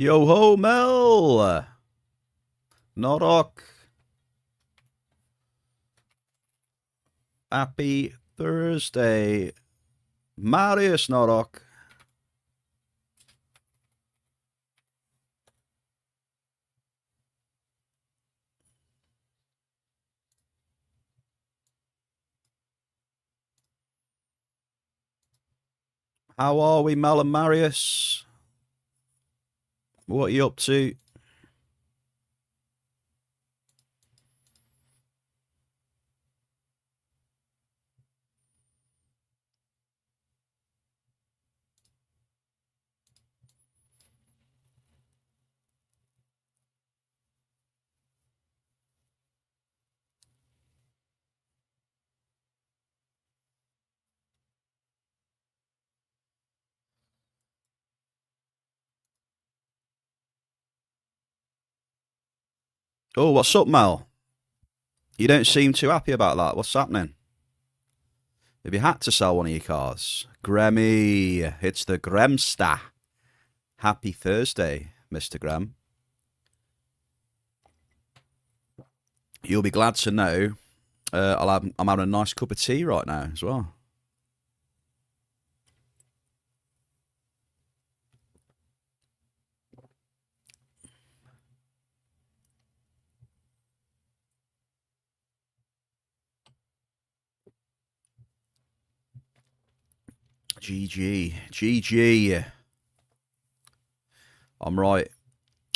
Yo ho, Mel! Norok. Happy Thursday. Marius Norok. How are we, Mel and Marius? What are you up to? Oh, what's up, Mel? You don't seem too happy about that. What's happening? Have you had to sell one of your cars? Gremmy, it's the Gremsta. Happy Thursday, Mr. Grem. You'll be glad to know I'm having a nice cup of tea right now as well. GG. I'm right.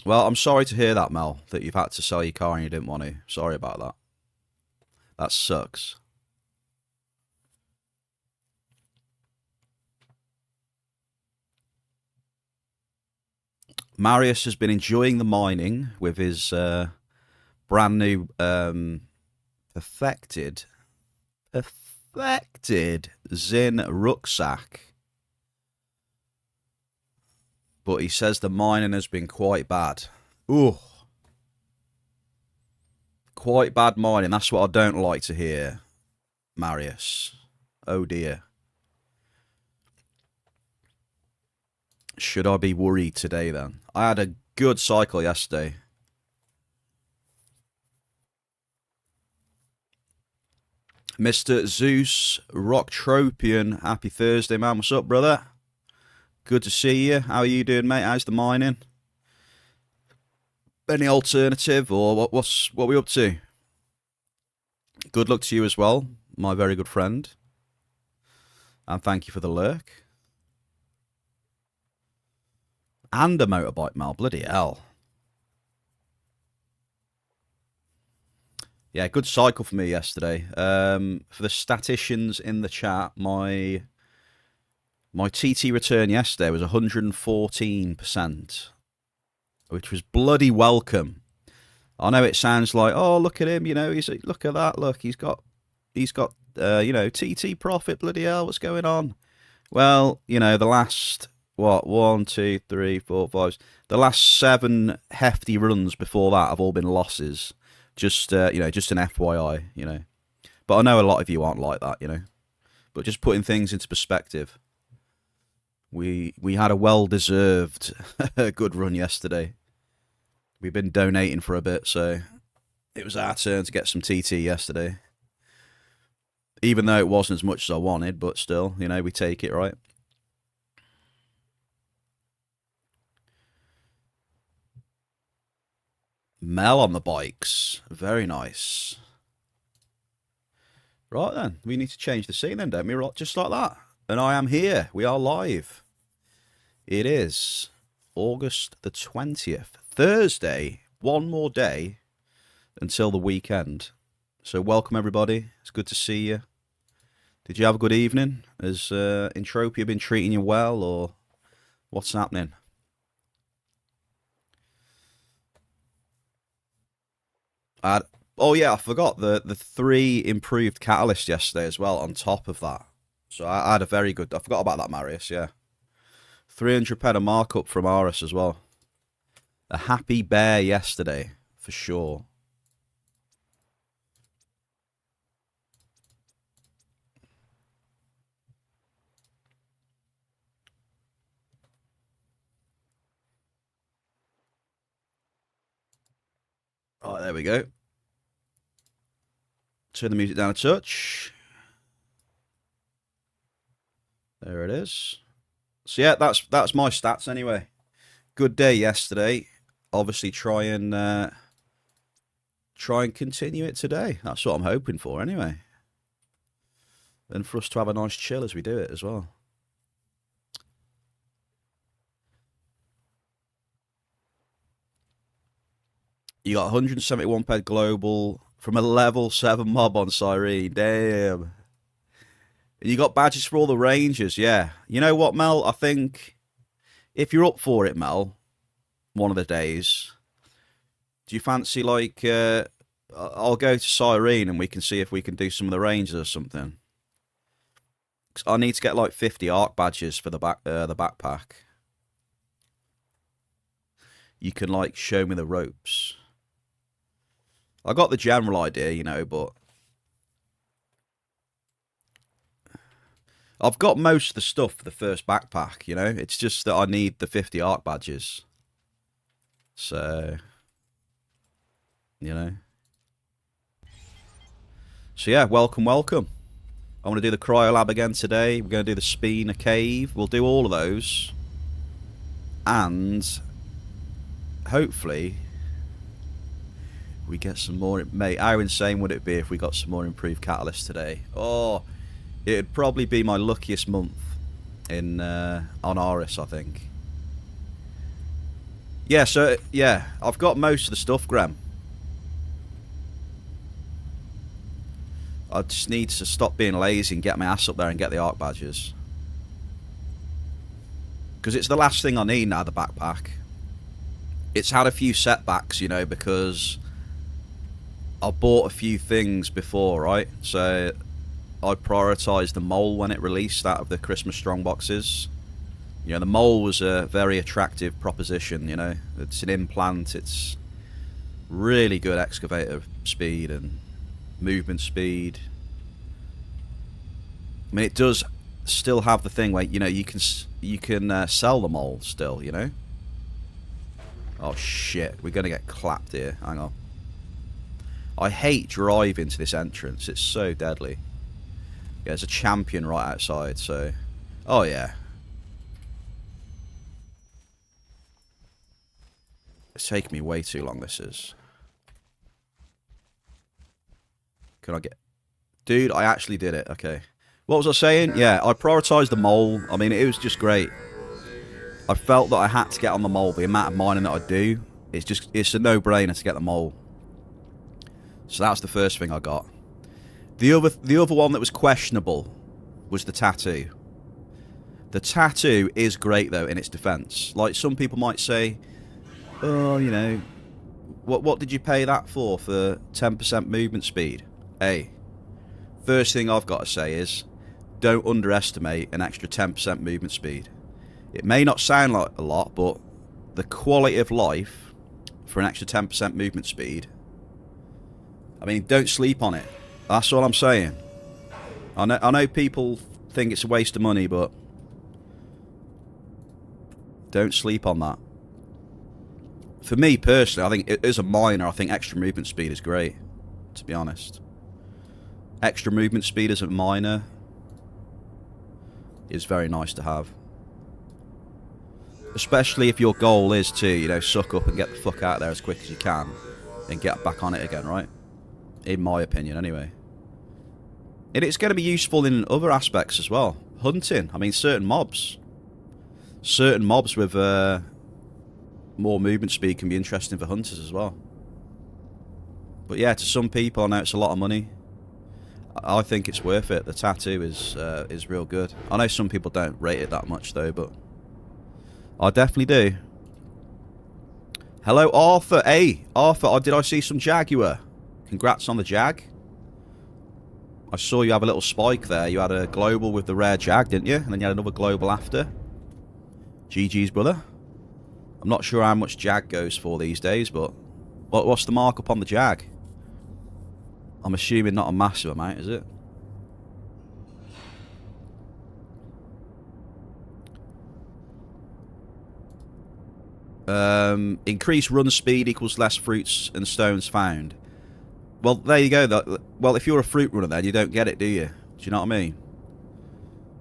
Well, I'm sorry to hear that, Mel, that you've had to sell your car and you didn't want to. Sorry about that. That sucks. Marius has been enjoying the mining with his brand new perfected Zin rucksack. But he says the mining has been quite bad. Ooh. Quite bad mining. That's what I don't like to hear, Marius. Oh dear. Should I be worried today then? I had a good cycle yesterday. Mr. Zeus Rocktropian, happy Thursday, man. What's up, brother? Good to see you. How are you doing, mate? How's the mining? Any alternative, or what are we up to? Good luck to you as well, my very good friend. And thank you for the lurk. And a motorbike, Mal. Bloody hell. Yeah, good cycle for me yesterday. For the statisticians in the chat, my TT return yesterday was 114%, which was bloody welcome. I know it sounds like, oh, look at him, look at that, look, he's got TT profit, bloody hell, what's going on? Well, the last, 1, 2, 3, 4, 5, the last 7 hefty runs before that have all been losses. Just just an FYI, But I know a lot of you aren't like that, But just putting things into perspective. We had a well-deserved good run yesterday. We've been donating for a bit, so it was our turn to get some TT yesterday. Even though it wasn't as much as I wanted, but still, we take it, right? Mel on the bikes. Very nice. Right then, we need to change the scene then, don't we? Just like that. And I am here. We are live. It is August the 20th. Thursday. One more day until the weekend. So welcome everybody. It's good to see you. Did you have a good evening? Has Entropia been treating you well, or what's happening? Oh yeah, I forgot the 3 improved catalysts yesterday as well on top of that. So I had a very good. I forgot about that, Marius. Yeah, 300 pen of markup from ARIS as well. A happy bear yesterday for sure. There we go. Turn the music down a touch. There it is. So yeah, that's my stats anyway. Good day yesterday. Obviously try and continue it today. That's what I'm hoping for anyway. And for us to have a nice chill as we do it as well. You got 171 ped global from a level 7 mob on Cyrene. Damn. And you got badges for all the rangers, yeah. You know what, Mel? I think if you're up for it, Mel, one of the days, do you fancy, like, I'll go to Cyrene and we can see if we can do some of the rangers or something. 'Cause I need to get, like, 50 arc badges for the backpack. You can, like, show me the ropes. I got the general idea, you know, but I've got most of the stuff for the first backpack, you know. It's just that I need the 50 arc badges. So, you know. So yeah, welcome. I'm going to do the cryo lab again today. We're going to do the Spina cave. We'll do all of those. And hopefully we get some more. Mate, how insane would it be if we got some more improved catalysts today? Oh, it'd probably be my luckiest month in on ARIS, I think. Yeah, so yeah, I've got most of the stuff, Graham. I just need to stop being lazy and get my ass up there and get the arc badges. Because it's the last thing I need now, the backpack. It's had a few setbacks, you know, because I bought a few things before, right? So I prioritised the mole when it released out of the Christmas strong boxes. You know, the mole was a very attractive proposition, you know. It's an implant, it's really good excavator speed and movement speed. I mean, it does still have the thing where, you know, you can sell the mole still, you know. Oh shit, we're gonna get clapped here. Hang on. I hate driving to this entrance. It's so deadly. Yeah, there's a champion right outside, so... Oh, yeah. It's taking me way too long, this is. Can I get... Dude, I actually did it. Okay. What was I saying? Yeah, I prioritised the mole. I mean, it was just great. I felt that I had to get on the mole. The amount of mining that I do, it's a no-brainer to get the mole. So that's the first thing I got. The other one that was questionable was the tattoo. The tattoo is great though in its defense. Like some people might say, oh, you know, what did you pay that for 10% movement speed? Hey, first thing I've got to say is, don't underestimate an extra 10% movement speed. It may not sound like a lot, but the quality of life for an extra 10% movement speed, I mean, don't sleep on it. That's all I'm saying. I know people think it's a waste of money, but don't sleep on that. For me personally, I think as a miner, I think extra movement speed is great, to be honest. Extra movement speed as a miner is very nice to have. Especially if your goal is to, you know, suck up and get the fuck out of there as quick as you can and get back on it again, right? In my opinion, anyway. And it's going to be useful in other aspects as well. Hunting. I mean, certain mobs. Certain mobs with more movement speed can be interesting for hunters as well. But yeah, to some people, I know it's a lot of money. I think it's worth it. The tattoo is real good. I know some people don't rate it that much though, but I definitely do. Hello, Arthur. Hey, Arthur, did I see some Jaguar? Congrats on the Jag. I saw you have a little spike there. You had a global with the rare Jag, didn't you? And then you had another global after. GG's, brother. I'm not sure how much Jag goes for these days, but what's the markup on the Jag? I'm assuming not a massive amount, is it? Increased run speed equals less fruits and stones found. Well, there you go. Well, if you're a fruit runner then, you don't get it, do you? Do you know what I mean?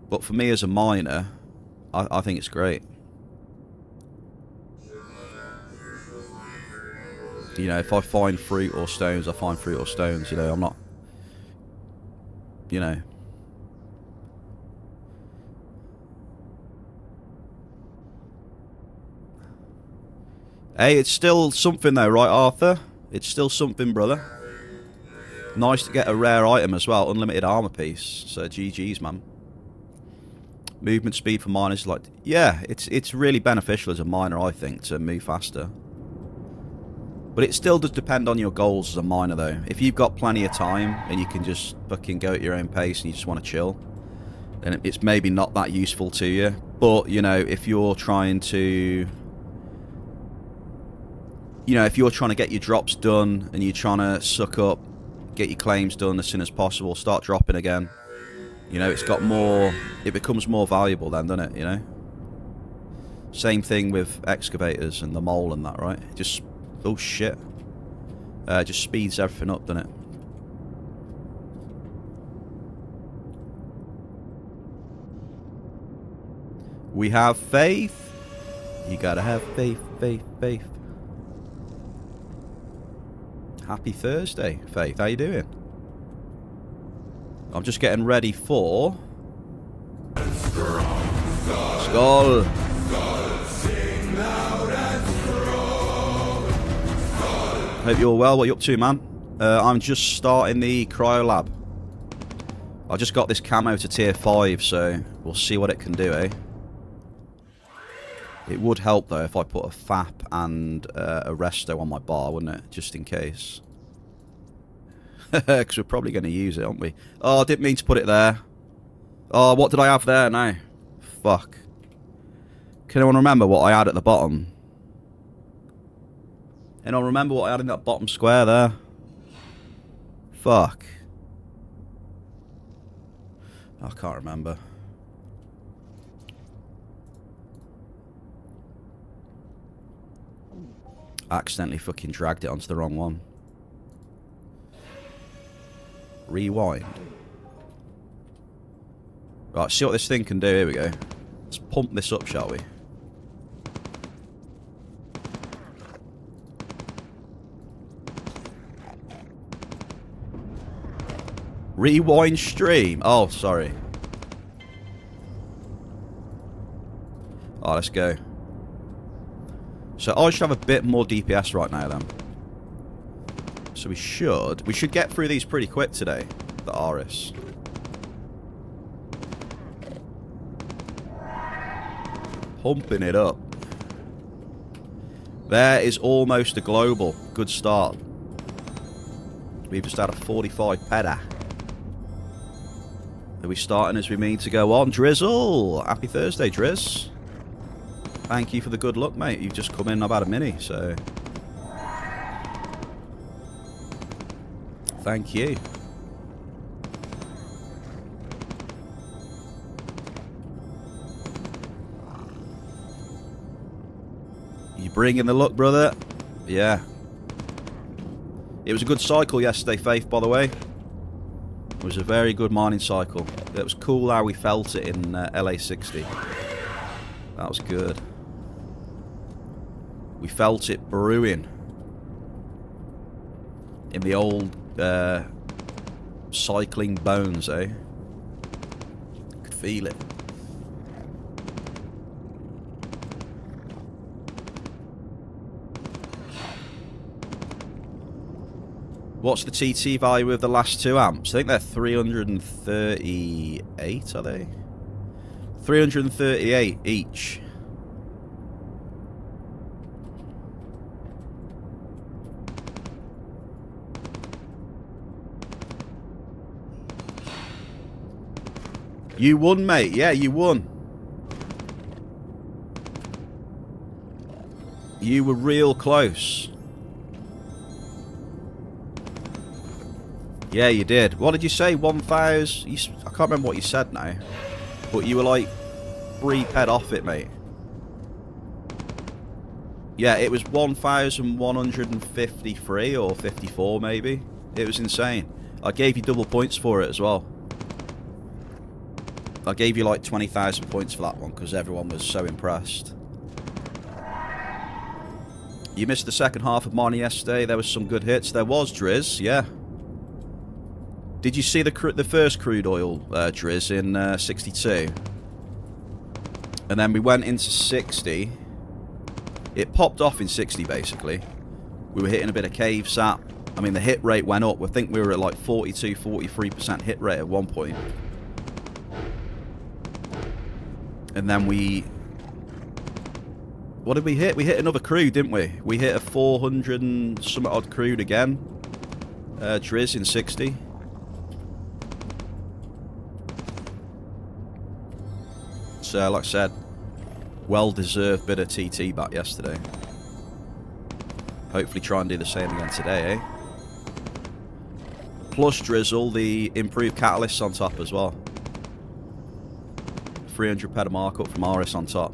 But for me as a miner, I think it's great. You know, if I find fruit or stones, I find fruit or stones. You know, I'm not... You know... Hey, it's still something though, right, Arthur? It's still something, brother. Nice to get a rare item as well. Unlimited armor piece. So GG's, man. Movement speed for miners, like... Yeah, it's really beneficial as a miner, I think, to move faster. But it still does depend on your goals as a miner, though. If you've got plenty of time and you can just fucking go at your own pace and you just want to chill, then it's maybe not that useful to you. But, you know, if you're trying to... You know, if you're trying to get your drops done and you're trying to suck up, get your claims done as soon as possible, start dropping again, you know, it's got more... It becomes more valuable then, doesn't it, you know? Same thing with excavators and the mole and that, right? Just... Oh, shit. Just speeds everything up, doesn't it? We have faith. You gotta have faith, faith, faith. Happy Thursday, Faith. How you doing? I'm just getting ready for... Skull. Hope you're well. What are you up to, man? I'm just starting the cryo lab. I just got this camo to tier 5, so we'll see what it can do, eh? It would help, though, if I put a FAP and a resto on my bar, wouldn't it? Just in case. Because we're probably going to use it, aren't we? Oh, I didn't mean to put it there. Oh, what did I have there now? Fuck. Can anyone remember what I had at the bottom? Anyone remember what I had in that bottom square there? Fuck. I can't remember. I accidentally fucking dragged it onto the wrong one. Rewind. Right, see what this thing can do. Here we go. Let's pump this up, shall we? Rewind stream. Oh, sorry. Oh, let's go. So I should have a bit more DPS right now, then. So we should get through these pretty quick today. The ARIS. Pumping it up. There is almost a global. Good start. We've just had a 45 peda. Are we starting as we mean to go on? Drizzle! Happy Thursday, Driz. Thank you for the good luck, mate. You've just come in, I've had a mini, so... Thank you. You bringing the luck, brother? Yeah. It was a good cycle yesterday, Faith, by the way. It was a very good mining cycle. It was cool how we felt it in LA60. That was good. We felt it brewing. In the old cycling bones, eh? Could feel it. What's the TT value of the last 2 amps? I think they're 338, are they? 338 each. You won, mate. Yeah, you won. You were real close. Yeah, you did. What did you say? 1,000? I can't remember what you said now. But you were like 3 ped off it, mate. Yeah, it was 1,153 or 54 maybe. It was insane. I gave you double points for it as well. I gave you like 20,000 points for that one because everyone was so impressed. You missed the second half of mine yesterday. There was some good hits. There was, Driz, yeah. Did you see the first crude oil, Driz, in 62? And then we went into 60. It popped off in 60, basically. We were hitting a bit of cave sap. I mean, the hit rate went up. I think we were at like 42, 43% hit rate at one point. And then we... What did we hit? We hit another crude, didn't we? We hit a 400 and some odd crude again. Driz in 60. So, like I said, well-deserved bit of TT back yesterday. Hopefully try and do the same again today, eh? Plus drizzle, the improved catalysts on top as well. 300 peta markup from ARIS on top.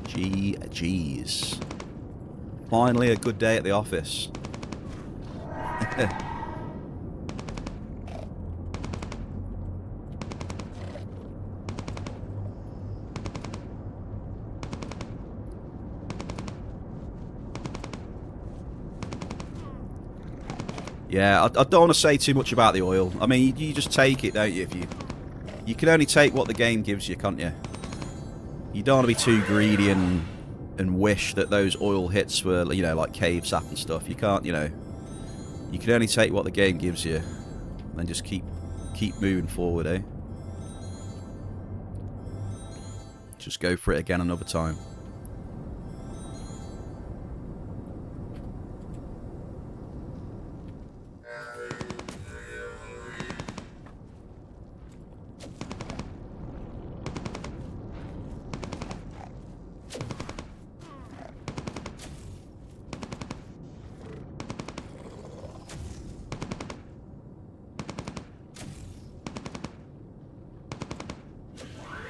GG's. Finally a good day at the office. Yeah, I don't want to say too much about the oil. I mean, you just take it, don't you? If you can only take what the game gives you, can't you? You don't want to be too greedy and wish that those oil hits were, you know, like cave sap and stuff. You can't, you know. You can only take what the game gives you, and then just keep moving forward, eh? Just go for it again another time.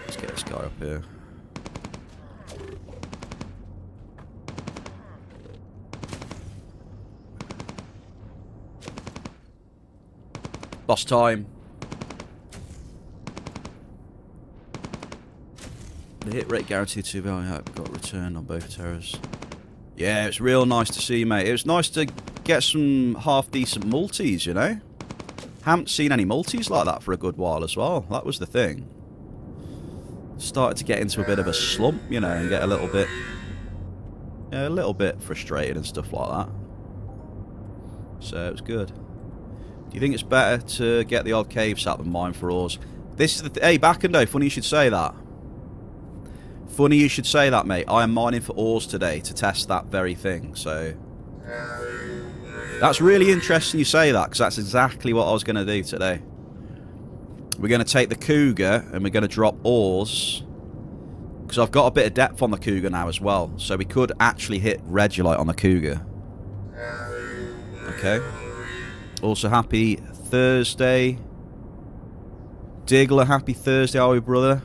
Let's get this guy up here. Boss time. The hit rate guaranteed to be got returned on both terrors. Yeah, it's real nice to see, mate. It was nice to get some half-decent multis, you know? Haven't seen any multis like that for a good while as well. That was the thing. Started to get into a bit of a slump, you know, and get a little bit frustrated and stuff like that. So it was good. Do you think it's better to get the odd cave sap than mine for ores? This is the hey, Backendo, funny you should say that. Funny you should say that, mate. I am mining for ores today to test that very thing, so... That's really interesting you say that, because that's exactly what I was going to do today. We're going to take the Cougar, and we're going to drop ores. Because I've got a bit of depth on the Cougar now as well, so we could actually hit Regolite on the Cougar. Okay. Also, happy Thursday. Diggler, happy Thursday, are we, brother?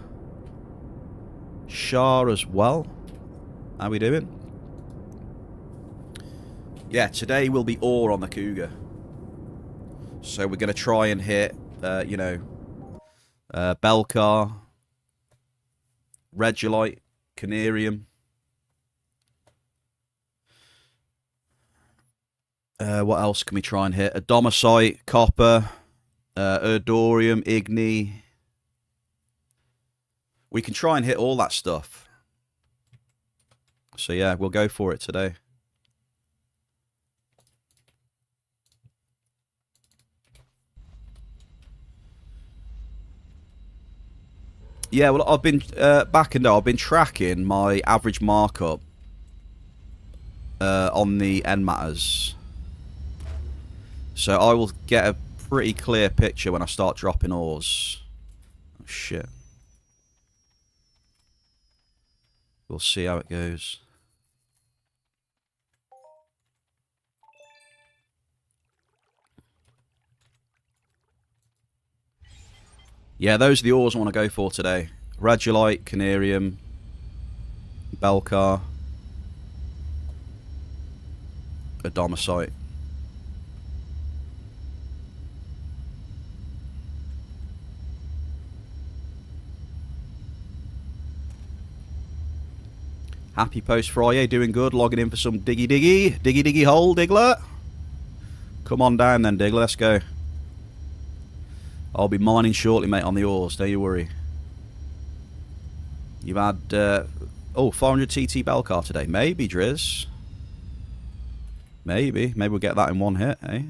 Shah as well. How we doing? Yeah, today will be ore on the Cougar. So we're going to try and hit, you know, Belcar, Regolite, Canarium. What else can we try and hit? Adomicite, Copper, Erdorium, Igni. We can try and hit all that stuff. So yeah, we'll go for it today. Yeah, well, I've been I've been tracking my average markup on the end matters. So I will get a pretty clear picture when I start dropping ores. Oh, shit. We'll see how it goes. Yeah, those are the ores I want to go for today. Regolite, Canarium, Belcar. a domicite. Happy post Friday, doing good, logging in for some diggy hole, Diggler. Come on down then, Diggler, let's go. I'll be mining shortly, mate, on the ores, don't you worry. You've had, 500 TT Bellcar today. Maybe, Driz. Maybe we'll get that in one hit, eh?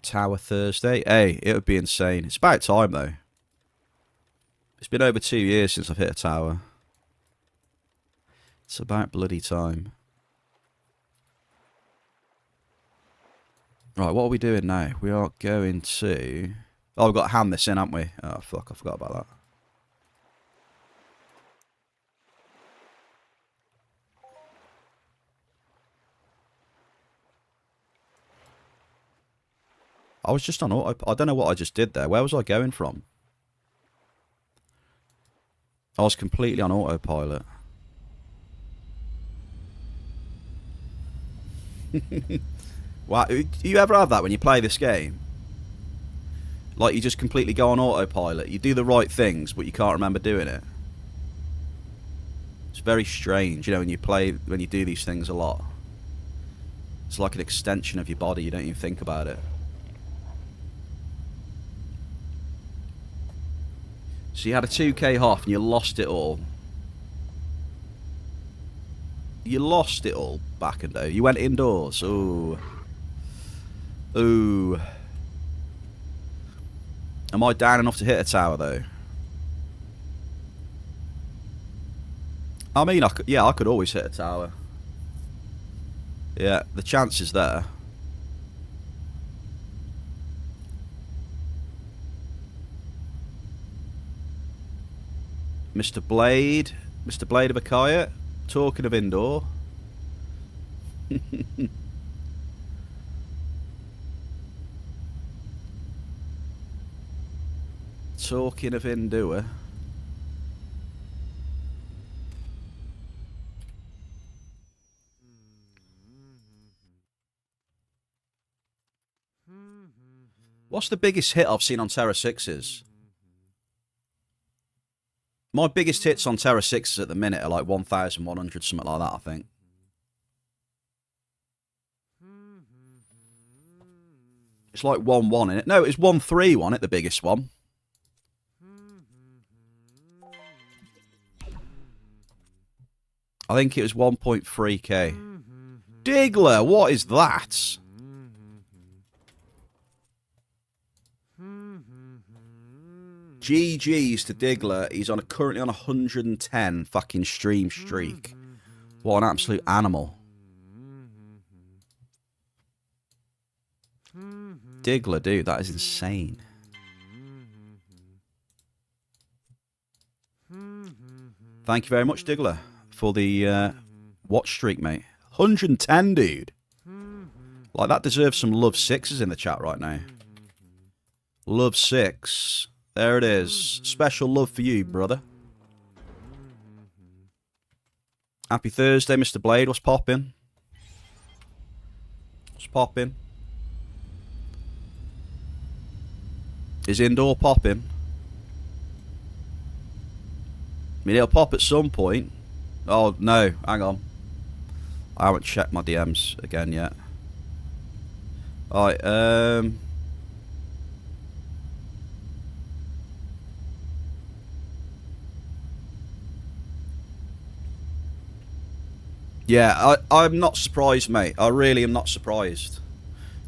Tower Thursday. Hey, it would be insane. It's about time, though. It's been over 2 years since I've hit a tower. It's about bloody time. Right, what are we doing now? We are going to... Oh, we've got to hand this in, haven't we? Oh, fuck, I forgot about that. I was just on auto... I don't know what I just did there. Where was I going from? I was completely on autopilot. Wow, do you ever have that when you play this game? Like, you just completely go on autopilot. You do the right things, but you can't remember doing it. It's very strange, you know, when you do these things a lot. It's like an extension of your body. You don't even think about it. So you had a 2k half and you lost it all. You lost it all back and though. You went indoors. Ooh. Ooh. Am I down enough to hit a tower though? I mean, I could always hit a tower. Yeah, the chance is there. Mr. Blade of Akaya, talking of indoor. Talking of indoor. What's the biggest hit I've seen on Terra 6s? My biggest hits on Terra 6s at the minute are like 1,100, something like that, I think. It's like 1-1 in it. No, it's 1-3 on it, the biggest one. I think it was 1.3k. Diggler, what is that? GG's to Diggler. He's currently on 110 fucking stream streak. What an absolute animal. Diggler, dude, that is insane. Thank you very much, Diggler, for the watch streak, mate. 110, dude. Like, that deserves some love sixes in the chat right now. Love 6. There it is. Special love for you, brother. Happy Thursday, Mr. Blade. What's popping? What's popping? Is indoor popping? I mean, it'll pop at some point. Oh, no. Hang on. I haven't checked my DMs again yet. Alright, yeah, I'm not surprised, mate. I really am not surprised.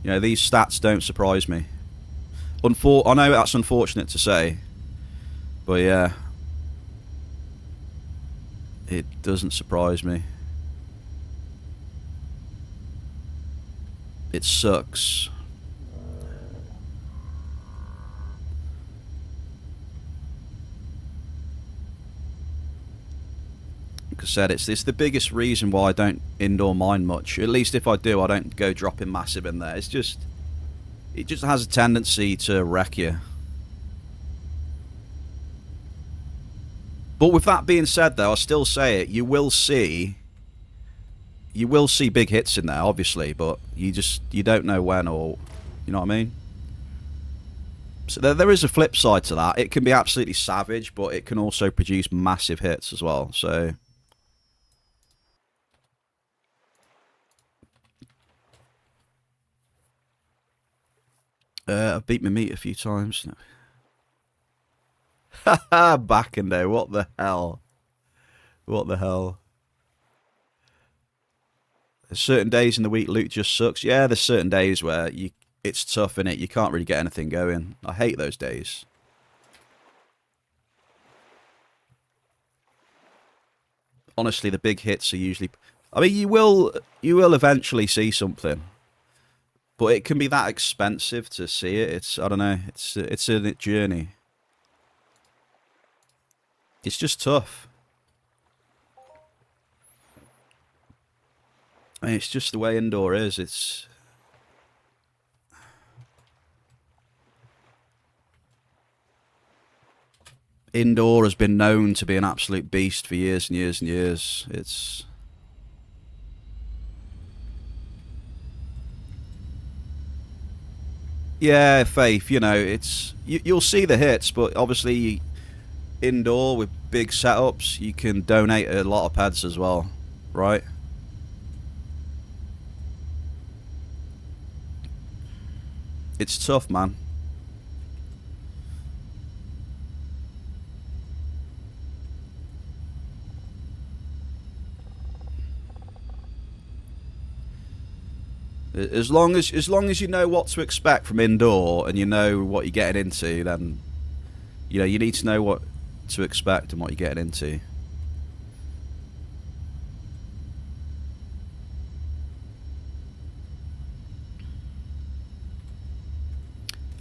You know, these stats don't surprise me. I know that's unfortunate to say, but yeah, it doesn't surprise me. It sucks. Like I said, it's the biggest reason why I don't indoor mine much. At least if I do, I don't go dropping massive in there. It just has a tendency to wreck you. But with that being said, though, I still say it. You will see big hits in there, obviously, but you don't know when, or you know what I mean. So there is a flip side to that. It can be absolutely savage, but it can also produce massive hits as well. So I've beat my meat a few times. Haha, back in there. What the hell? What the hell? There's certain days in the week loot just sucks. Yeah, there's certain days where it's tough, innit? You can't really get anything going. I hate those days. Honestly, the big hits are usually... I mean, you will eventually see something. But it can be that expensive to see it. I don't know. It's a journey. It's just tough. I mean, it's just the way indoor is. Indoor has been known to be an absolute beast for years and years and years. It's... Yeah, Faith, you know, it's... You'll see the hits, but obviously indoor with big setups, you can donate a lot of pads as well, right? It's tough, man. As long as you know what to expect from indoor and you know what you're getting into, then you know you need to know what to expect and what you're getting into.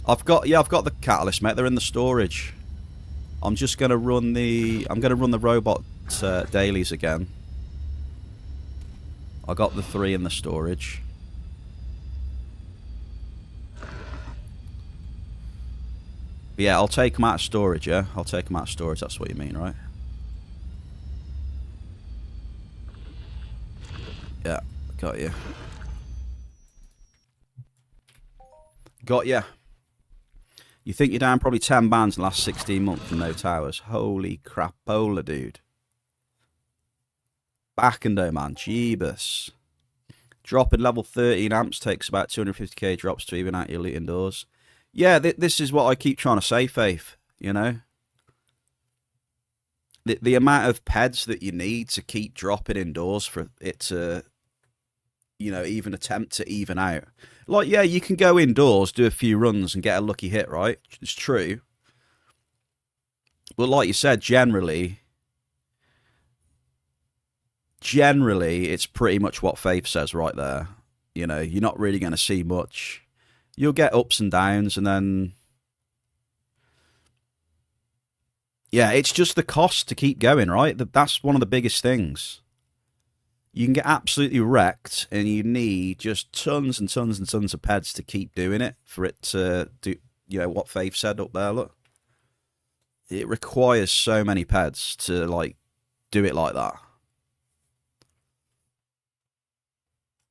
I've got the catalyst, mate. They're in the storage. I'm just gonna run the robot dailies again. I got the 3 in the storage. But yeah, I'll take them out of storage. Yeah, I'll take them out of storage. That's what you mean, right? Yeah, got you. Got you. You think you're down probably 10 bands in the last 16 months and no towers. Holy crapola, dude. Back and though, man. Jeebus. Drop in level 13 amps takes about 250k drops to even out your loot indoors. Yeah, this is what I keep trying to say, Faith. You know? The amount of peds that you need to keep dropping indoors for it to, you know, even attempt to even out. Like, yeah, you can go indoors, do a few runs and get a lucky hit, right? It's true. But like you said, generally, it's pretty much what Faith says right there. You know, you're not really going to see much. You'll get ups and downs, and then... Yeah, it's just the cost to keep going, right? That's one of the biggest things. You can get absolutely wrecked, and you need just tons and tons and tons of peds to keep doing it for it to do, you know, what Faith said up there, look. It requires so many peds to, like, do it like that.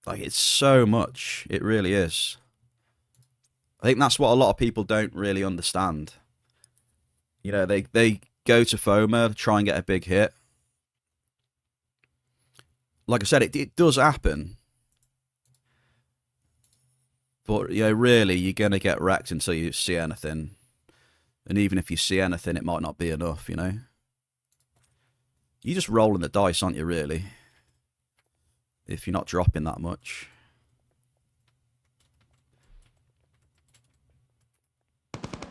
Like, it's so much. It really is. I think that's what a lot of people don't really understand. You know, they go to FOMA, try and get a big hit. Like I said, it does happen. But, you know, really, you're going to get wrecked until you see anything. And even if you see anything, it might not be enough, you know? You're just rolling the dice, aren't you, really? If you're not dropping that much.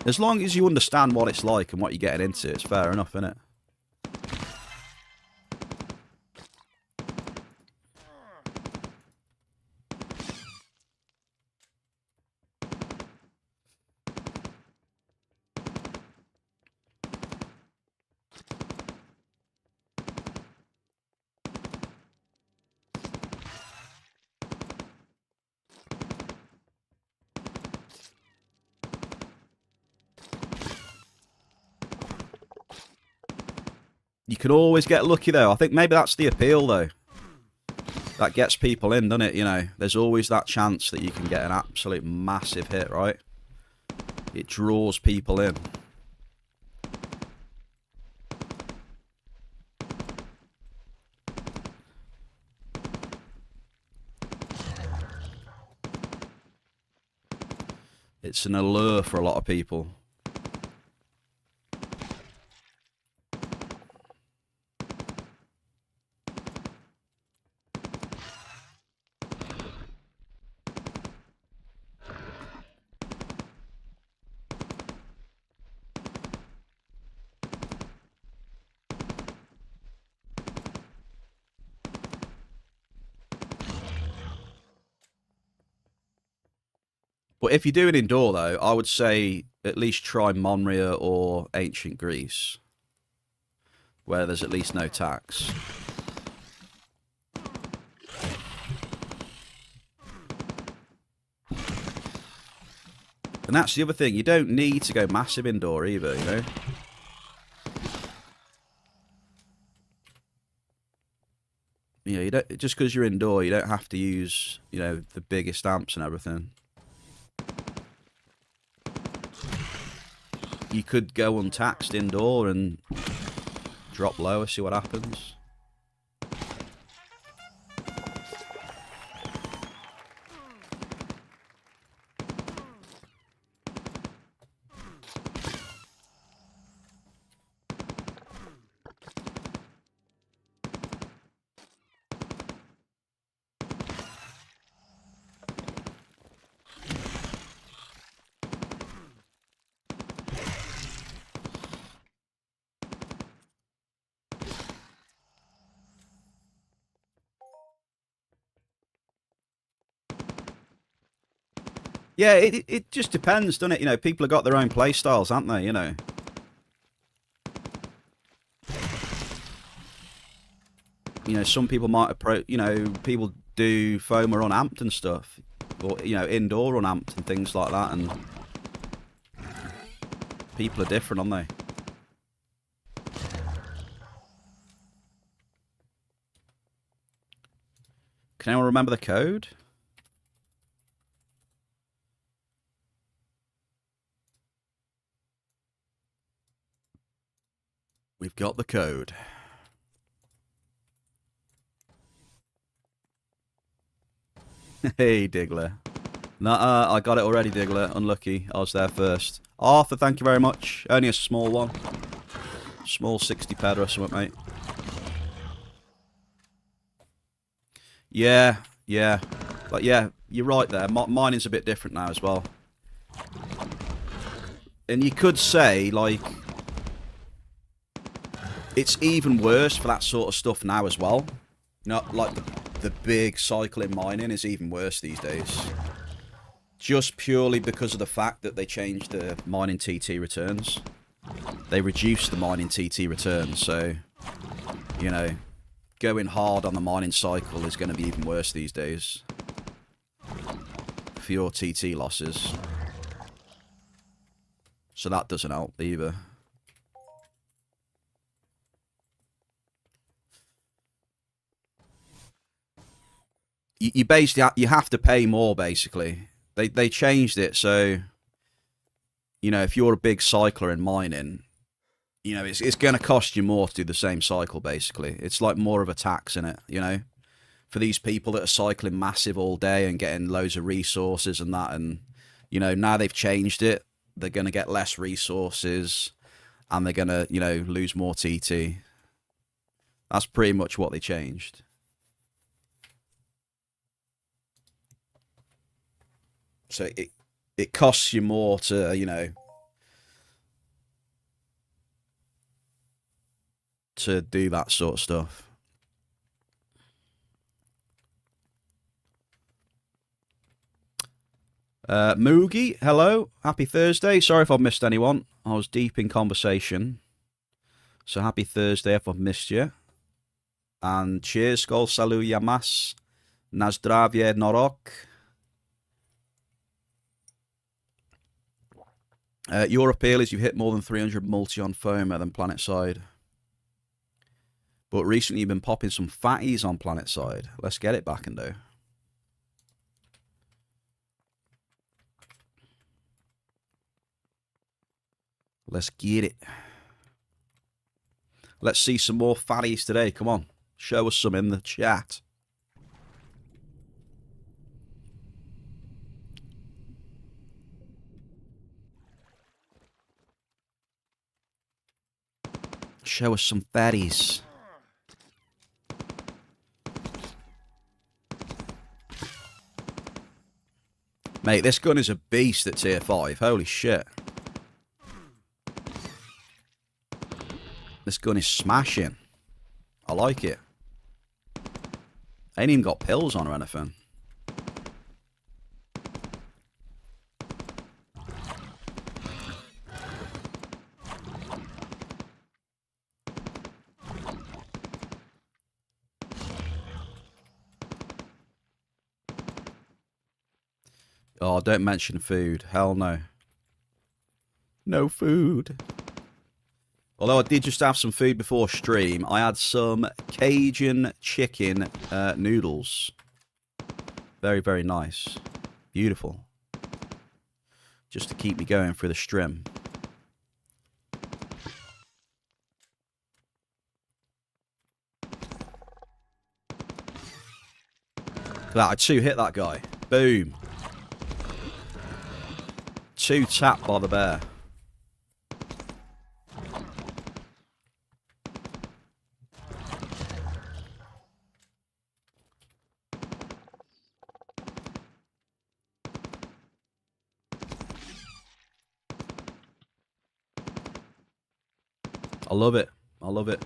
As long as you understand what it's like and what you're getting into, it's fair enough, isn't it? You can always get lucky, though. I think maybe that's the appeal, though. That gets people in, doesn't it? You know, there's always that chance that you can get an absolute massive hit, right? It draws people in. It's an allure for a lot of people. But if you're doing indoor, though, I would say at least try Monria or Ancient Greece, where there's at least no tax. And that's the other thing. You don't need to go massive indoor either, you know? You know, you don't, just because you're indoor, you don't have to use, you know, the biggest amps and everything. You could go untaxed indoor and drop lower, see what happens. Yeah, it just depends, doesn't it? You know, people have got their own play styles, haven't they? You know. You know, some people might approach. You know, people do foamer unamped and stuff, or you know, indoor unamped and things like that, and people are different, aren't they? Can anyone remember the code? We've got the code. Hey, Diggler. Nah, I got it already, Diggler. Unlucky. I was there first. Arthur, thank you very much. Only a small one. Small 60 ped or something, mate. Yeah, yeah. But yeah, you're right there. Mining's a bit different now as well. And you could say, like, it's even worse for that sort of stuff now as well. You know, like the big cycle in mining is even worse these days. Just purely because of the fact that they changed the mining TT returns. They reduced the mining TT returns, so, you know, going hard on the mining cycle is going to be even worse these days. For your TT losses. So that doesn't help either. You basically you have to pay more, basically. They changed it, so, you know, if you're a big cycler in mining, you know, it's going to cost you more to do the same cycle, basically. It's like more of a tax in it, you know, for these people that are cycling massive all day and getting loads of resources and that. And, you know, now they've changed it. They're going to get less resources and they're going to, you know, lose more TT. That's pretty much what they changed. So it costs you more to, you know, to do that sort of stuff. Moogie, hello. Happy Thursday. Sorry if I've missed anyone. I was deep in conversation. So happy Thursday if I've missed you. And cheers, skol, salut, yamas. Na zdravie, norok. Your appeal is you hit more than 300 multi on foamer than planet side. But recently you've been popping some fatties on planet side. Let's get it back and do. Let's get it. Let's see some more fatties today. Come on. Show us some in the chat. Show us some fatties. Mate, this gun is a beast at tier 5. Holy shit. This gun is smashing. I like it. Ain't even got pills on or anything. Oh, don't mention food. Hell no. No food. Although I did just have some food before stream. I had some Cajun chicken noodles. Very, very nice. Beautiful. Just to keep me going through the stream. That I 2-hit that guy. Boom. 2 tapped by the bear. I love it. I love it.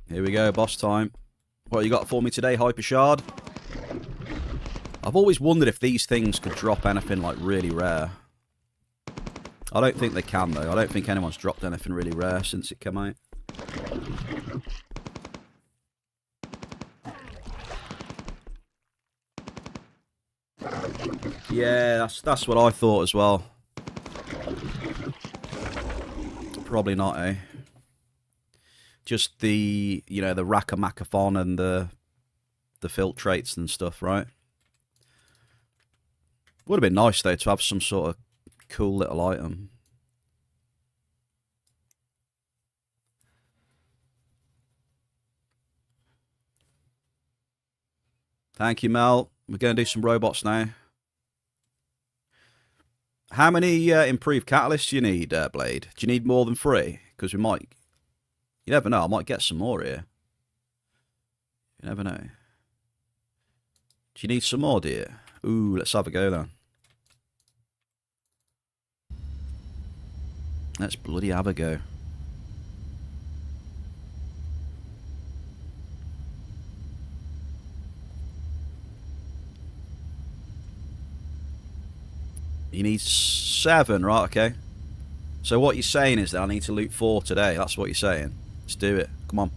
Here we go, boss time. What you got for me today, Hyper Shard? I've always wondered if these things could drop anything like really rare. I don't think they can though. I don't think anyone's dropped anything really rare since it came out. Yeah, that's what I thought as well. Probably not, eh? Just the, you know, the Rackamackathon and the filtrates and stuff, right? Would have been nice though to have some sort of cool little item. Thank you, Mel. We're going to do some robots now. How many improved catalysts do you need, Blade? Do you need more than 3? Because we might... You never know, I might get some more here. You never know. Do you need some more, dear? Ooh, let's have a go then. Let's bloody have a go. You need 7, right? Okay. So what you're saying is that I need to loot 4 today. That's what you're saying. Let's do it. Come on.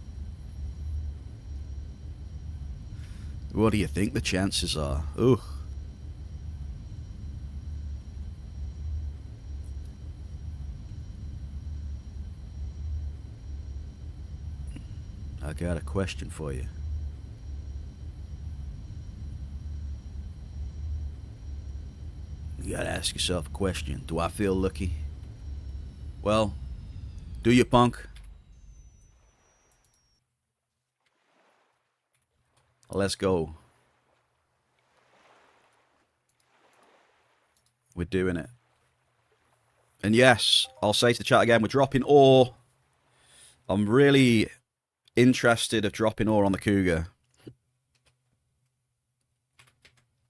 What do you think the chances are? Ooh. I got a question for you. You gotta ask yourself a question. Do I feel lucky? Well, do you, punk? Let's go. We're doing it. And yes, I'll say to the chat again, we're dropping ore. I'm really interested of dropping ore on the Cougar.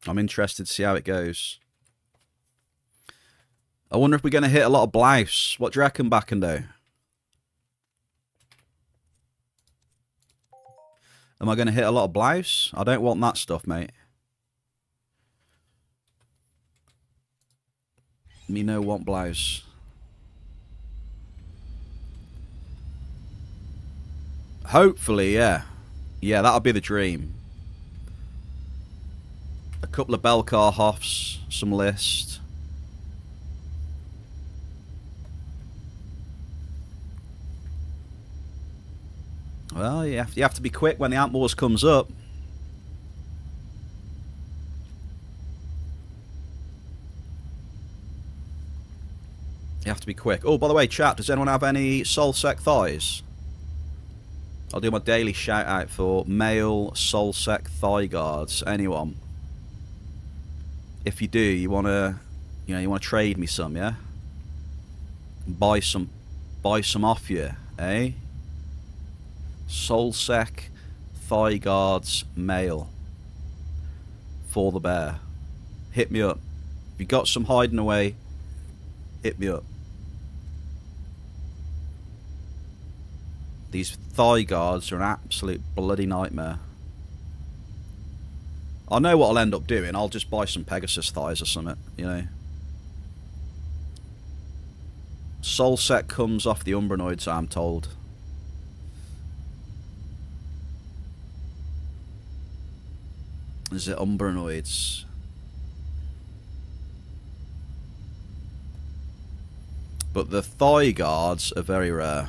I'm interested to see how it goes. I wonder if we're going to hit a lot of blouse. What do you reckon, back and do? Am I going to hit a lot of blouse? I don't want that stuff, mate. Me no want blouse. Hopefully, yeah. Yeah, that'll be the dream. A couple of Belcar Hoffs, some list. Well, you have to be quick when the Amp Wars comes up. You have to be quick. Oh, by the way, chat, does anyone have any Soulsec thighs? I'll do my daily shout out for male Soulsec thigh guards. Anyone? If you do, you wanna trade me some, yeah? Buy some off you, eh? Soulsec thigh guards male for the bear. Hit me up. If you got some hiding away, hit me up. These thigh guards are an absolute bloody nightmare. I know what I'll end up doing. I'll just buy some Pegasus thighs or something, you know. Soulsec comes off the Umbranoids, I'm told. Is it Umbranoids? But the thigh guards are very rare.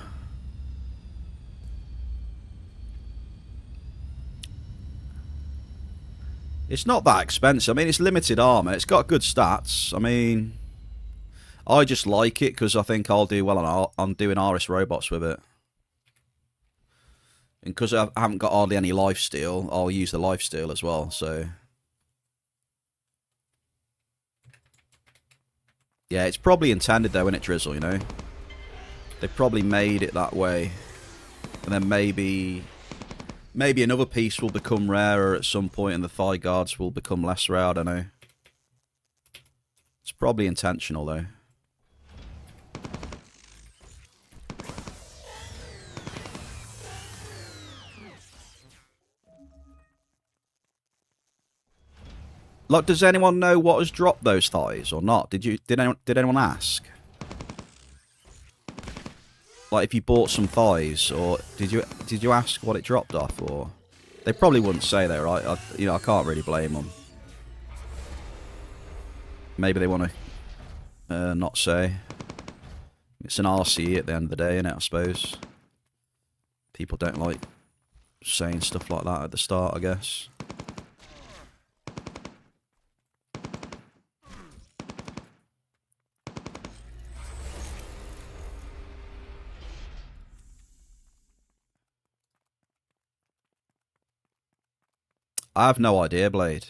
It's not that expensive. I mean, it's limited armor. It's got good stats. I mean, I just like it because I think I'll do well on doing ARIS robots with it. And because I haven't got hardly any lifesteal, I'll use the lifesteal as well, so... Yeah, it's probably intended though, innit, Drizzle, you know? They probably made it that way. And then maybe another piece will become rarer at some point and the thigh guards will become less rare, I don't know. It's probably intentional though. Like, does anyone know what has dropped those thighs or not? Did anyone ask? Like, if you bought some thighs, or did you ask what it dropped off? Or they probably wouldn't say that, right? I can't really blame them. Maybe they want to not say. It's an RC at the end of the day, innit? I suppose people don't like saying stuff like that at the start, I guess. I have no idea, Blade.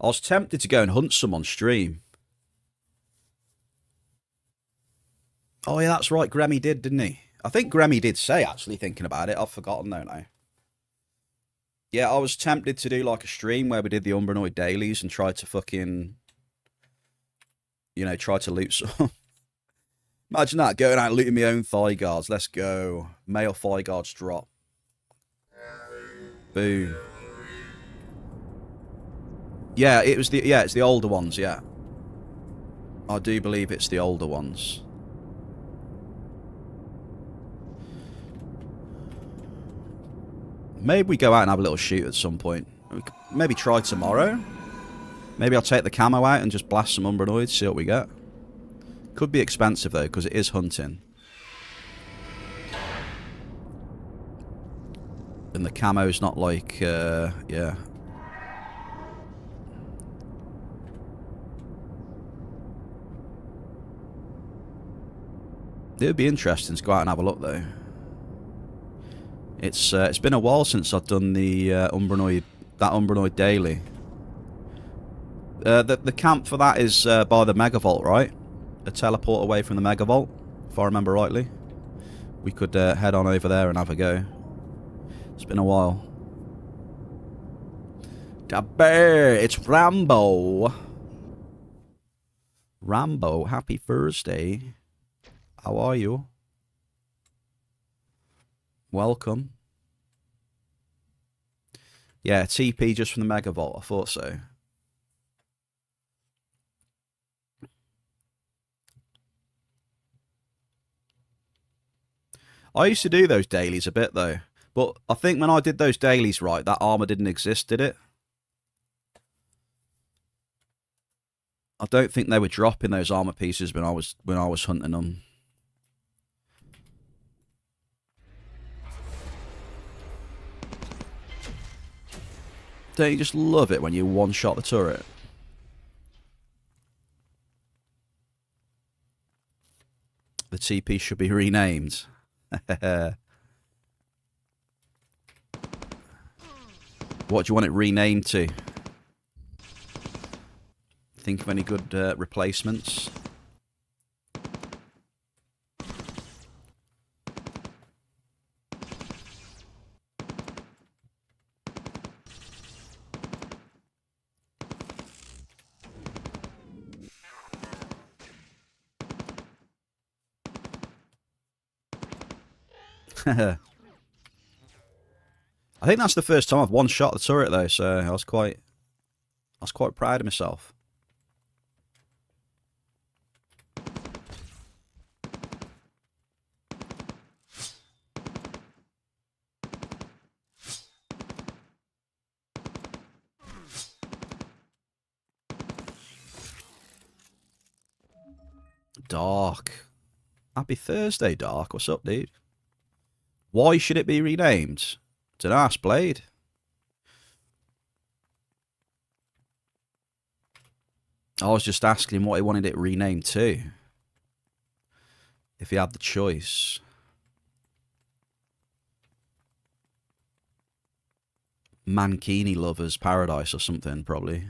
I was tempted to go and hunt some on stream. Oh, yeah, that's right. Gremmy did, didn't he? I think Gremmy did say, actually, thinking about it. I've forgotten, though, now. Yeah, I was tempted to do, like, a stream where we did the Umbranoid dailies and tried to fucking... You know, try to loot some... Imagine that, going out and looting my own thigh guards. Let's go. Male thigh guards drop. Boom. Yeah, it's the older ones, yeah. I do believe it's the older ones. Maybe we go out and have a little shoot at some point. Maybe try tomorrow. Maybe I'll take the camo out and just blast some Umbranoids, see what we get. Could be expensive though, because it is hunting. And the camo's not like, yeah. It would be interesting to go out and have a look, though. It's been a while since I've done the Umbranoid daily. The camp for that is by the Megavault, right? A teleport away from the Megavault, if I remember rightly. We could head on over there and have a go. It's been a while. Da bear, it's Rambo. Rambo, happy Thursday. How are you? Welcome. Yeah, TP just from the Megavault. I thought so. I used to do those dailies a bit, though. But I think when I did those dailies right, that armor didn't exist, did it? I don't think they were dropping those armor pieces when I was hunting them. Don't you just love it when you one-shot the turret? The TP should be renamed. What do you want it renamed to? Think of any good replacements? I think that's the first time I've one-shot the turret though, so I was quite proud of myself. Dark. Happy Thursday, Dark. What's up, dude? Why should it be renamed? Dunno, ask Blade. I was just asking him what he wanted it renamed to. If he had the choice. Mankini Lovers Paradise or something, probably.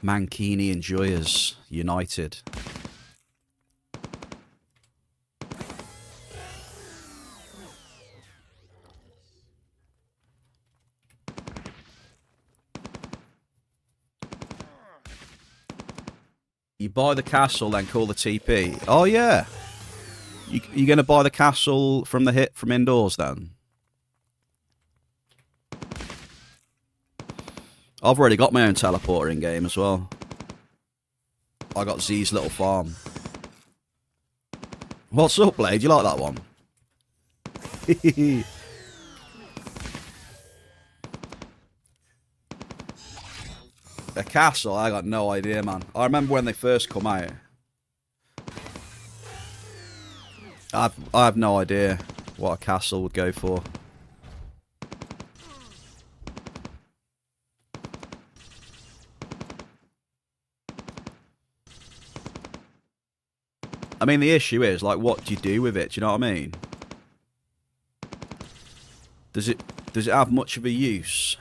Mankini Enjoyers United. You buy the castle, then call the TP. Oh yeah, you're gonna buy the castle from the hit from indoors then? I've already got my own teleporter in game as well. I got Z's little farm. What's up, Blade? You like that one? A castle? I got no idea, man. I remember when they first come out. I have no idea what a castle would go for. I mean, the issue is, like, what do you do with it? Do you know what I mean? Does it have much of a use?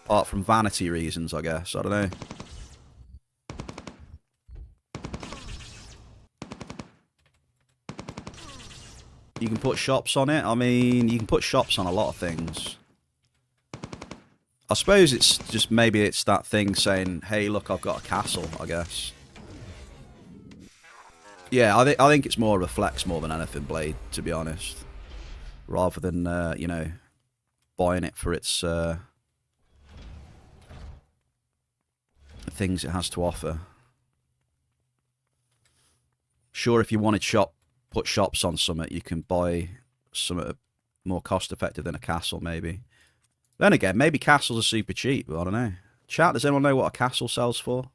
Apart from vanity reasons, I guess. I don't know. You can put shops on it. I mean, you can put shops on a lot of things. I suppose it's just, maybe it's that thing saying, hey, look, I've got a castle, I guess. Yeah, I think it's more of a flex more than anything, Blade, to be honest. Rather than, you know, buying it for its things it has to offer. Sure, if you wanted put shops on something, you can buy something more cost effective than a castle, maybe. Then again, maybe castles are super cheap, but I don't know. Chat, does anyone know what a castle sells for?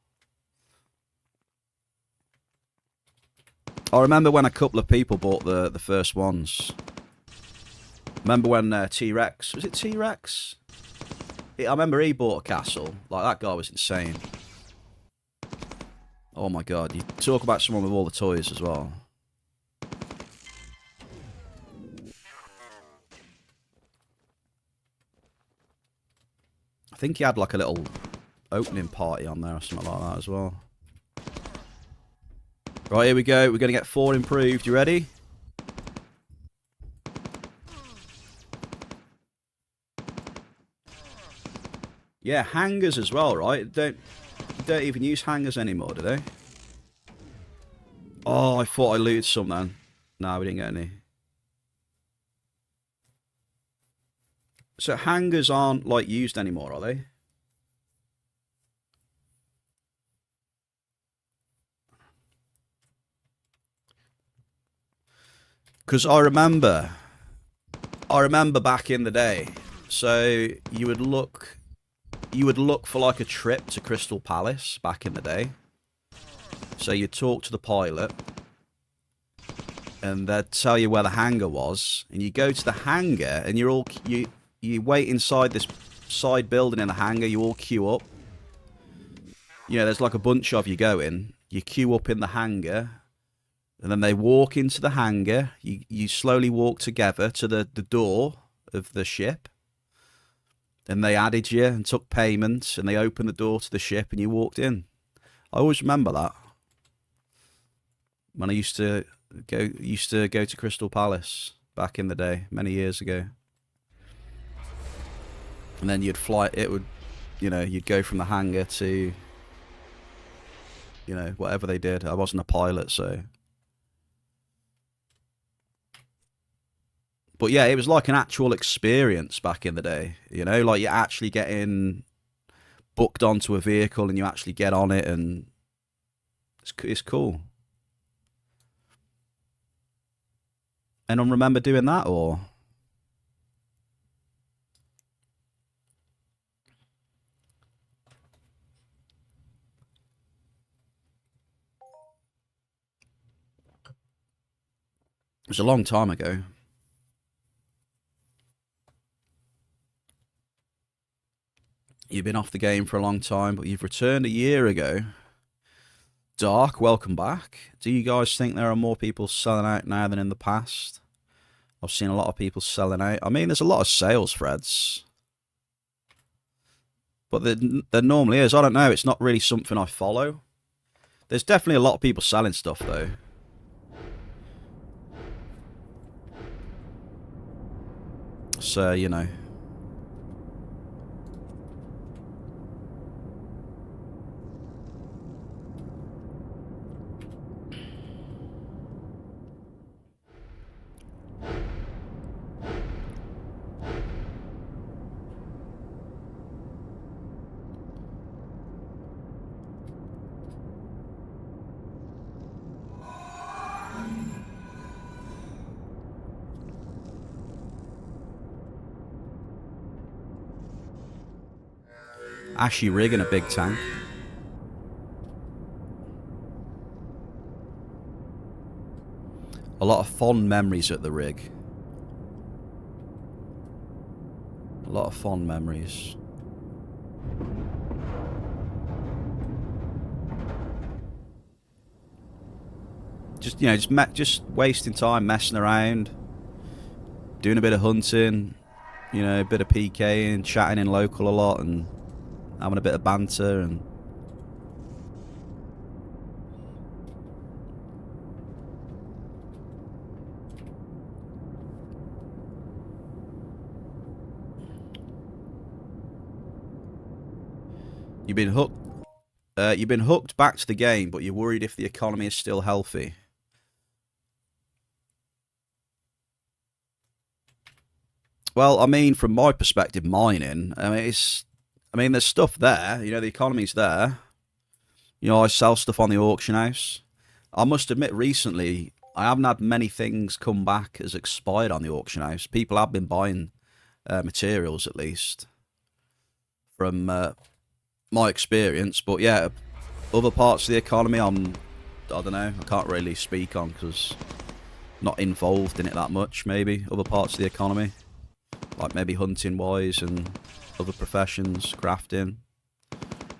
I remember when a couple of people bought the first ones. Remember when T-Rex... Was it T-Rex? I remember he bought a castle. Like, that guy was insane. Oh my god. You talk about someone with all the toys as well. I think he had like a little opening party on there or something like that as well. Right, here we go. We're going to get 4 improved. You ready? Yeah, hangers as well, right? Don't even use hangers anymore, do they? Oh, I thought I looted some then. No, we didn't get any. So hangers aren't like used anymore, are they? Because I remember back in the day. So you would look for like a trip to Crystal Palace back in the day. So you'd talk to the pilot, and they'd tell you where the hangar was, and you go to the hangar, and you wait inside this side building in the hangar. You all queue up. You know, there's like a bunch of you going. You queue up in the hangar, and then they walk into the hangar. You slowly walk together to the door of the ship, and they added you and took payment, and they opened the door to the ship, and you walked in. I always remember that when I used to go to Crystal Palace back in the day, many years ago. And then you'd fly. It would, you know, you'd go from the hangar to, you know, whatever they did. I wasn't a pilot, so. But yeah, it was like an actual experience back in the day. You know, like you're actually getting booked onto a vehicle and you actually get on it, and it's cool. Anyone remember doing that, or? It was a long time ago. You've been off the game for a long time, but you've returned a year ago. Dark, welcome back. Do you guys think there are more people selling out now than in the past? I've seen a lot of people selling out. I mean, there's a lot of sales threads. But there normally is. I don't know. It's not really something I follow. There's definitely a lot of people selling stuff, though. So, you know. Ashy rig and a big tank. A lot of fond memories at the rig. A lot of fond memories. Just, you know, just wasting time messing around, doing a bit of hunting, you know, a bit of PKing, chatting in local a lot, and having a bit of banter. And you've been hooked. You've been hooked back to the game, but you're worried if the economy is still healthy. Well, I mean, from my perspective, mining. I mean, there's stuff there. You know, the economy's there. You know, I sell stuff on the auction house. I must admit, recently, I haven't had many things come back as expired on the auction house. People have been buying materials, at least, from my experience. But yeah, other parts of the economy, I don't know. I can't really speak on because I'm not involved in it that much. Maybe other parts of the economy, like maybe hunting wise and other professions, crafting.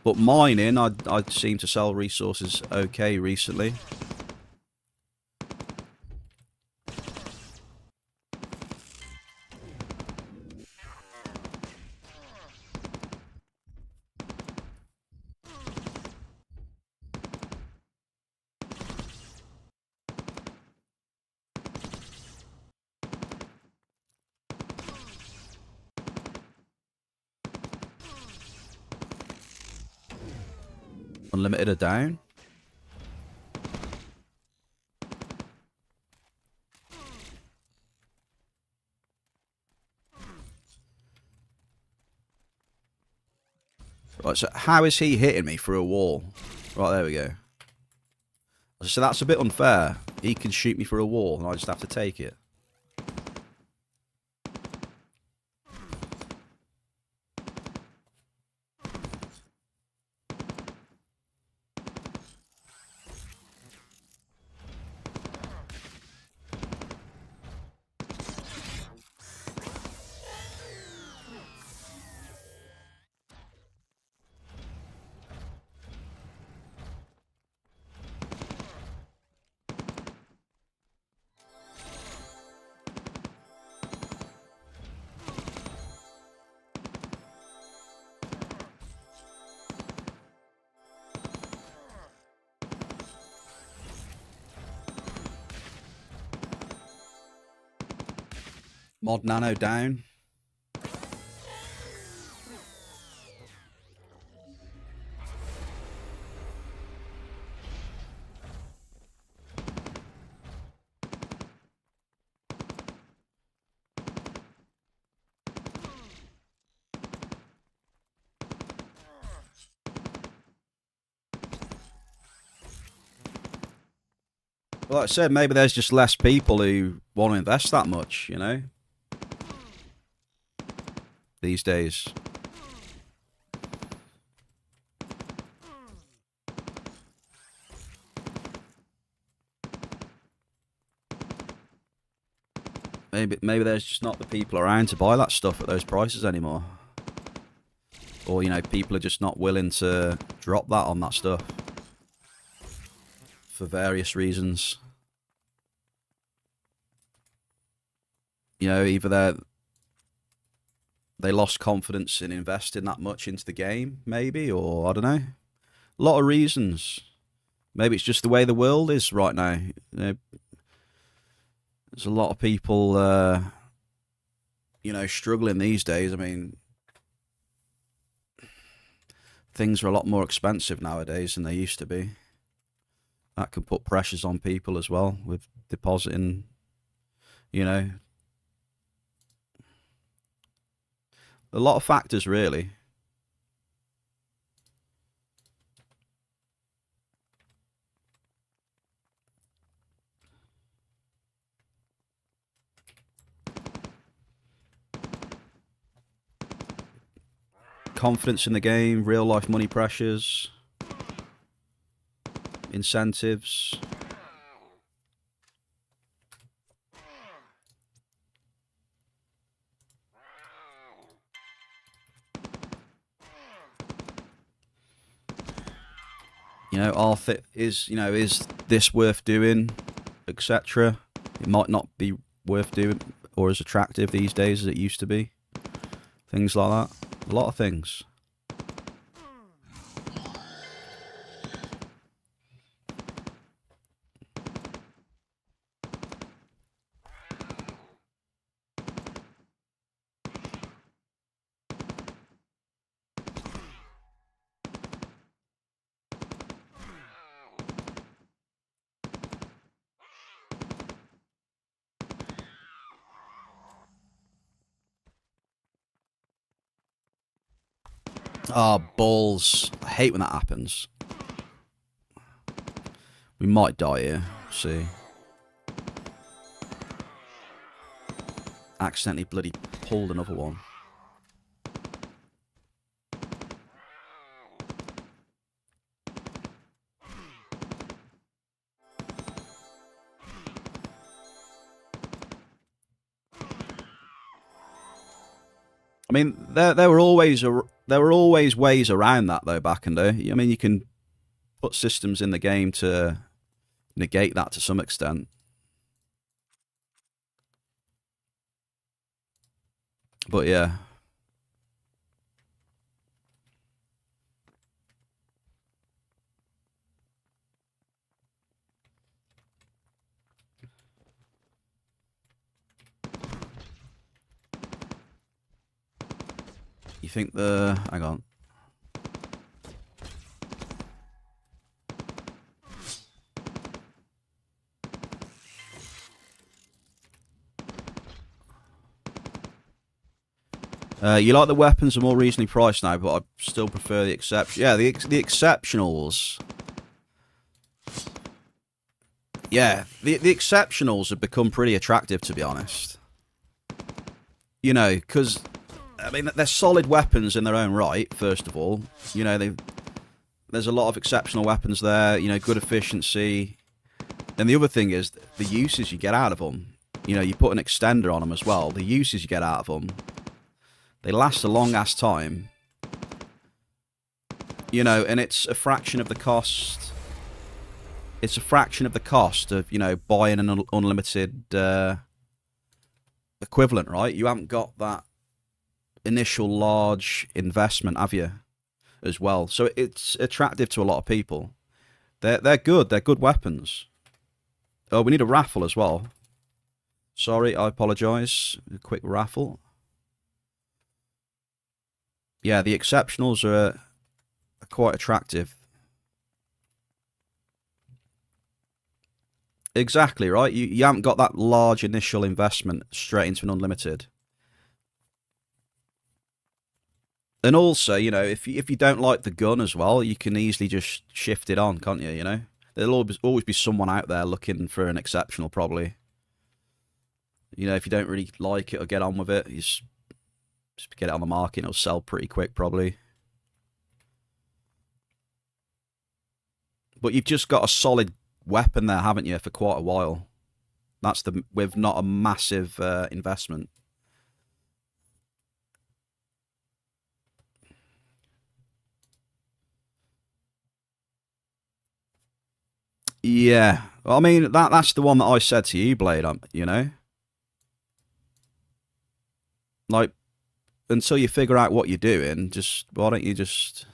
But mining, I'd seem to sell resources okay recently. Unlimited are down. Right, so how is he hitting me through a wall? Right, there we go. So that's a bit unfair. He can shoot me through a wall and I just have to take it. Mod Nano down. Well, like I said, maybe there's just less people who want to invest that much, you know, these days. Maybe there's just not the people around to buy that stuff at those prices anymore. Or, you know, people are just not willing to drop that on that stuff. For various reasons. You know, either they lost confidence in investing that much into the game, maybe, or I don't know. A lot of reasons. Maybe it's just the way the world is right now. You know, there's a lot of people, you know, struggling these days. I mean, things are a lot more expensive nowadays than they used to be. That can put pressures on people as well with depositing, you know. A lot of factors, really. Confidence in the game, real life money pressures, incentives. You know, is this worth doing, etc. It might not be worth doing or as attractive these days as it used to be. Things like that. A lot of things. Ah, oh, balls. I hate when that happens. We might die here. See. Accidentally bloody pulled another one. I mean, there were always ways around that though back in the day. I mean, you can put systems in the game to negate that to some extent. But yeah. You think hang on. You like the weapons are more reasonably priced now, but I still prefer the exception. Yeah, the exceptionals. Yeah, the exceptionals have become pretty attractive, to be honest. You know, because I mean, they're solid weapons in their own right. First of all, you know, there's a lot of exceptional weapons there. You know, good efficiency, and the other thing is the uses you get out of them. You know, you put an extender on them as well. The uses you get out of them. They last a long-ass time. You know, and it's a fraction of the cost. It's a fraction of the cost of, you know, buying an unlimited equivalent, right? You haven't got that initial large investment, have you, as well? So it's attractive to a lot of people. They're good. They're good weapons. Oh, we need a raffle as well. Sorry, I apologise. A quick raffle. Yeah, the exceptionals are quite attractive. Exactly, right? You haven't got that large initial investment straight into an unlimited. And also, you know, if you don't like the gun as well, you can easily just shift it on, can't you? You know, there'll always be someone out there looking for an exceptional, probably. You know, if you don't really like it or get on with it, you just get it on the market and it'll sell pretty quick, probably. But you've just got a solid weapon there, haven't you, for quite a while? That's with not a massive investment. Yeah, I mean that's the one that I said to you, Blade. You know, like until you figure out what you're doing, just why don't you just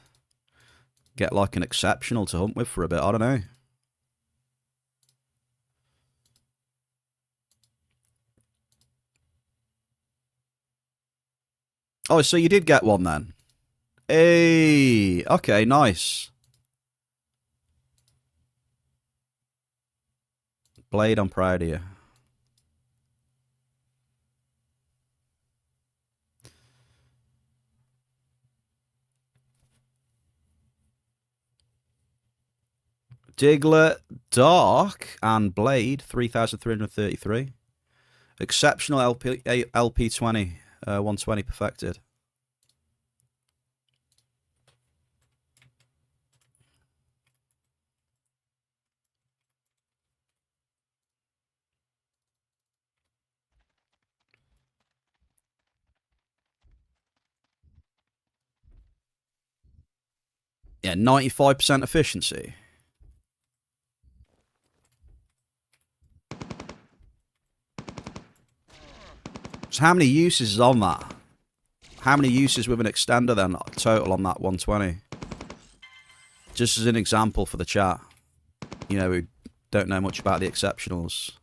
get like an exceptional to hunt with for a bit? I don't know. Oh, so you did get one then? Hey, okay, nice. Blade, I'm proud of you. Diglett, Dark, and Blade, 3,333. Exceptional LP20, 120 perfected. Yeah, 95% efficiency. So how many uses is on that? How many uses with an extender then total on that 120? Just as an example for the chat. You know, who don't know much about the exceptionals.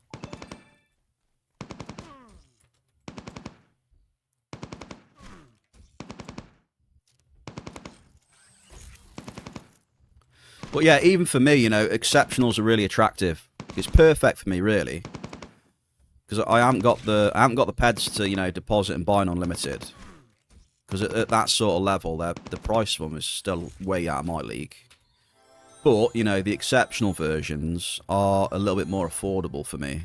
But yeah, even for me, you know, exceptionals are really attractive. It's perfect for me, really, because I haven't got the peds to, you know, deposit and buy an unlimited. Because at that sort of level, the price of them is still way out of my league. But you know, the exceptional versions are a little bit more affordable for me.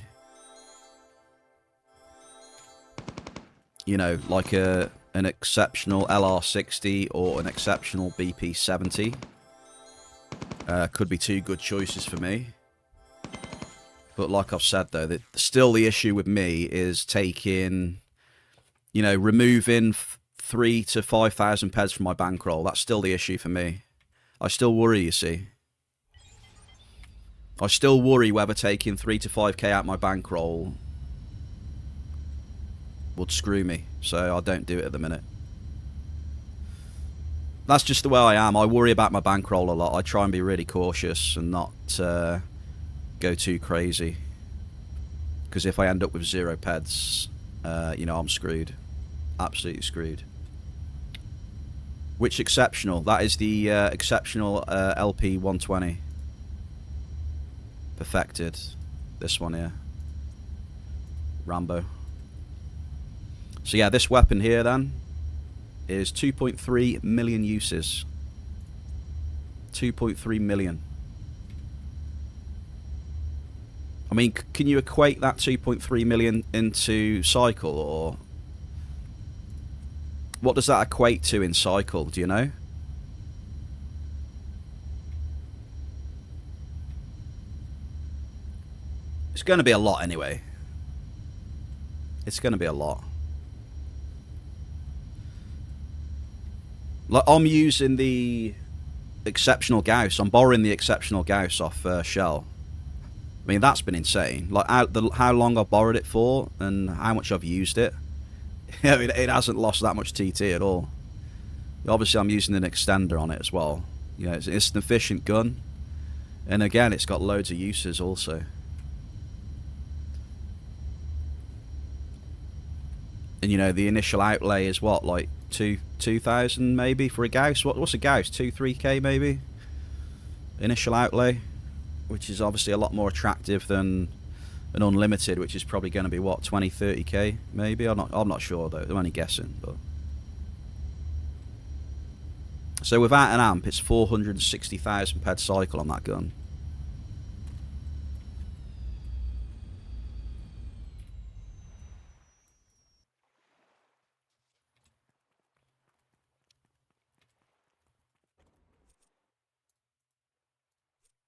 You know, like an exceptional LR60 or an exceptional BP70. Could be two good choices for me. But like I've said, though, still the issue with me is taking, you know, removing 3,000 to 5,000 peds from my bankroll. That's still the issue for me. I still worry, you see. I still worry whether taking 3 to 5k out my bankroll would screw me. So I don't do it at the minute. That's just the way I am. I worry about my bankroll a lot. I try and be really cautious and not go too crazy. Because if I end up with 0 peds, you know, I'm screwed. Absolutely screwed. Which exceptional? That is the exceptional LP 120. Perfected. This one here. Rambo. So yeah, this weapon here then is 2.3 million uses. 2.3 million. I mean, can you equate that 2.3 million into cycle, or what does that equate to in cycle? Do you know? It's going to be a lot anyway. It's going to be a lot. Like, I'm using the exceptional Gauss. I'm borrowing the exceptional Gauss off Shell. I mean, that's been insane. Like, how long I've borrowed it for and how much I've used it. I mean, it hasn't lost that much TT at all. Obviously, I'm using an extender on it as well. You know, it's an efficient gun. And again, it's got loads of uses also. And you know the initial outlay is what, like 2,000 maybe for a Gauss. What's a Gauss? 2-3k maybe. Initial outlay, which is obviously a lot more attractive than an unlimited, which is probably going to be what, 20-30k maybe. I'm not sure though. I'm only guessing. But so without an amp, it's 460,000 per cycle on that gun.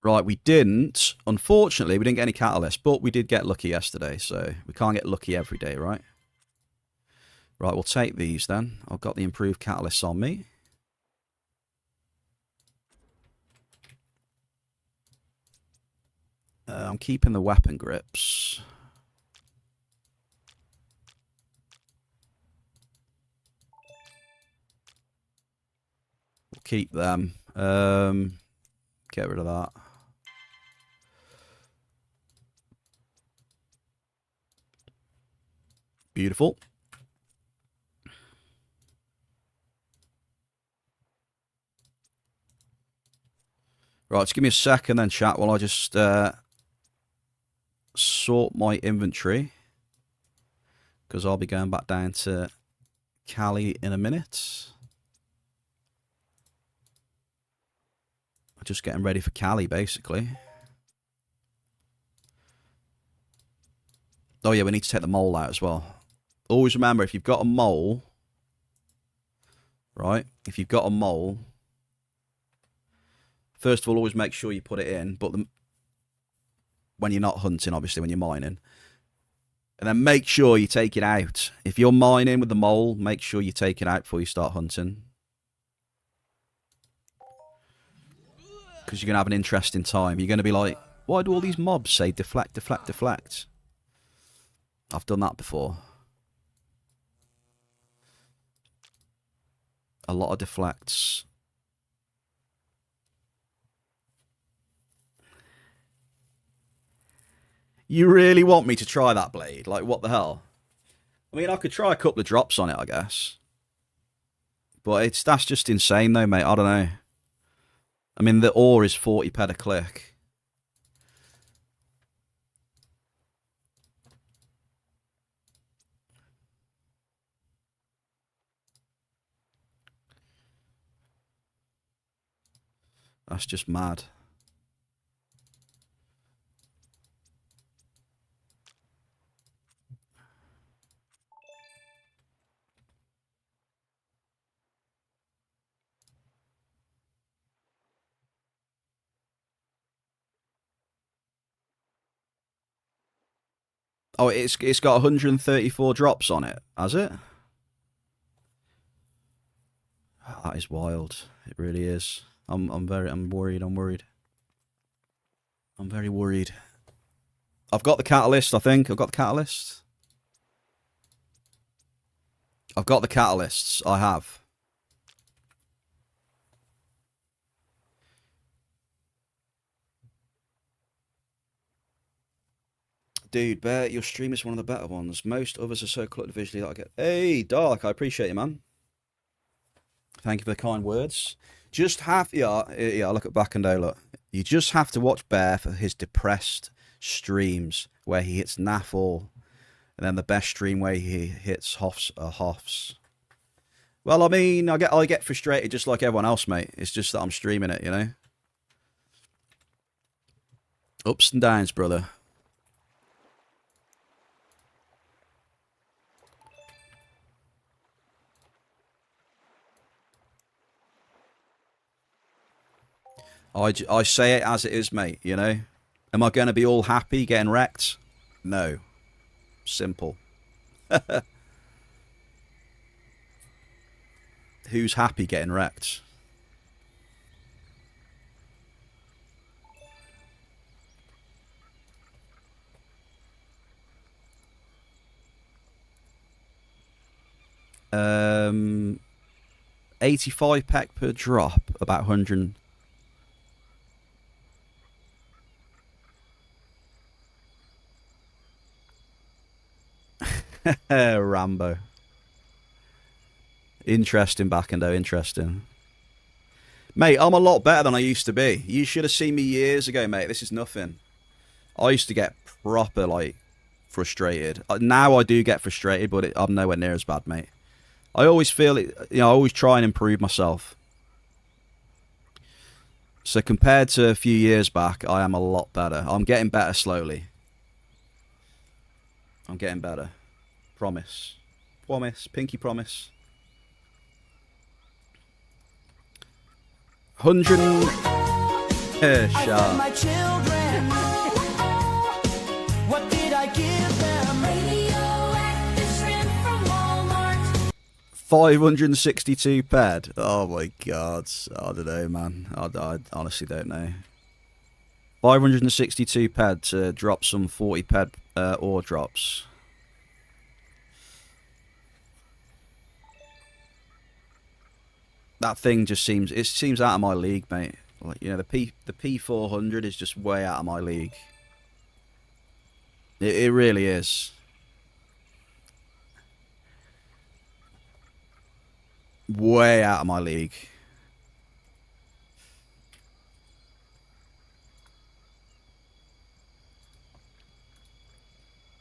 Right, we didn't. Unfortunately, we didn't get any catalyst, but we did get lucky yesterday, so we can't get lucky every day, right? Right, we'll take these then. I've got the improved catalysts on me. I'm keeping the weapon grips. We'll keep them. Get rid of that. Beautiful. Right, just give me a second then, chat, while I just sort my inventory. Because I'll be going back down to Cali in a minute. Just getting ready for Cali, basically. Oh yeah, we need to take the mole out as well. Always remember, if you've got a mole, right? If you've got a mole, first of all, always make sure you put it in. But when you're not hunting, obviously, when you're mining. And then make sure you take it out. If you're mining with the mole, make sure you take it out before you start hunting. Because you're going to have an interesting time. You're going to be like, why do all these mobs say deflect, deflect, deflect? I've done that before. A lot of deflects. You really want me to try that blade? Like, what the hell? I mean, I could try a couple of drops on it, I guess. But that's just insane, though, mate. I don't know. I mean, the ore is 40 ped a click. That's just mad. Oh, it's got 134 drops on it, has it? Oh, that is wild. It really is. I'm worried. I'm very worried. I've got the catalyst, I think. I've got the catalyst. I've got the catalysts. I have. Dude, Bear, your stream is one of the better ones. Most others are so cluttered visually that I get... Hey, Dark, I appreciate you, man. Thank you for the kind words. Just have... Yeah, look at back and day, look. You just have to watch Bear for his depressed streams where he hits naffle, and then the best stream where he hits Hoffs. Well, I mean, I get frustrated just like everyone else, mate. It's just that I'm streaming it, you know? Ups and downs, brother. I say it as it is, mate, you know? Am I going to be all happy getting wrecked? No. Simple. Who's happy getting wrecked? Um, 85 pack per drop, about 100. Rambo. Interesting, Backendo, interesting. Mate, I'm a lot better than I used to be. You should have seen me years ago, mate. This is nothing. I used to get proper, like, frustrated. Now I do get frustrated, but I'm nowhere near as bad, mate. I always feel it, you know, I always try and improve myself. So compared to a few years back, I am a lot better. I'm getting better slowly. I'm getting better. Promise. Promise. Pinky promise. 100 sharp. My children, what did I give them? Radioactive shrimp from Walmart. 562 ped. Oh my god. I don't know, man. I honestly don't know. 562 ped to drop some 40 ped ore drops. That thing just seems out of my league, mate. Like, you know, the P400 is just way out of my league. It really is. Way out of my league.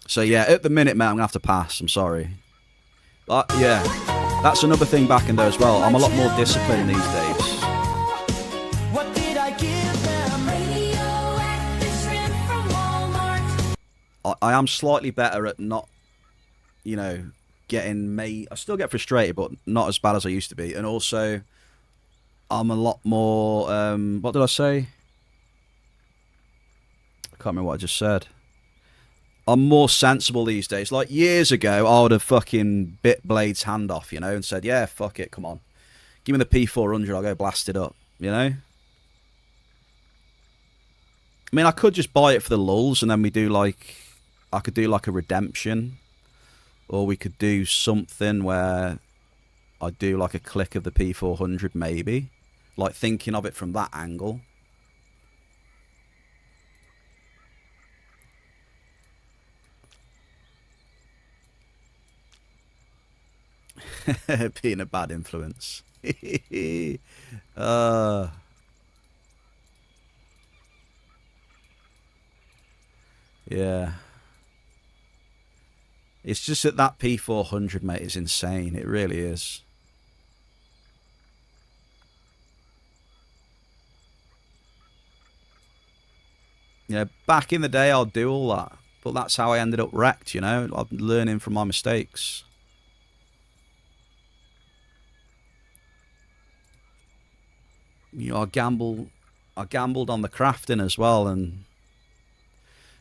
So yeah, at the minute, mate, I'm gonna have to pass. I'm sorry. But yeah, that's another thing back in there as well. I'm a lot more disciplined these days. What did I give them? Radioactive shrimp from Walmart. I am slightly better at not, you know, getting made. I still get frustrated, but not as bad as I used to be. And also, I'm a lot more. What did I say? I can't remember what I just said. I'm more sensible these days. Like years ago, I would have fucking bit Blade's hand off, you know, and said, "Yeah, fuck it, come on, give me the P400, I'll go blast it up," you know. I mean, I could just buy it for the lulz, and then we do like, I could do like a redemption, or we could do something where I do like a click of the P400, maybe, like thinking of it from that angle. Being a bad influence. Yeah. It's just that P400, mate, is insane. It really is. Yeah, back in the day, I'd do all that. But that's how I ended up wrecked, you know? I'm learning from my mistakes. You know, I gambled on the crafting as well, and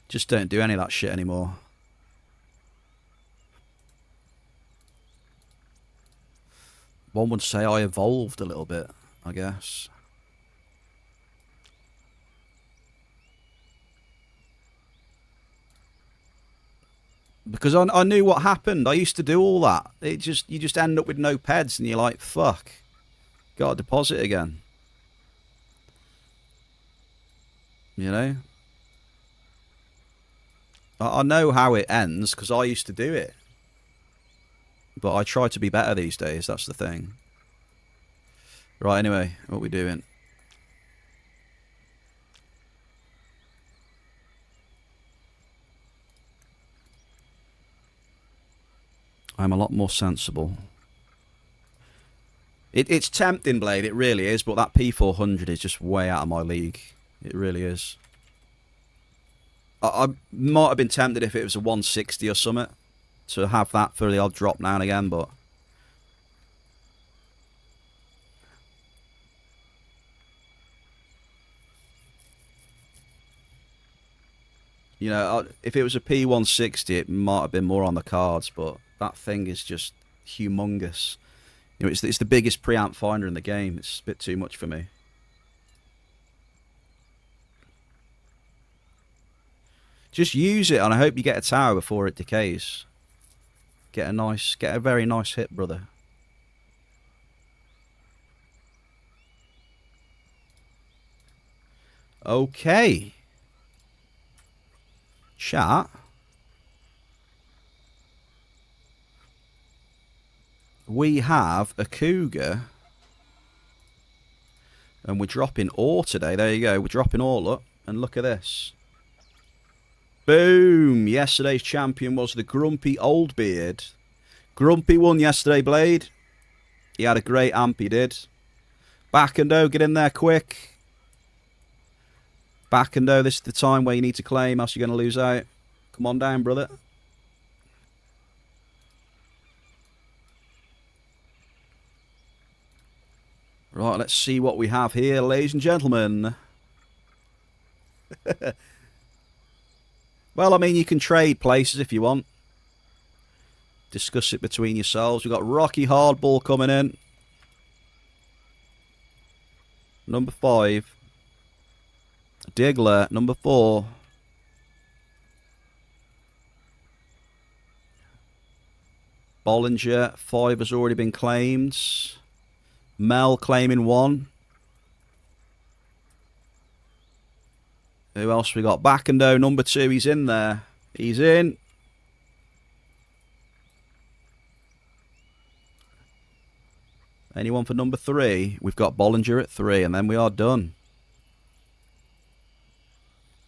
just don't do any of that shit anymore. One would say I evolved a little bit, I guess. Because I knew what happened. I used to do all that. You just end up with no peds, and you're like, fuck, got to deposit again. You know? I know how it ends because I used to do it. But I try to be better these days, that's the thing. Right, anyway, what are we doing? I'm a lot more sensible. It's tempting, Blade, it really is, but that P400 is just way out of my league. It really is. I might have been tempted if it was a 160 or something to have that for the odd drop now and again, but you know, if it was a P160, it might have been more on the cards, but that thing is just humongous. You know, it's the biggest preamp finder in the game. It's a bit too much for me. Just use it, and I hope you get a tower before it decays. Get a very nice hit, brother. Okay. Chat. we have a cougar. And we're dropping ore today. There you go. We're dropping all up. And look at this. Boom. Yesterday's champion was the Grumpy Old Beard. Grumpy won yesterday, Blade. He had a great amp, he did. Backendo, get in there quick. Backendo, this is the time where you need to claim, else you're going to lose out. Come on down, brother. Right, let's see what we have here, ladies and gentlemen. Well, I mean, you can trade places if you want. Discuss it between yourselves. We've got Rocky Hardball coming in. Number 5. Diggler, number 4. Bollinger, 5 has already been claimed. Mel claiming 1. Who else we got? Backendo, number 2. He's in there. He's in. Anyone for number 3? We've got Bollinger at 3, and then we are done.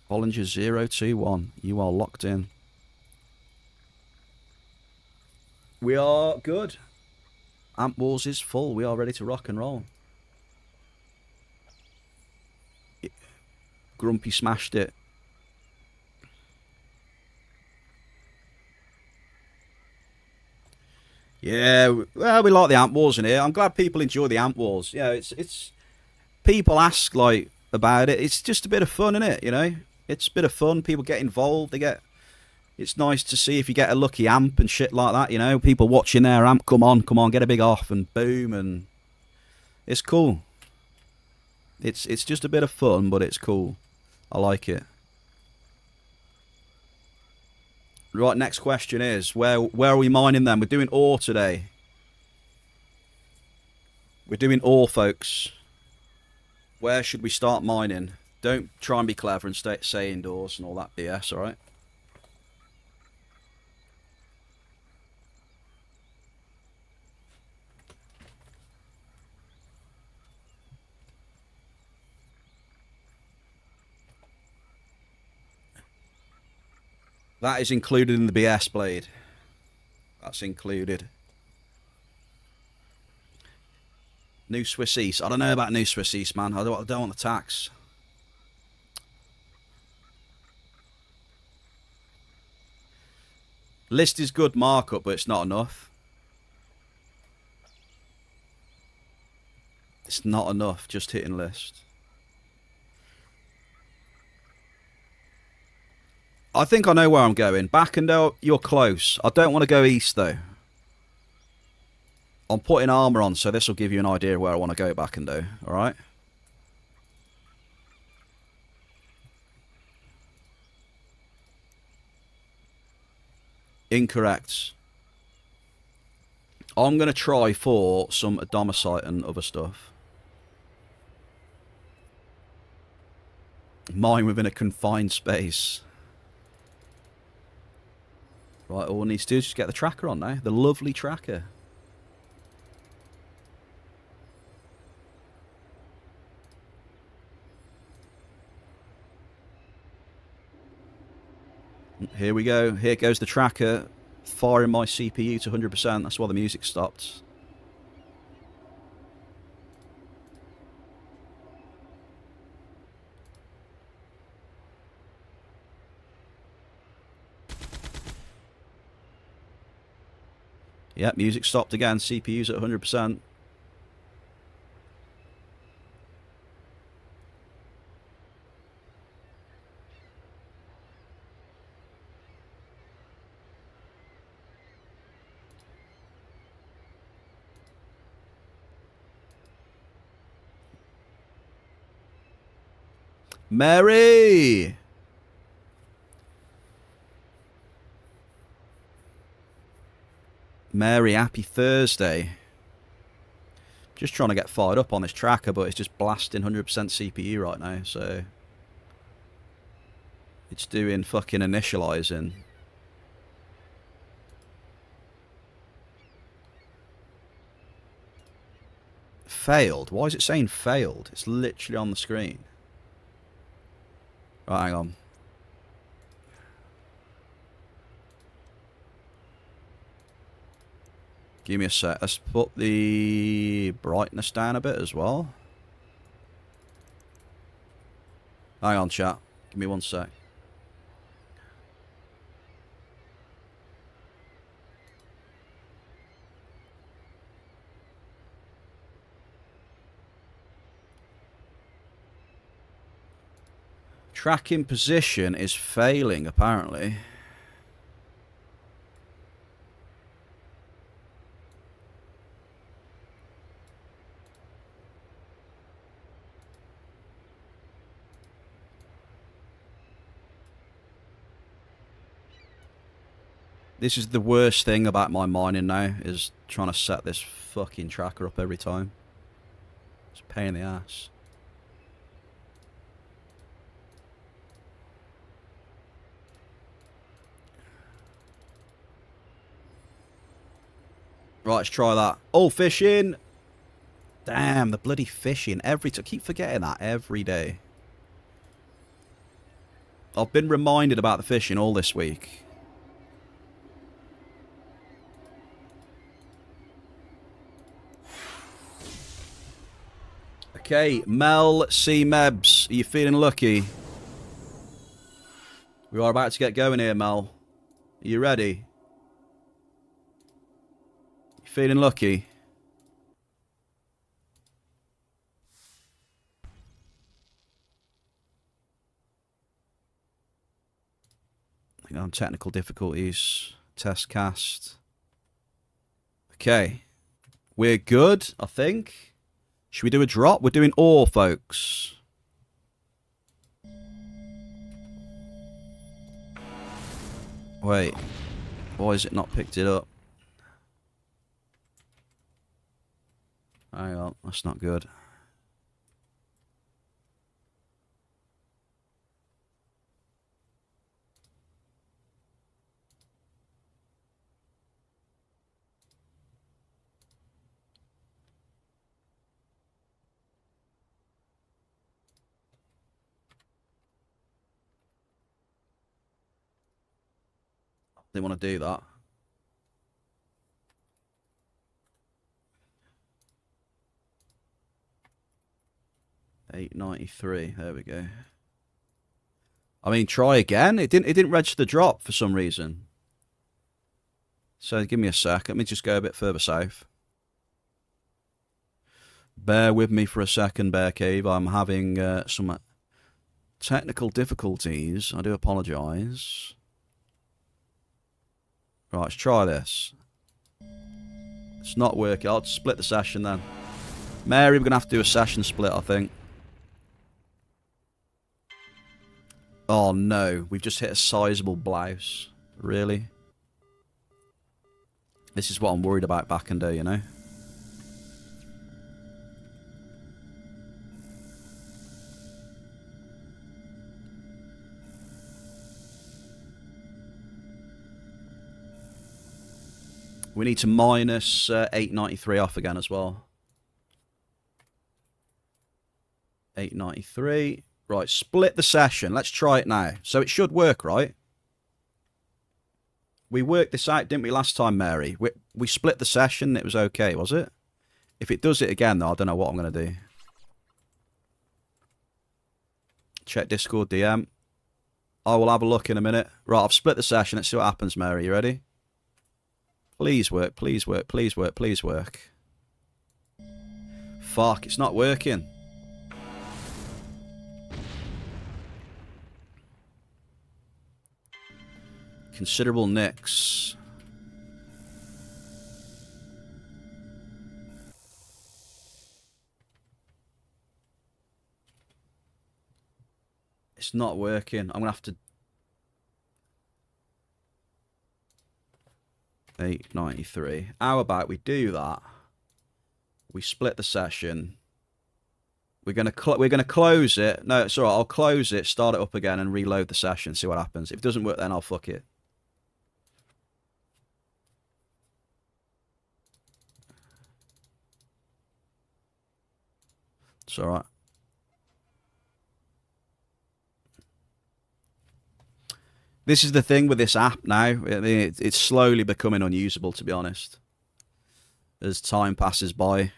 Bollinger 021. You are locked in. We are good. Amp Wars is full. We are ready to rock and roll. Grumpy smashed it. Yeah, well, we like the Amp Wars in here. I'm glad people enjoy the Amp Wars. Yeah, it's people ask like about it. It's just a bit of fun, isn't it? You know, it's a bit of fun. People get involved. It's nice to see if you get a lucky amp and shit like that. You know, people watching their amp. Come on, get a big off and boom, and it's cool. It's just a bit of fun, but it's cool. I like it. Right, next question is, where are we mining them? We're doing ore today. We're doing ore, folks. Where should we start mining? Don't try and be clever and say indoors and all that BS, alright? That is included in the BS, Blade. That's included. New Swiss East. I don't know about New Swiss East, man. I don't want the tax. List is good markup, but it's not enough. It's not enough, just hitting list. I think I know where I'm going. Backendo, you're close. I don't want to go east, though. I'm putting armour on, so this will give you an idea of where I want to go, Backendo. Alright? Incorrect. I'm going to try for some Adomicite and other stuff. Mine within a confined space. Right, all we need to do is just get the tracker on now. The lovely tracker. Here we go. Here goes the tracker. Firing my CPU to 100%. That's why the music stopped. Yep, music stopped again. CPU's at 100%. Mary! Mary, happy Thursday. Just trying to get fired up on this tracker, but it's just blasting 100% CPU right now, so... It's doing fucking initializing. failed. Why is it saying failed? It's literally on the screen. Right, hang on. Give me a sec. Let's put the brightness down a bit as well. Hang on, chat. Give me one sec. Tracking position is failing, apparently. This is the worst thing about my mining now, is trying to set this fucking tracker up every time. It's a pain in the ass. Right, let's try that. Oh, fishing! Damn, the bloody fishing. I keep forgetting that every day. I've been reminded about the fishing all this week. Okay, Mel C. Mebs, are you feeling lucky? We are about to get going here, Mel. Are you ready? You feeling lucky? Hang on, technical difficulties. Test cast. Okay. We're good, I think. Should we do a drop? We're doing ore, folks. Wait. Why is it not picked it up? Hang on, that's not good. Didn't want to do that. $8.93. There we go. I mean, try again. It didn't register the drop for some reason. So give me a sec. Let me just go a bit further south. Bear with me for a second, Bear Cave. I'm having some technical difficulties. I do apologise. Right, let's try this. It's not working. I'll split the session then. Mary, we're going to have to do a session split, I think. Oh no, we've just hit a sizable blouse. Really? This is what I'm worried about back in day, you know? We need to minus 893 off again as well. 893. Right, split the session. Let's try it now. So it should work, right? We worked this out, didn't we, last time, Mary? We split the session. It was okay, was it? If it does it again, though, I don't know what I'm going to do. Check Discord DM. I will have a look in a minute. Right, I've split the session. Let's see what happens, Mary. You ready? Please work, please work, please work, please work. Fuck, it's not working. Considerable nicks. It's not working. I'm going to have to... 893. How about we do that? We split the session. We're gonna close it. No, it's alright. I'll close it, start it up again, and reload the session. See what happens. If it doesn't work, then I'll fuck it. It's alright. This is the thing with this app now. It's slowly becoming unusable, to be honest, as time passes by.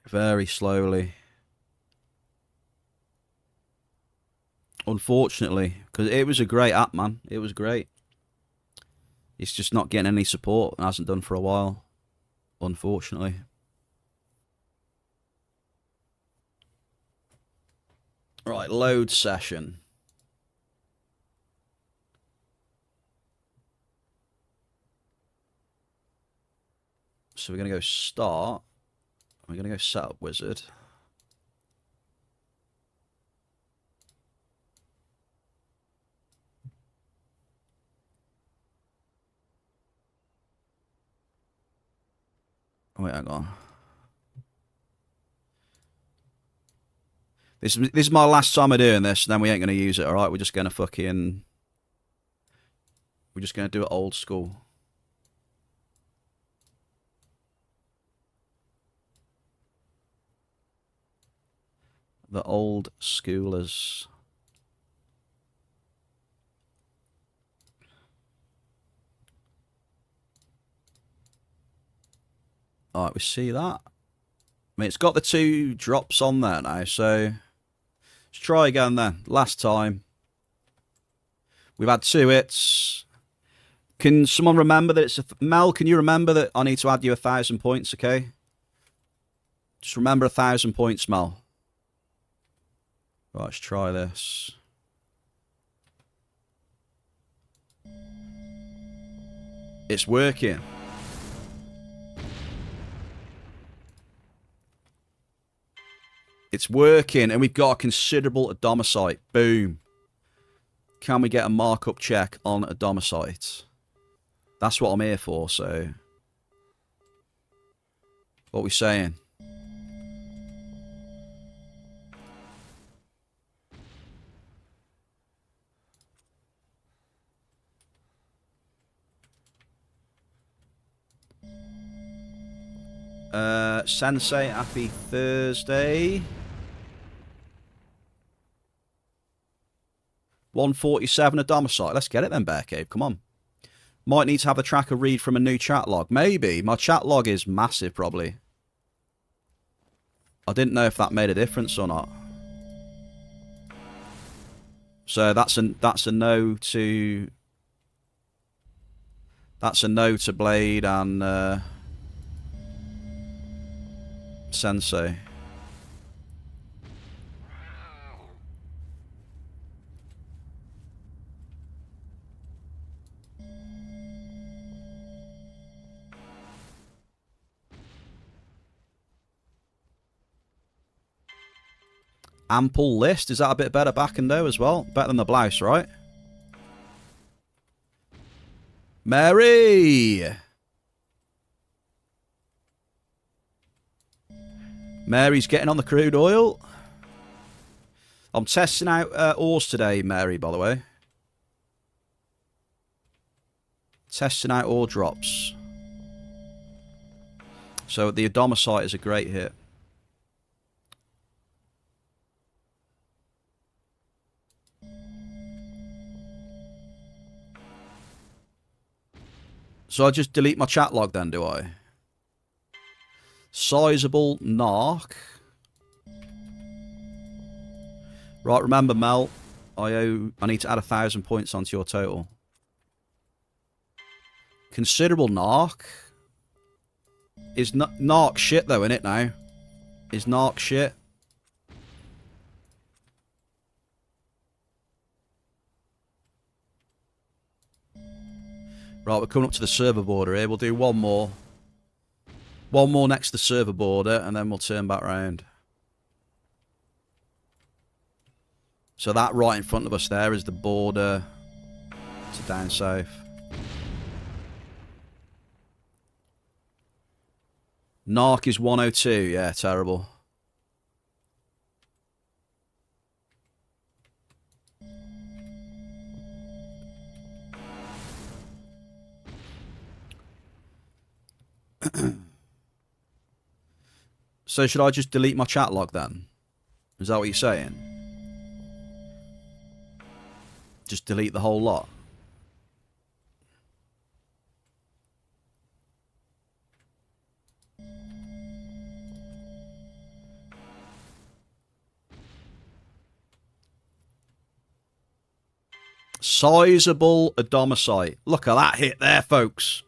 Very slowly. Unfortunately, because it was a great app, man. It was great. It's just not getting any support and hasn't done for a while, unfortunately. Right, load session. So we're going to go start. We're going to go setup wizard. Wait, hang on. This is my last time of doing this, and then we ain't going to use it, alright? We're just going to fucking... We're just going to do it old school. The old schoolers. Alright, we see that. I mean, it's got the 2 drops on there now, so... Let's try again then. Last time. We've had 2 hits. Can someone remember that it's a... Mel, can you remember that I need to add you 1,000 points, okay? Just remember 1,000 points, Mel. Right, let's try this. It's working. It's working, and we've got a considerable Adomicite. Boom. Can we get a markup check on Adomicite? That's what I'm here for, so... What are we saying? Sensei, happy Thursday. 147 Adomicite. Let's get it then, Bear Cave. Come on. Might need to have the tracker read from a new chat log. Maybe. My chat log is massive, probably. I didn't know if that made a difference or not. So that's a no to... That's a no to Blade and... Sensei. Ample list. Is that a bit better back and though as well? Better than the blouse, right? Mary! Mary's getting on the crude oil. I'm testing out ores today, Mary, by the way. Testing out ore drops. So the Adomicite is a great hit. So I just delete my chat log then, do I? Sizable narc. Right, remember, Mel, I need to add 1,000 points onto your total. Considerable narc. Is narc shit though, innit now? Is narc shit? Right, we're coming up to the server border here. We'll do one more. One more next to the server border, and then we'll turn back round. So that right in front of us there is the border to down south. Narc is 102. Yeah, terrible. So should I just delete my chat log then? Is that what you're saying? Just delete the whole lot? Sizable Adomicite. Look at that hit there, folks.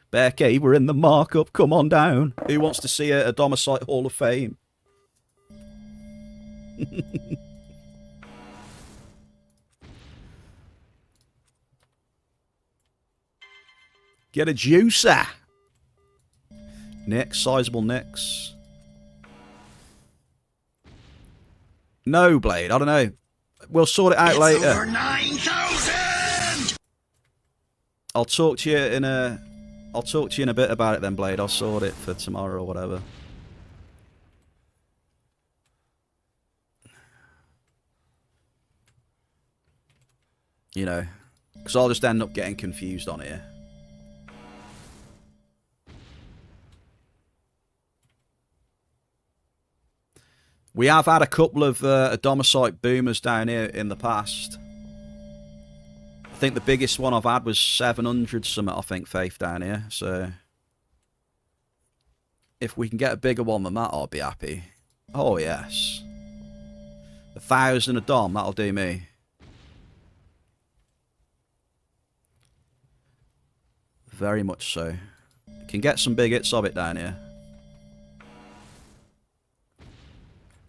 Bear Cave, we're in the markup. Come on down. Who wants to see a Adomicite Hall of Fame? Get a juicer. Nicks, sizable nicks. No, Blade, I don't know. We'll sort it out later. Over 9,000! I'll talk to you in a bit about it then, Blade. I'll sort it for tomorrow or whatever. You know, because I'll just end up getting confused on here. We have had a couple of Adomicite boomers down here in the past. I think the biggest one I've had was 700 something, I think, Faith, down here. So if we can get a bigger one than that, I'll be happy. Oh, yes. 1,000 a Dom, that'll do me. Very much so. Can get some big hits of it down here.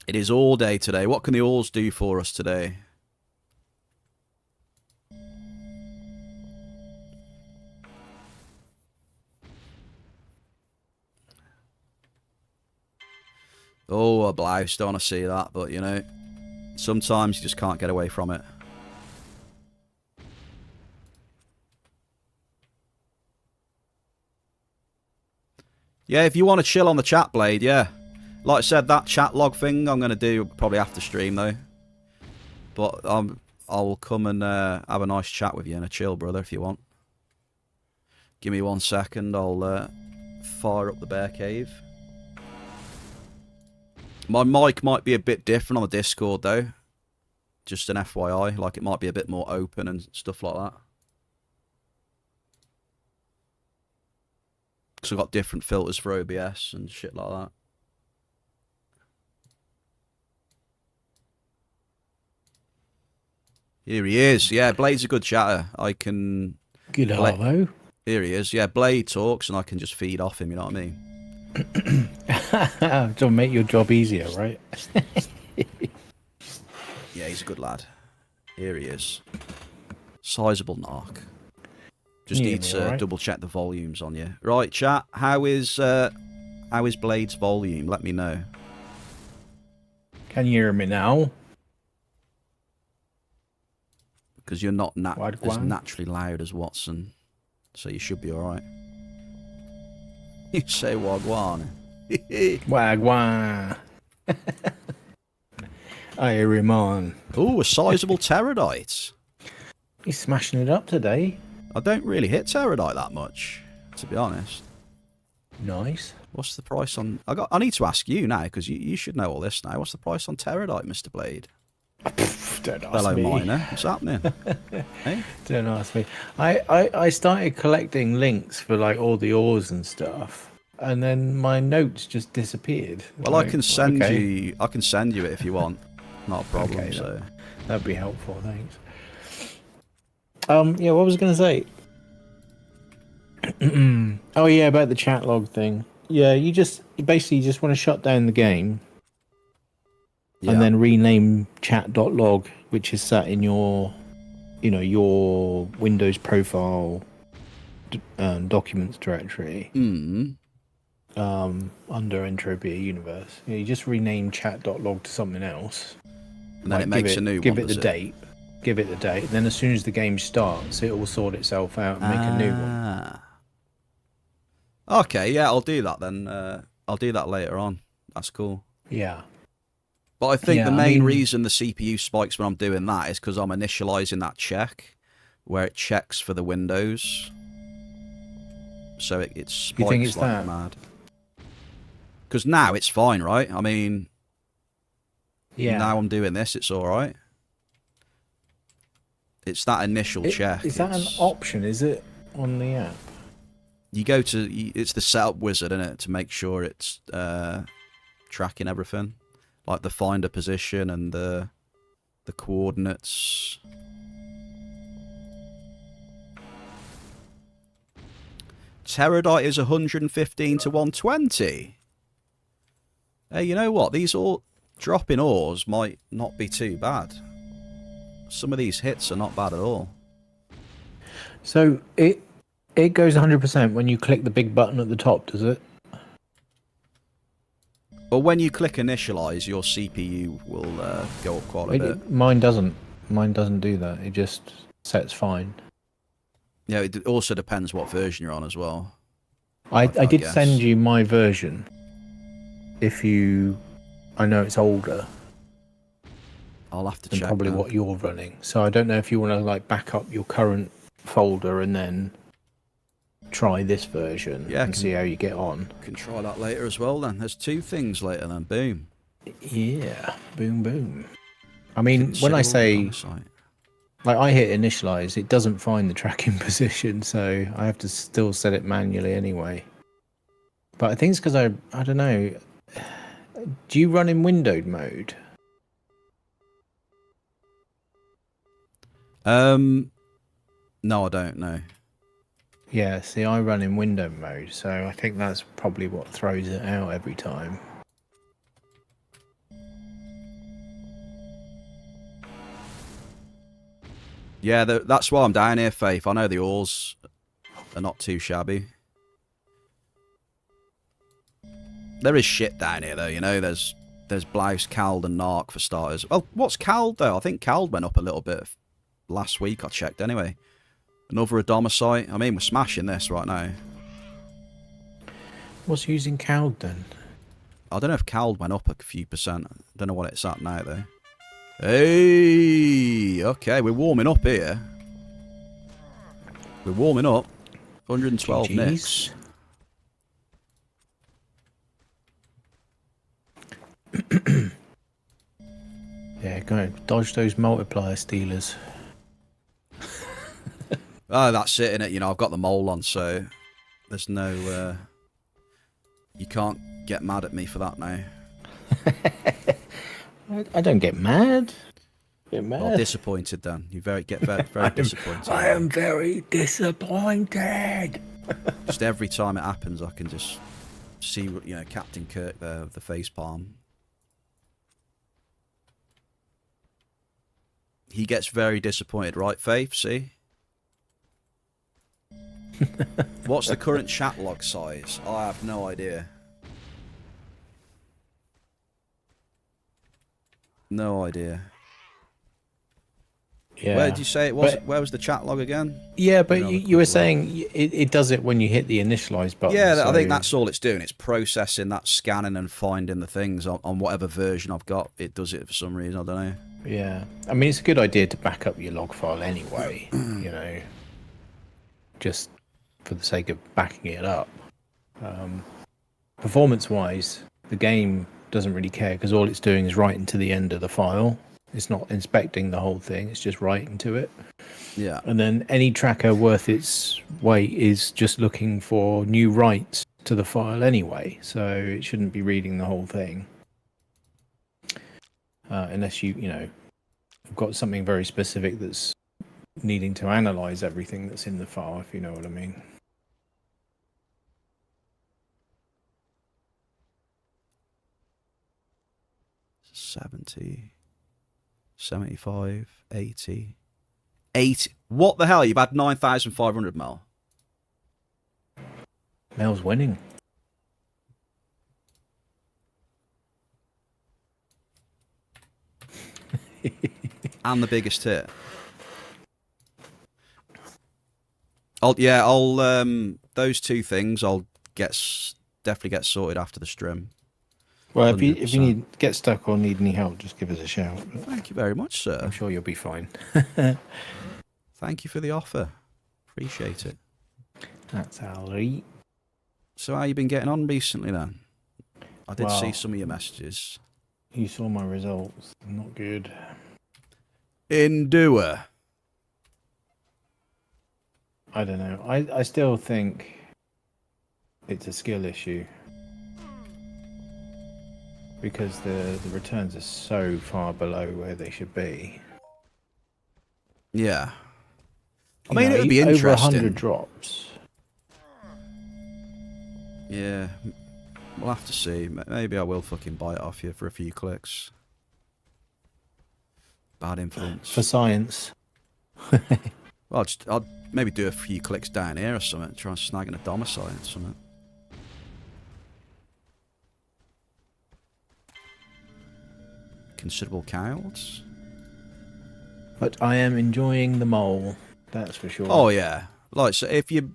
It is all day today. What can the alls do for us today? Oh, a blouse. Don't want to see that, but you know, sometimes you just can't get away from it. Yeah, if you want to chill on the chat, Blade, yeah. Like I said, that chat log thing I'm going to do probably after stream, though. But I'll come and have a nice chat with you and a chill, brother, if you want. Give me 1 second. I'll fire up the Bear Cave. My mic might be a bit different on the Discord, though. Just an FYI. Like, it might be a bit more open and stuff like that. Because I've got different filters for OBS and shit like that. Here he is. Yeah, Blade's a good chatter. I can... Good hello. Here he is. Yeah, Blade talks and I can just feed off him, you know what I mean? To make your job easier, right? Yeah, he's a good lad. Here he is. Sizable narc. Just need to right? double check the volumes on you. Right, chat. How is Blade's volume? Let me know. Can you hear me now? Because you're not as Wagwan. naturally loud as Watson. So you should be alright. You say Wagwan. Wagwan. I hear him on. Ooh, a sizable Pterodite. He's smashing it up today. I don't really hit Pterodite that much, to be honest. Nice. What's the price on... I need to ask you now, because you should know all this now. What's the price on Pterodite, Mr. Blade? Don't ask Fellow me. miner, what's happening? Hey? Don't ask me. I started collecting links for like all the ores and stuff, and then my notes just disappeared. Well, I can send you it if you want. Not a problem. Okay, so that'd be helpful. Thanks. Yeah, what was I going to say? Oh yeah, about the chat log thing. Yeah, you basically just want to shut down the game. yeah. And then rename chat.log, which is sat in your, your Windows profile documents directory under Entropy Universe. Yeah, you just rename chat.log to something else. And then it makes a new one. Give it the does date. Give it the date. Then as soon as the game starts, it will sort itself out and make a new one. Okay, yeah, I'll do that then. I'll do that later on. That's cool. Yeah. But I think Yeah, the I main mean- reason the CPU spikes when I'm doing that is because I'm initializing that check, where it checks for the Windows. So it spikes think it's like that? mad. Because now it's fine, right? I mean, Yeah. now I'm doing this, it's all right. It's that initial check. Is that an option? Is it on the app? You go to it's the setup wizard, isn't it, to make sure it's tracking everything, like the finder position and the coordinates. Pterodite is 115 to 120. Hey, you know what? These all dropping ores might not be too bad. Some of these hits are not bad at all. So it goes 100% when you click the big button at the top, does it? But when you click initialize, your CPU will go up quite a bit. Mine doesn't. Mine doesn't do that. It just sets fine. Yeah, it also depends what version you're on as well. I did guess. send you my version. If you... I know it's older I'll have to than check. probably now. what you're running. So I don't know if you want to like back up your current folder and then try this version and see how you get on. Can try that later as well then. There's two things later then. Boom. Yeah. Boom, boom. I mean, when I Considerable say... on the site. Like, I hit initialize, it doesn't find the tracking position, so I have to still set it manually anyway. But I think it's because I don't know. Do you run in windowed mode? No, I don't know. Yeah, see, I run in window mode, so I think that's probably what throws it out every time. Yeah, that's why I'm down here, Faith. I know the ores are not too shabby. There is shit down here, though, you know. There's Blouse, Cald, and Narc for starters. Well, what's Cald, though? I think Cald went up a little bit last week, I checked anyway. Another Adomicite. I mean, we're smashing this right now. What's using Cald, then? I don't know if Cald went up a few percent. I don't know what it's at now, though. Hey! Okay, we're warming up here. We're warming up. 112 GGs. nicks. Yeah, go dodge those multiplier stealers. Oh, that's it, innit? You know, I've got the mole on, so there's no... you can't get mad at me for that now. I don't get mad. Get mad. Well, disappointed then. You get very disappointed. I am very disappointed. Just every time it happens, I can just see, you know, Captain Kirk there, the face palm. He gets very disappointed, right, Faith? See? What's the current chat log size? I have no idea. No idea. Yeah. Where did you say it was? But- Where was the chat log again? Yeah, but You know, you were the- saying it does it when you hit the initialize button. Yeah, I think so- that's all it's doing. It's processing that, scanning and finding the things on whatever version I've got. It does it for some reason. I don't know. Yeah, I mean, it's a good idea to back up your log file anyway, you know, just for the sake of backing it up. Performance-wise, the game doesn't really care because all it's doing is writing to the end of the file. It's not inspecting the whole thing, it's just writing to it. Yeah. And then any tracker worth its weight is just looking for new writes to the file anyway, so it shouldn't be reading the whole thing. Unless you know, have got something very specific that's needing to analyze everything that's in the file, if you know what I mean. $70, 75, 80, 80. What the hell? You've had 9,500 mil. Mel's winning. And the biggest hit. I'll those two things I'll definitely get sorted after the stream. Well, if you 100%. get stuck or need any help, just give us a shout. Thank you very much, sir. I'm sure you'll be fine. Thank you for the offer. Appreciate it. That's all right. So how you been getting on recently then? I did see Wow. some of your messages. You saw my results. Not good. Endure. I don't know. I still think it's a skill issue. Because the returns are so far below where they should be. Yeah. I You mean, know, it would be over interesting. 100 drops. Yeah. We'll have to see. Maybe I will fucking bite off you for a few clicks. Bad influence. For science. Well, I'll maybe do a few clicks down here or something. Try and snag in a domicile or something. Considerable counts. But I am enjoying the mole. That's for sure. Oh yeah. Like, so if you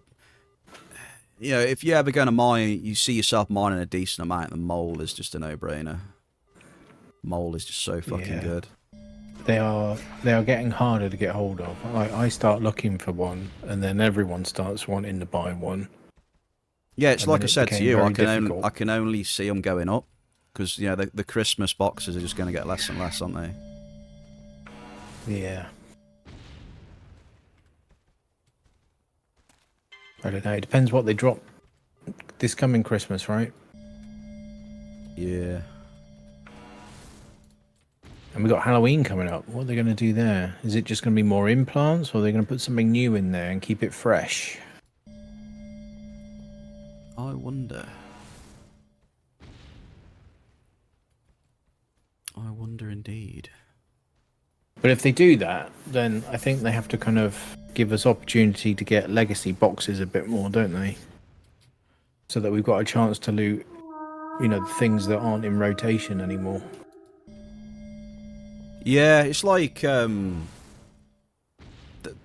know, if you're ever going to mine, you see yourself mining a decent amount, the mole is just a no-brainer. Mole is just so fucking Yeah. good. They are getting harder to get hold of. I start looking for one, and then everyone starts wanting to buy one. Yeah, it's And like then I it said to became you, very I difficult. can only see them going up because you know the Christmas boxes are just going to get less and less, aren't they? Yeah. I don't know. It depends what they drop this coming Christmas, right? Yeah. And we've got Halloween coming up. What are they going to do there? Is it just going to be more implants, or are they going to put something new in there and keep it fresh? I wonder. I wonder indeed. But if they do that, then I think they have to kind of give us opportunity to get legacy boxes a bit more, don't they? So that we've got a chance to loot, you know, the things that aren't in rotation anymore. Yeah, it's like the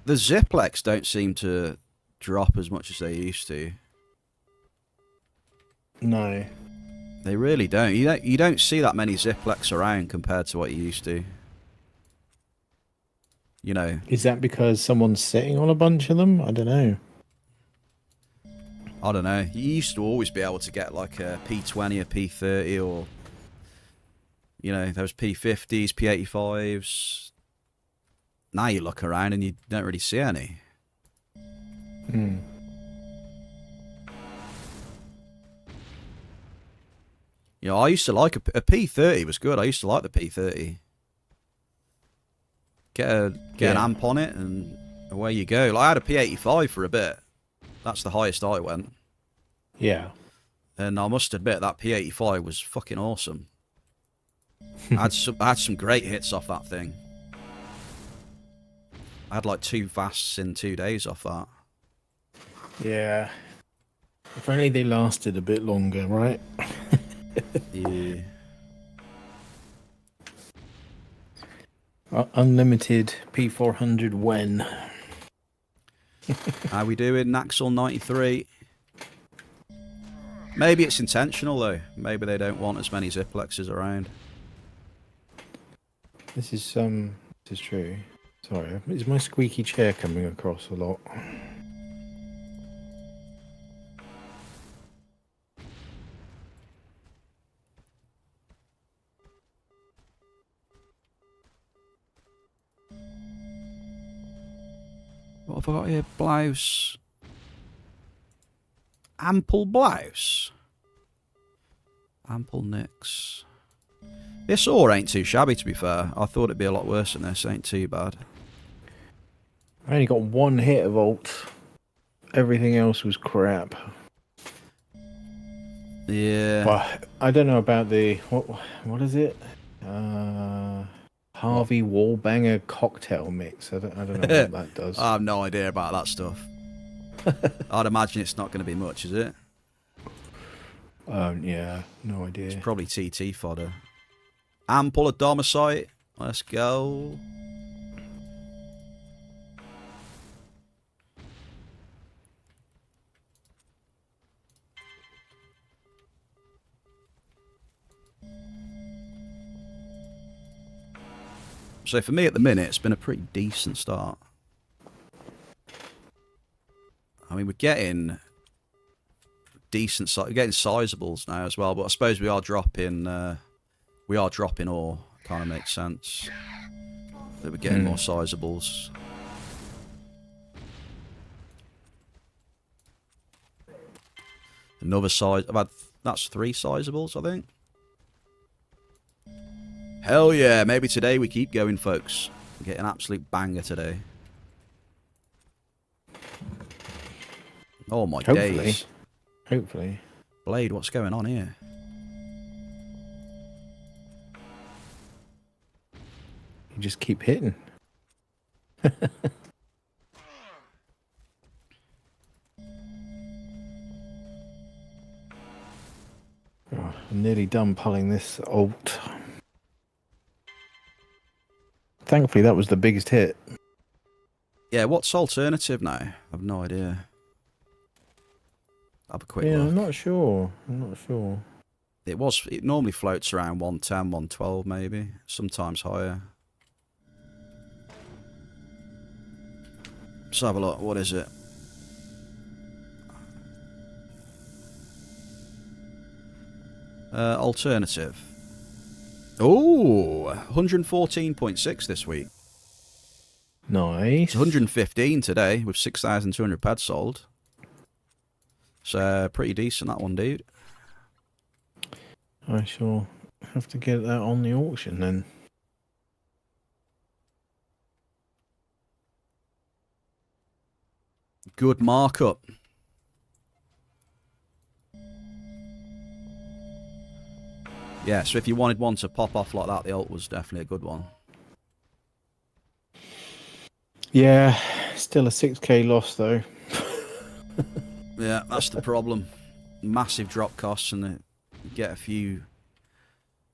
Ziplex don't seem to drop as much as they used to. No. They really don't. You don't see that many Ziplex around compared to what you used to. You know. Is that because someone's sitting on a bunch of them? I don't know. I don't know. You used to always be able to get like a P20, a P30, or you know those P50s, P85s. Now you look around and you don't really see any. Hmm. You know, I used to like a P30 was good. I used to like the P30. Get an amp on it and away you go. Like I had a P85 for a bit. That's the highest I went. Yeah. And I must admit that P85 was fucking awesome. I had some great hits off that thing. I had like 2 fasts in 2 days off that. Yeah. If only they lasted a bit longer, right? Yeah. Unlimited P400 when? How we doing, Naxel 93? Maybe it's intentional though. Maybe they don't want as many Ziplexes around. This is true. Sorry, is my squeaky chair coming across a lot? What have I got here? Blouse. Ample blouse. Ample nicks. This ore ain't too shabby, to be fair. I thought it'd be a lot worse than this. Ain't too bad. I only got one hit of alt. Everything else was crap. Yeah. But I don't know about the what is it? Harvey Wallbanger cocktail mix. I don't know what that does. I have no idea about that stuff. I'd imagine it's not going to be much, is it? Yeah, no idea. It's probably TT fodder. Ample of Domicite. Let's go. So for me at the minute, it's been a pretty decent start. I mean, we're getting decent size. We're getting sizables now as well, but I suppose we are dropping ore. Kind of makes sense that we're getting more sizables. Another size. That's 3 sizables, I think. Hell yeah! Maybe today we keep going, folks. We get an absolute banger today. Oh my days! Hopefully. Blade, what's going on here? You just keep hitting. Oh, I'm nearly done pulling this alt. Thankfully, that was the biggest hit. Yeah, what's alternative now? I have no idea. Have a quick look. I'm not sure. It normally floats around 110, 112 maybe. Sometimes higher. Let's have a look. What is it? Alternative. Oh, 114.6 this week. Nice. It's 115 today with 6,200 pads sold. So pretty decent that one, dude. I shall have to get that on the auction then. Good markup. Yeah, so if you wanted one to pop off like that, the alt was definitely a good one. Yeah, still a 6k loss though. Yeah, that's the problem. Massive drop costs, and you get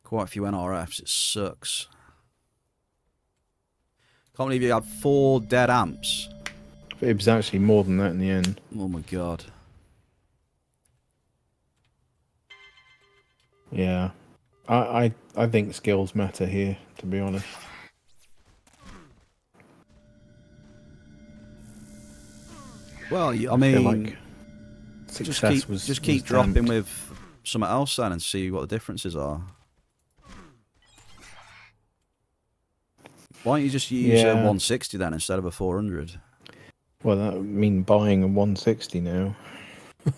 quite a few NRFs. It sucks. Can't believe you had 4 dead amps. It was actually more than that in the end. Oh my god. Yeah, I think skills matter here, to be honest. Well, I feel mean, like success just keep dropping damped. with something else then and see what the differences are. Why don't you just use a 160 then instead of a 400? Well, that would mean buying a 160 now.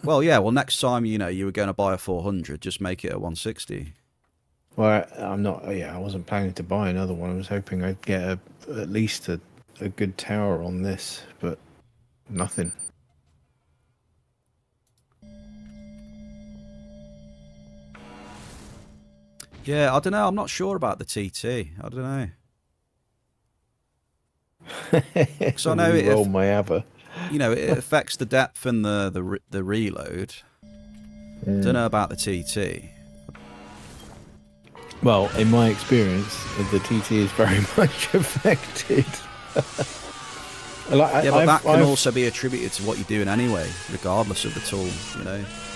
Well, yeah. Well, next time you were going to buy a 400, just make it a 160. Well, I'm not. Yeah, I wasn't planning to buy another one. I was hoping I'd get at least a good tower on this, but nothing. Yeah, I don't know. I'm not sure about the TT. I don't know. Because I know roll my Ava. it affects the depth and the reload. Don't know about the TT. Well, in my experience, the TT is very much affected. Yeah, but that can also be attributed to what you're doing anyway, regardless of the tool.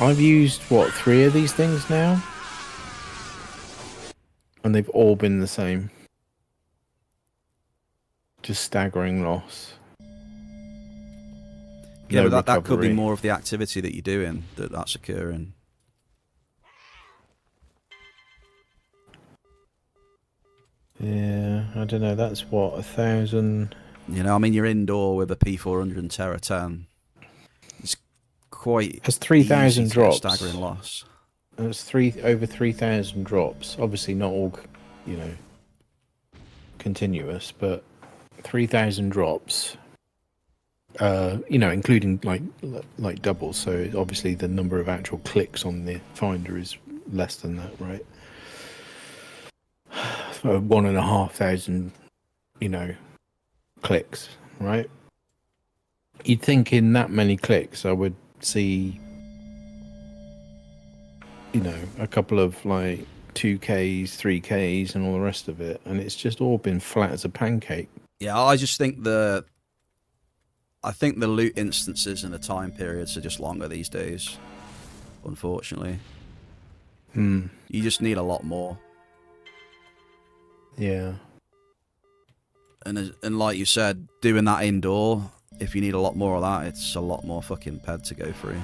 I've used 3 of these things now, and they've all been the same. Just staggering loss. Yeah, No but that could be recovery. more of the activity that you're doing that's occurring. Yeah, I don't know. That's what 1,000. I mean, you're indoor with a P400 and Terra 10. It's quite. That's 3,000 easy to get a drops. staggering loss. That's over 3,000 drops. Obviously, not all, continuous, but 3,000 drops. Including like doubles. So obviously, the number of actual clicks on the finder is less than that, right? So 1,500, clicks, right? You'd think in that many clicks, I would see, a couple of 2Ks, 3Ks, and all the rest of it, and it's just all been flat as a pancake. Yeah, I just think the loot instances and the time periods are just longer these days. Unfortunately, you just need a lot more. Yeah. And like you said, doing that indoor, if you need a lot more of that, it's a lot more fucking ped to go through.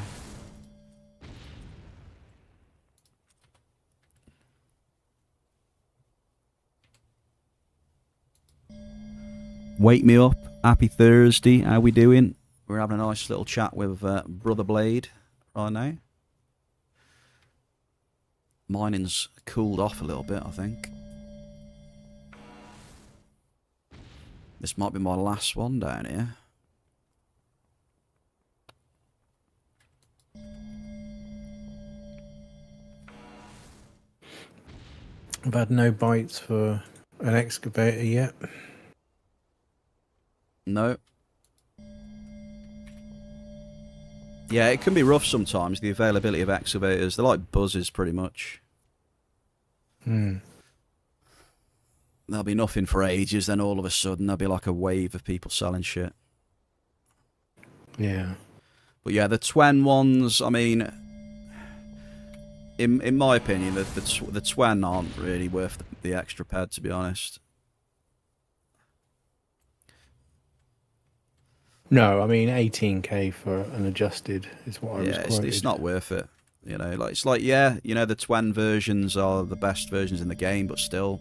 Wake me up. Happy Thursday. How we doing? We're having a nice little chat with Brother Blade right now. Mining's cooled off a little bit, I think. This might be my last one down here. I've had no bites for an excavator yet. No. Yeah, it can be rough sometimes, the availability of excavators. They're like buzzes, pretty much. There'll be nothing for ages, then all of a sudden there'll be like a wave of people selling shit. Yeah. But yeah, the Twen ones, I mean, in my opinion, the Twen aren't really worth the extra ped, to be honest. No, I mean 18k for an adjusted is what I was quoted. It's not worth it. You know, like it's like, yeah, you know, the Twen versions are the best versions in the game, but still,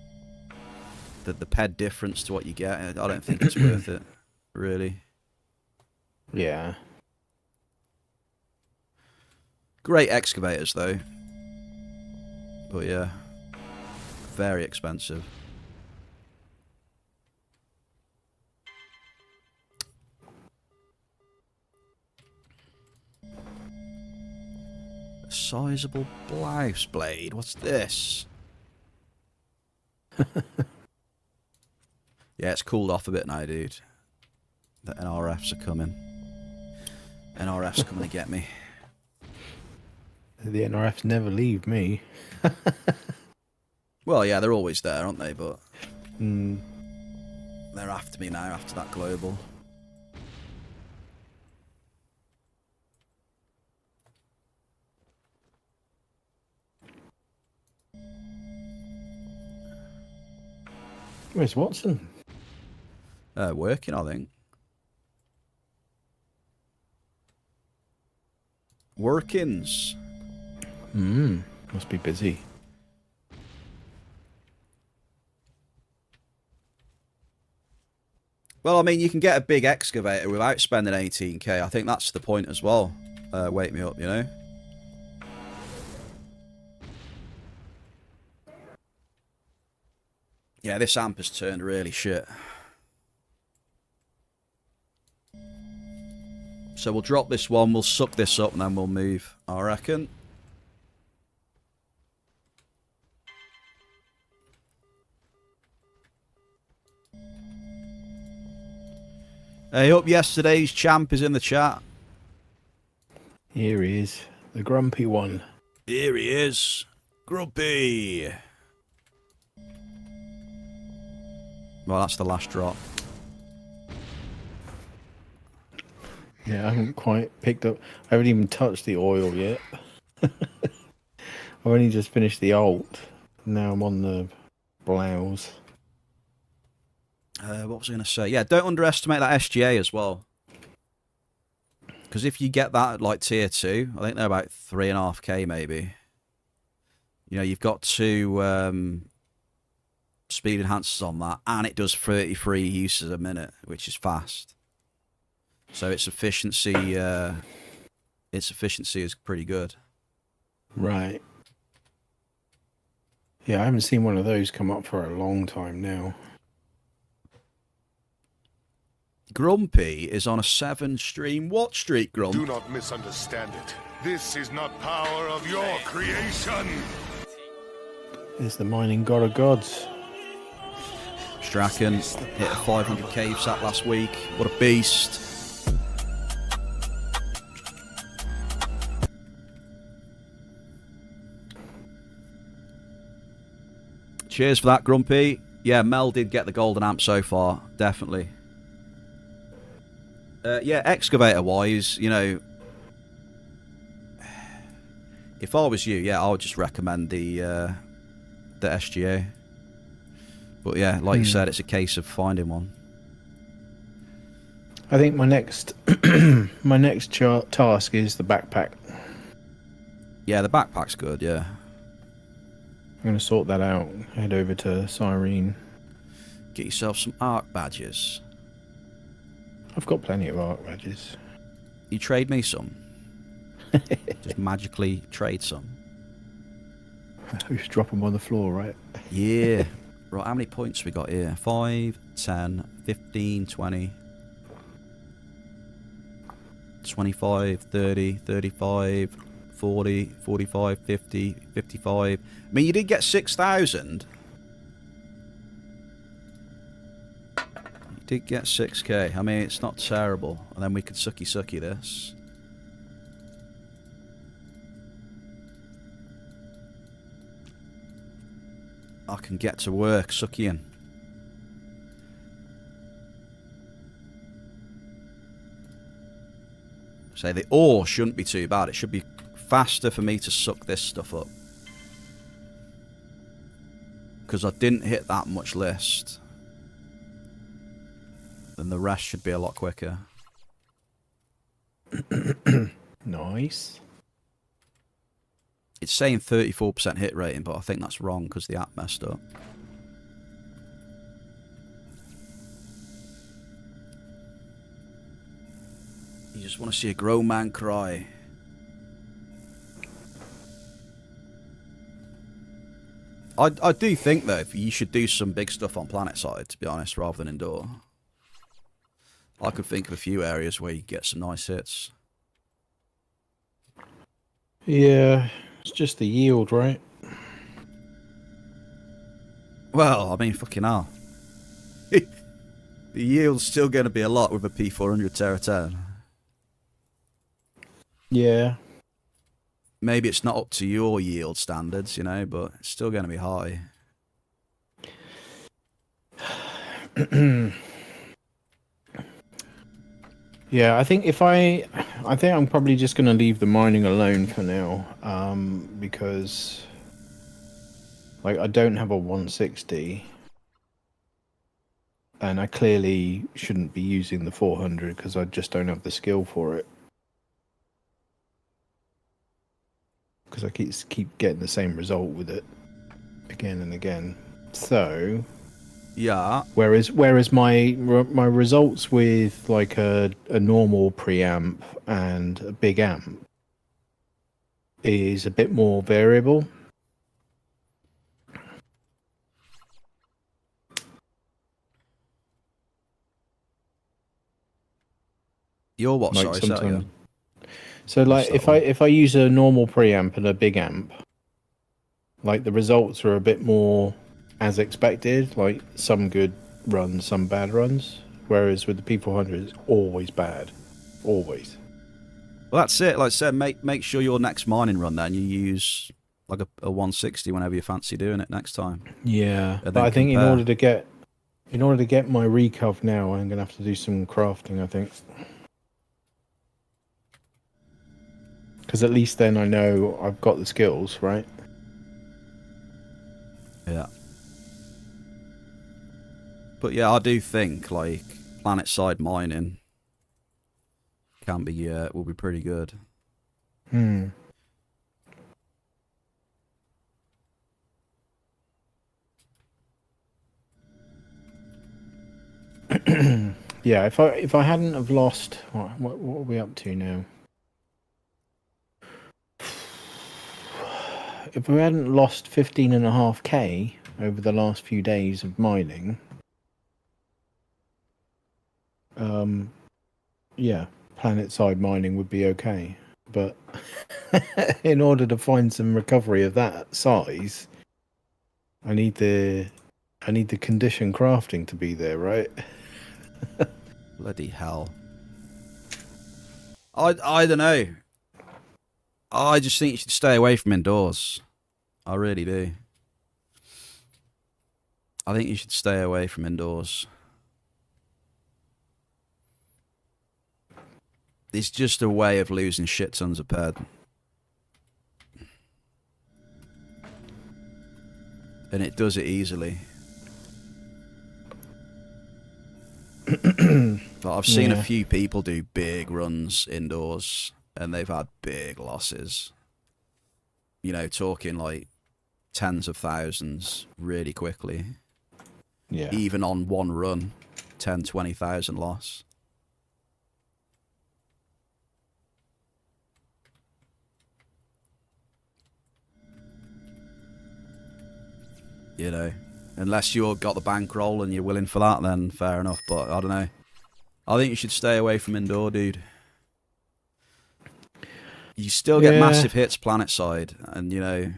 the ped difference to what you get, I don't think it's worth it, really. Yeah. Great excavators though, but yeah, very expensive. A sizable blouse blade. What's this? Yeah, it's cooled off a bit now, dude. The NRFs are coming. NRFs coming to get me. The NRFs never leave me. Well, yeah, they're always there, aren't they? But Mm. they're after me now, after that global. Where's Watson? Working, I think. Workings. Must be busy. Well, I mean, you can get a big excavator without spending 18k. I think that's the point as well. Wake me up, you know? Yeah, this amp has turned really shit. So we'll drop this one, we'll suck this up, and then we'll move, I reckon. Hey, up yesterday's champ is in the chat. Here he is, the grumpy one. Here he is. Grumpy. Well, that's the last drop. Yeah, I haven't quite picked up. I haven't even touched the oil yet. I've only just finished the alt. Now I'm on the blouse. What was I going to say? Yeah, don't underestimate that SGA as well. Because if you get that at like tier 2, I think they're about 3.5k maybe. You know, you've got 2 speed enhancers on that, and it does 33 uses a minute, which is fast. So its efficiency is pretty good. Right. Yeah, I haven't seen one of those come up for a long time now. Grumpy is on a 7-stream watch streak, Grump. Do not misunderstand it. This is not power of your creation. It's the mining god of gods. Strachan hit a 500 cave sat last week. What a beast. Cheers for that, Grumpy. Yeah, Mel did get the golden amp so far, definitely. Yeah, excavator-wise, you know, if I was you, yeah, I would just recommend the SGA. But yeah, like you said, it's a case of finding one. I think my next my next task is the backpack. Yeah, the backpack's good, yeah. I'm going to sort that out. Head over to Cyrene. Get yourself some ARC badges. I've got plenty of arc badges. You trade me some. Just magically trade some. We just drop them on the floor, right? Yeah. Right, how many points we got here? 5, 10, 15, 20, 25, 30, 35, 40, 45, 50, 55. I mean, you did get 6,000. You did get 6k. I mean, it's not terrible. And then we could sucky this. I can get to work sucking. So the ore shouldn't be too bad. It should be faster for me to suck this stuff up. Because I didn't hit that much list. Then the rest should be a lot quicker. Nice. It's saying 34% hit rating, but I think that's wrong because the app messed up. You just want to see a grown man cry. I do think, though, you should do some big stuff on planet side, to be honest, rather than indoor. I could think of a few areas where you get some nice hits. Yeah, it's just the yield, right? Well, I mean, fucking hell. The yield's still going to be a lot with a P400 Terra 10. Yeah. Maybe it's not up to your yield standards, you know, but it's still going to be high. Yeah, I think I'm probably just going to leave the mining alone for now, because like I don't have a 160, and I clearly shouldn't be using the 400 because I just don't have the skill for it. Because I keep getting the same result with it again and again. So Yeah. whereas my results with like a normal preamp and a big amp is a bit more variable. You're what? Like Sorry, say that sometimes- again. So like What's that if I use a normal preamp and a big amp, like the results are a bit more as expected, like some good runs, some bad runs. Whereas with the P400 it's always bad. Always. Well, that's it. Like I said, make sure your next mining run then you use like a 160 whenever you fancy doing it next time. Yeah. And But then I think compare. in order to get my recov now, I'm gonna have to do some crafting, I think. Because at least then I know I've got the skills, right? Yeah. But yeah, I do think like planet side mining can be will be pretty good. Yeah, if I hadn't have lost, what are we up to now? If we hadn't lost 15.5k over the last few days of mining, yeah, planet side mining would be okay. But in order to find some recovery of that size, I need the condition crafting to be there, right? Bloody hell. I don't know. I just think you should stay away from indoors. I really do. I think you should stay away from indoors. It's just a way of losing shit tons of ped. And it does it easily. But I've seen a few people do big runs indoors and they've had big losses. You know, talking like tens of thousands really quickly. Yeah. Even on one run, 10, 20,000 loss. You know, unless you've got the bankroll and you're willing for that, then fair enough. But I don't know. I think you should stay away from indoor, dude. You still get massive hits planet side, and you know,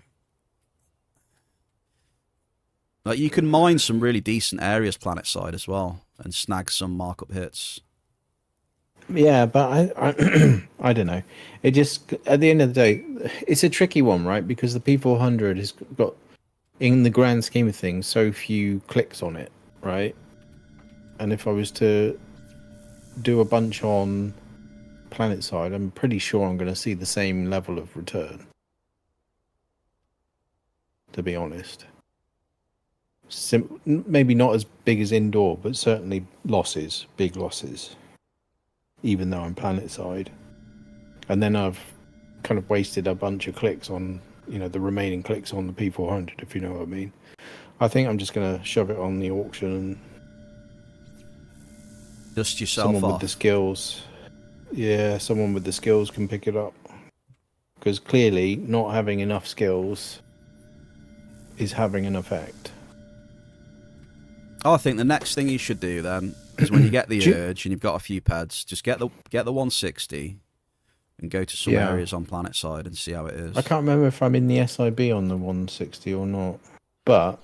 like you can mine some really decent areas planet side as well and snag some markup hits. Yeah, but I don't know. It just, at the end of the day, it's a tricky one, right? Because the P400 has got, in the grand scheme of things, so few clicks on it, right? And if I was to do a bunch on planet side, I'm pretty sure I'm going to see the same level of return, to be honest. Maybe not as big as indoor, but certainly losses, big losses, even though I'm planet side. And then I've kind of wasted a bunch of clicks on, you know, the remaining clicks on the P400, if you know what I mean. I think I'm just going to shove it on the auction and dust yourself someone with the skills. Yeah, someone with the skills can pick it up. Because clearly, not having enough skills is having an effect. I think the next thing you should do then is when you get the urge and you've got a few pads, just get the 160 and go to some areas on planet side and see how it is. I can't remember if I'm in the SIB on the 160 or not. But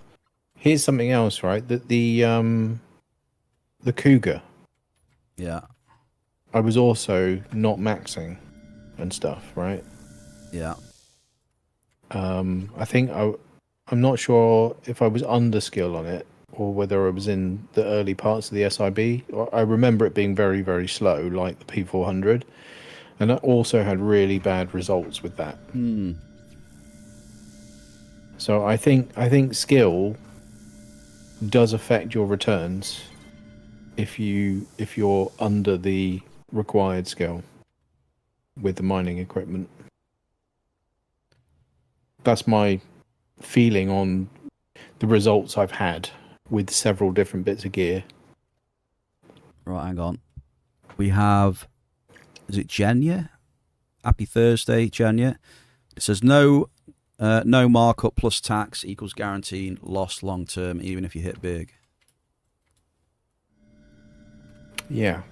here's something else, right? That the Cougar. Yeah. I was also not maxing and stuff, right? Yeah. I think I'm not sure if I was under skill on it or whether I was in the early parts of the SIB. I remember it being very, very slow, like the P400, and I also had really bad results with that. So I think skill does affect your returns if you're under the required skill with the mining equipment. That's my feeling on the results I've had with several different bits of gear. Right, hang on. We have, is it Jenya? Happy Thursday, Jenya. It says no markup plus tax equals guaranteed loss long term, even if you hit big. Yeah.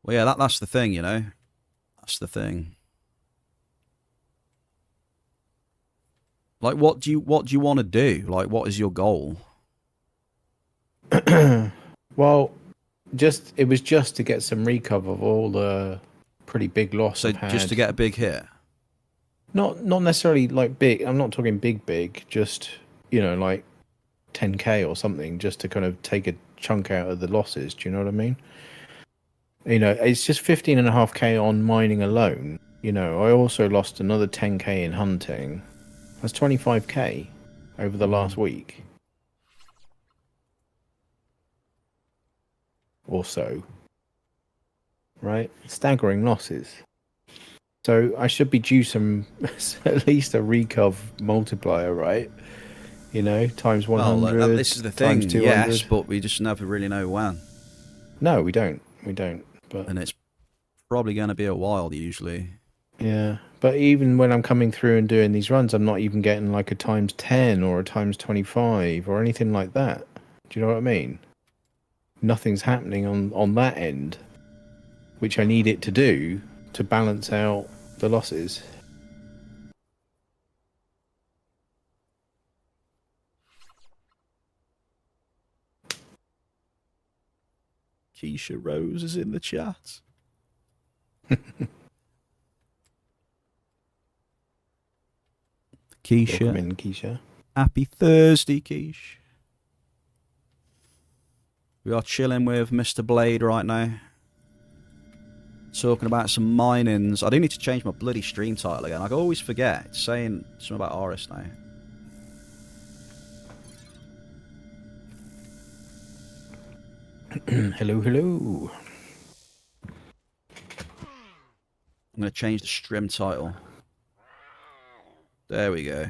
Well, yeah, that's the thing, you know. That's the thing. Like, what do you want to do? Like, what is your goal? Well, it was just to get some recover of all the pretty big loss. So I've had. just to get a big hit. Not necessarily like big. I'm not talking big. Just, you know, like 10k or something, just to kind of take a chunk out of the losses. Do you know what I mean? You know, it's just 15.5k on mining alone. You know, I also lost another 10k in hunting. That's 25k over the last week or so. Right? Staggering losses. So I should be due some, at least a recov multiplier, right? You know, times 100. Well, this is the thing. Times 200. Yes, but we just never really know when. No, we don't. But and it's probably going to be a while usually. Yeah, but even when I'm coming through and doing these runs, I'm not even getting like a times 10 or a times 25 or anything like that. Do you know what I mean? Nothing's happening on that end, which I need it to do to balance out the losses. Keisha Rose is in the chat. Keisha. Welcome in, Keisha. Happy Thursday, Keish. We are chilling with Mr. Blade right now. Talking about some minings. I do need to change my bloody stream title again. I always forget. It's saying something about ARIS now. Hello. I'm going to change the stream title. There we go.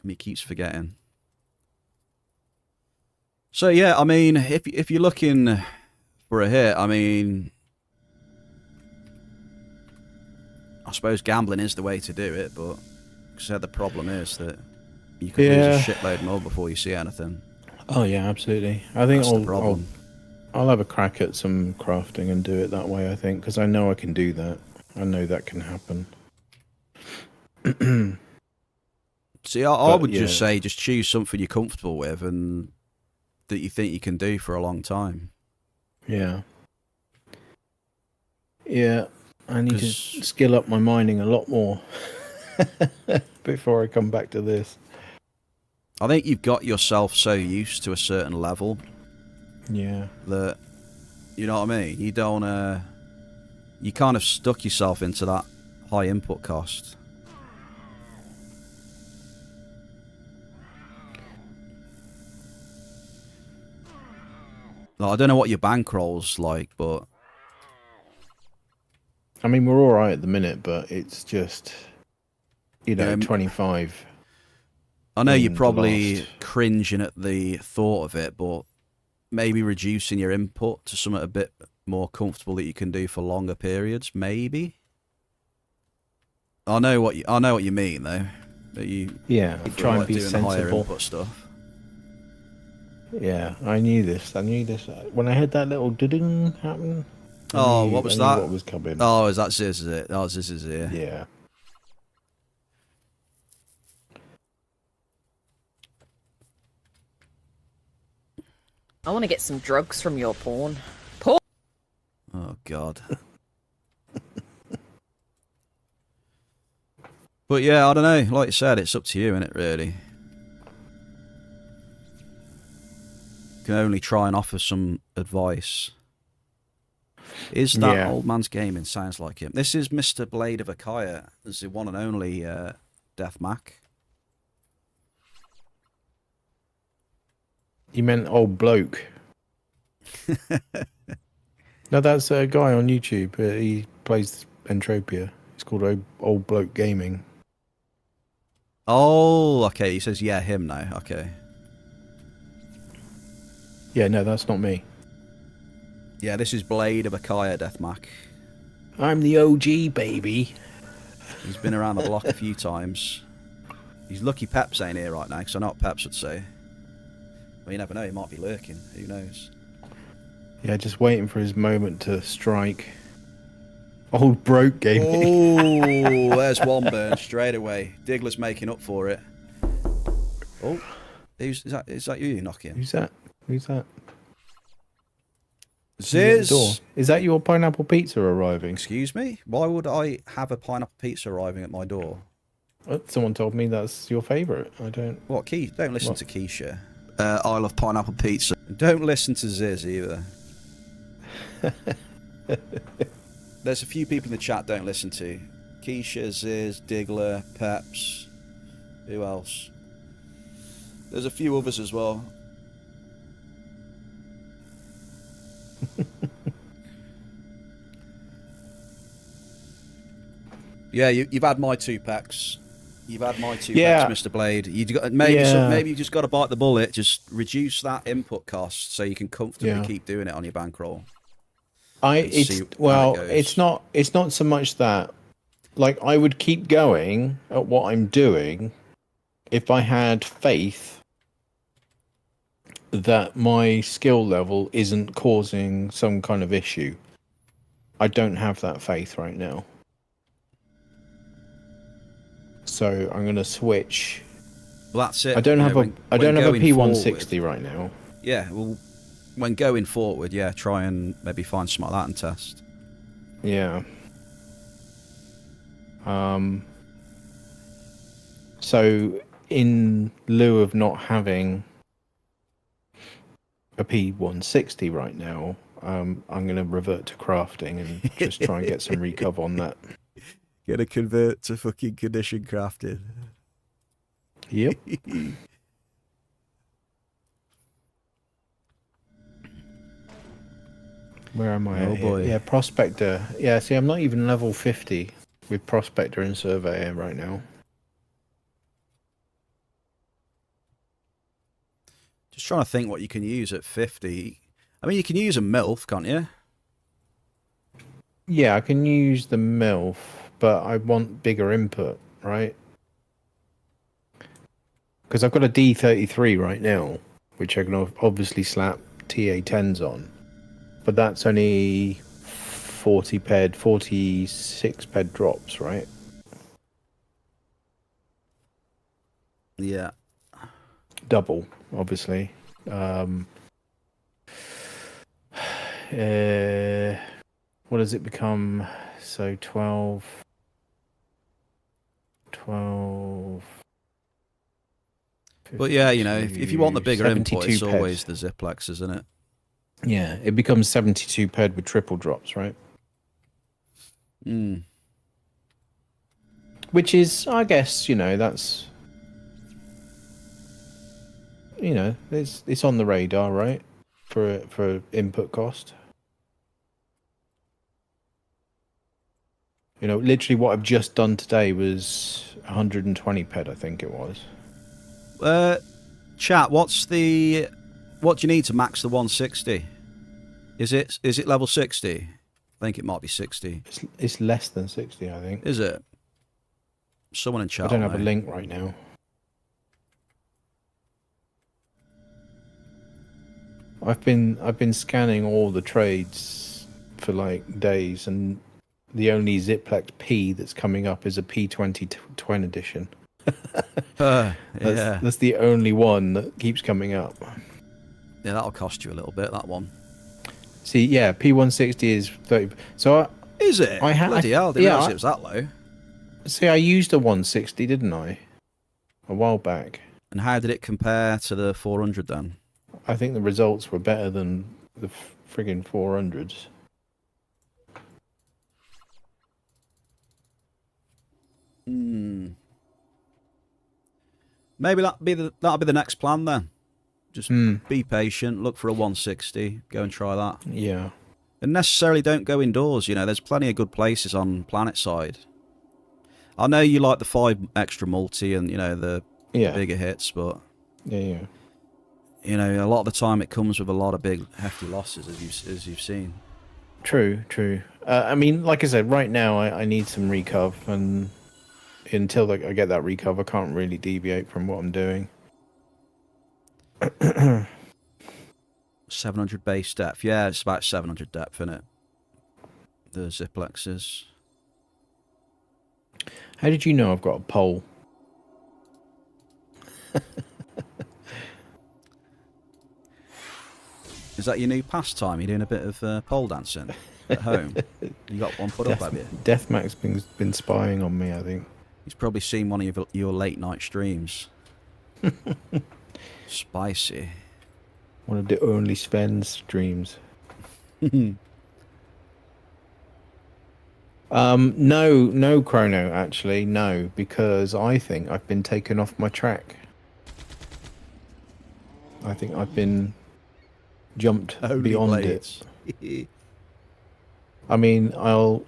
Me keeps forgetting. So yeah, I mean, if you're looking for a hit, I mean, I suppose gambling is the way to do it, but so the problem is that you could lose a shitload more before you see anything. Oh yeah, absolutely. I think That's the problem. I'll have a crack at some crafting and do it that way. I think because I know I can do that. I know that can happen. See, I would just say just choose something you're comfortable with and that you think you can do for a long time. Yeah. Yeah, I need to skill up my mining a lot more before I come back to this. I think you've got yourself so used to a certain level. Yeah. That, you know what I mean? You don't, you kind of stuck yourself into that high input cost. Like, I don't know what your bankroll's like, but I mean, we're all right at the minute, but it's just, you know, 25. I know you're probably cringing at the thought of it, but maybe reducing your input to something a bit more comfortable that you can do for longer periods, maybe. I know what you mean though. That you try and be doing higher sensible. input stuff. Yeah, I knew this. When I heard that little ding happen. Oh, what was that? What was coming? Oh, is that Ziz? Is it? Oh, Ziz is here. Yeah. I want to get some drugs from your porn. Oh God. But yeah, I don't know. Like you said, it's up to you, isn't it? Really. You can only try and offer some advice. Is that old man's gaming? Sounds like him. This is Mr. Blade of Akaya. This is the one and only Death Mac. You meant old bloke. No, that's a guy on YouTube. He plays Entropia. It's called Old Bloke Gaming. Oh, okay. He says, yeah, him now. Okay. Yeah, no, that's not me. Yeah, this is Blade of Akaya, Deathmac. I'm the OG, baby. He's been around the block a few times. He's lucky Peps ain't here right now, because I know what Peps would say. Well, you never know, he might be lurking. Who knows? Yeah, just waiting for his moment to strike. Old broke gaming. Oh, there's one burn straight away. Diggler's making up for it. Oh, is that you knocking? Who's that? Ziz! Is that your pineapple pizza arriving? Excuse me? Why would I have a pineapple pizza arriving at my door? Someone told me that's your favourite. I don't... What, don't listen to Keisha. I love pineapple pizza. Don't listen to Ziz either. There's a few people in the chat don't listen to. Keisha, Ziz, Diggler, Peps. Who else? There's a few others as well. Yeah, you've had my 2 packs. You've had my 2 packs, Mr. Blade. Maybe you just got to bite the bullet. Just reduce that input cost so you can comfortably keep doing it on your bankroll. It's not so much that. Like, I would keep going at what I'm doing if I had faith that my skill level isn't causing some kind of issue. I don't have that faith right now. So I'm going to switch. Well, that's it. I don't have a P160 right now. Yeah, well, when going forward, try and maybe find something like that and test. Yeah. So in lieu of not having a P160 right now, I'm going to revert to crafting and just try and get some recov on that. Gonna convert to fucking condition crafting. Yep. Where am I? Oh boy. Yeah, Prospector. Yeah, see, I'm not even level 50 with Prospector and Surveyor right now. Just trying to think what you can use at 50. I mean, you can use a MILF, can't you? Yeah, I can use the MILF, but I want bigger input, right? Because I've got a D33 right now, which I can obviously slap TA10s on. But that's only 40 ped, 46 ped drops, right? Yeah. Double, obviously. What does it become? So 12. But yeah, you know, if you want the bigger input, it's 72 always ped. the Ziplex, isn't it? Yeah, it becomes 72 ped with triple drops, right? Mm. Which is, I guess, you know, that's, you know, it's on the radar, right? For input cost. You know, literally what I've just done today was 120 ped, I think it was. Chat, what do you need to max the 160? Is it level 60? I think it might be 60. It's less than 60, I think. Is it? Someone in chat. I don't have a know. link right now. I've been scanning all the trades for like days, and the only Ziplex P that's coming up is a P20 Twin edition. Yeah. That's the only one that keeps coming up. Yeah, that'll cost you a little bit, that one. See, yeah, P160 is 30. So Is it? I had Bloody hell, didn't realise it was that low. see, I used a 160, didn't I? A while back. And how did it compare to the 400 then? I think the results were better than the friggin' 400s. Maybe that'll be the next plan then. Just be patient, look for a 160, go and try that. Yeah. And necessarily don't go indoors, you know, there's plenty of good places on planet side. I know you like the 5 extra multi and, you know, the bigger hits, but Yeah. you know, a lot of the time it comes with a lot of big hefty losses, as you've seen. True. I mean, like I said, right now I need some recov, and until I get that recov, I can't really deviate from what I'm doing. 700 base depth. Yeah, it's about 700 depth, isn't it? The Ziplexes. How did you know I've got a pole? Is that your new pastime? You're doing a bit of pole dancing at home? You got one put up, have you? Deathmax been spying on me, I think. He's probably seen one of your late night streams. Spicy. One of the only Sven streams. No, Chrono, actually, no, because I think I've been taken off my track. I think I've been jumped Only beyond blades. it. I mean, I'll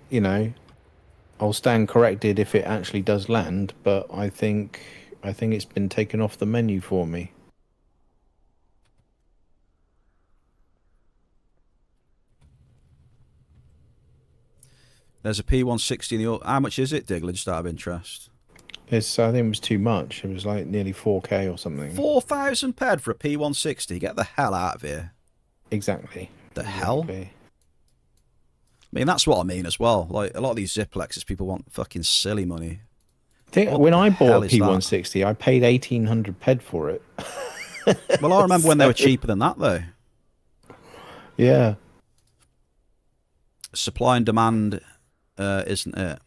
stand corrected if it actually does land, but I think it's been taken off the menu for me. There's a P160 in the... How much is it, Diggler, just out of interest? I think it was too much. It was like nearly 4K or something. 4,000 ped for a P160? Get the hell out of here. Exactly. The hell? Exactly. I mean, that's what I mean as well. Like, a lot of these Ziplexes, people want fucking silly money. When I hell bought a is that? P160, I paid 1,800 ped for it. Well, I remember when they were cheaper than that, though. Yeah. Supply and demand, isn't it?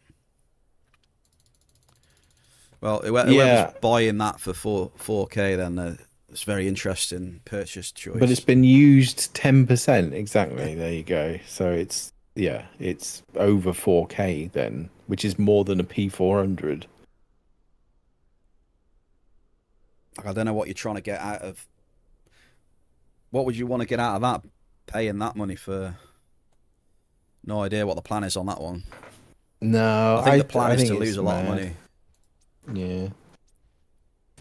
Well, whoever's buying that for 4K, then it's very interesting purchase choice. But it's been used 10%. Exactly. There you go. So it's over 4K then, which is more than a P400. I don't know what you're trying to get out of... What would you want to get out of that, paying that money for... No idea what the plan is on that one. No, I think the plan is think to lose it's a lot of mad. money. Yeah.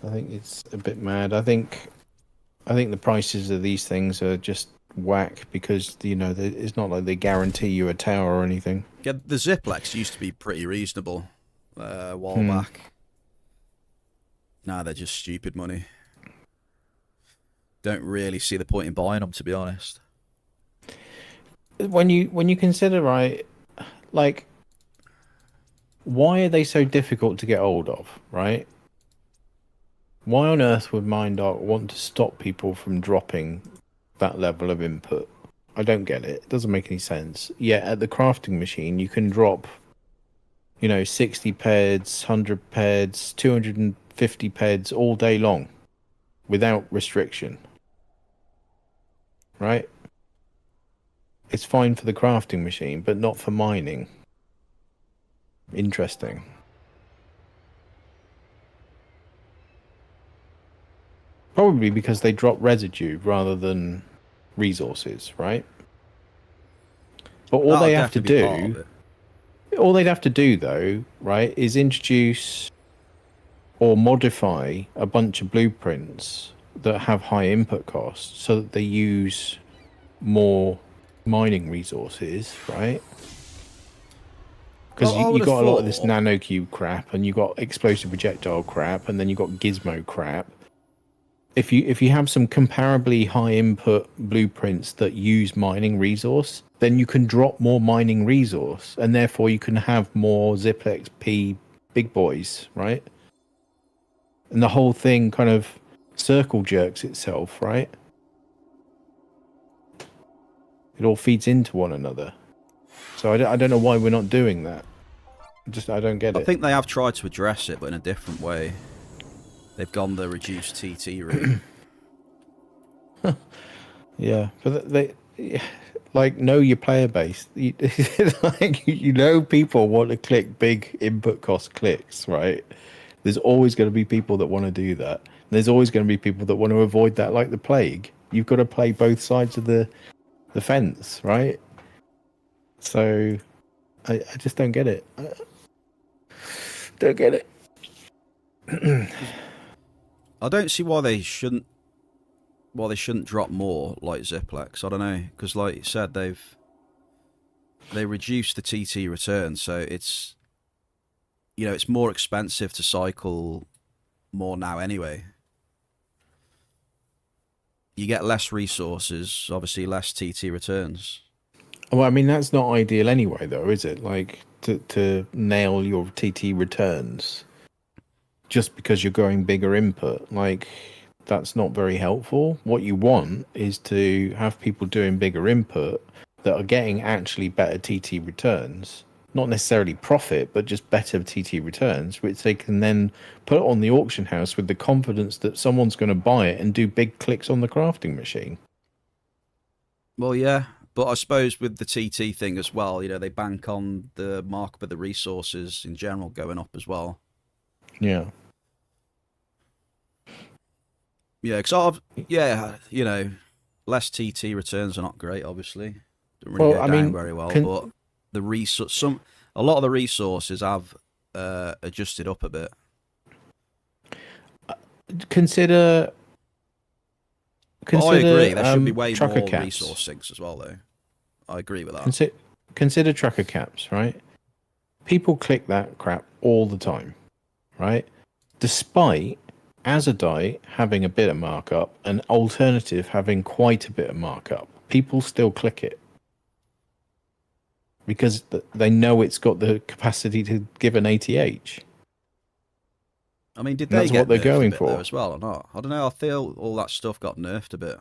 I think it's a bit mad. I think I think the prices of these things are just whack because it's not like they guarantee you a tower or anything. Yeah, the Ziplex used to be pretty reasonable a while back. Now they're just stupid money. Don't really see the point in buying them, to be honest. When you consider, right, like, why are they so difficult to get hold of, right? Why on earth would MindArc want to stop people from dropping that level of input? I don't get it. It doesn't make any sense. Yet at the crafting machine, you can drop, 60 peds, 100 peds, 250 peds all day long without restriction. Right? It's fine for the crafting machine, but not for mining. Interesting. Probably because they drop residue rather than resources, right? But all they have to do, all they'd have to do though, right, is introduce or modify a bunch of blueprints that have high input costs so that they use more mining resources, right? Because you got a lot of this nanocube crap, and you got explosive projectile crap, and then you got gizmo crap. If you have some comparably high input blueprints that use mining resource, then you can drop more mining resource, and therefore you can have more Ziplex P big boys, right? And the whole thing kind of circle jerks itself, right? It all feeds into one another. So I don't know why we're not doing that. I don't get it. I think they have tried to address it, but in a different way. They've gone the reduced TT route. Yeah, but they like know your player base. People want to click big input cost clicks, right? There's always going to be people that want to do that. There's always going to be people that want to avoid that like the plague. You've got to play both sides of the fence, right? So I just don't get it. Don't get it. I don't see why they shouldn't drop more like Ziplex. I don't know, because like you said, they reduced the TT return, so it's it's more expensive to cycle more now anyway. You get less resources, obviously less TT returns. Well, I mean that's not ideal anyway, though, is it? Like to nail your TT returns just because you're going bigger input, like that's not very helpful. What you want is to have people doing bigger input that are getting actually better TT returns, not necessarily profit, but just better TT returns, which they can then put on the auction house with the confidence that someone's going to buy it and do big clicks on the crafting machine. Well, yeah, but I suppose with the TT thing as well, they bank on the markup of the resources in general going up as well. Yeah. Yeah, because less TT returns are not great, obviously. Don't really go down very well, but a lot of the resources have adjusted up a bit. Consider I agree. There should be way tracker more caps. resource sinks as well, though. I agree with that. Consider tracker caps, right? People click that crap all the time, right? Despite Azadite having a bit of markup and Alternative having quite a bit of markup, people still click it because they know it's got the capacity to give an ATH. I mean, did And they that's get what they're nerfed going a bit for though as well or not? I don't know. I feel all that stuff got nerfed a bit.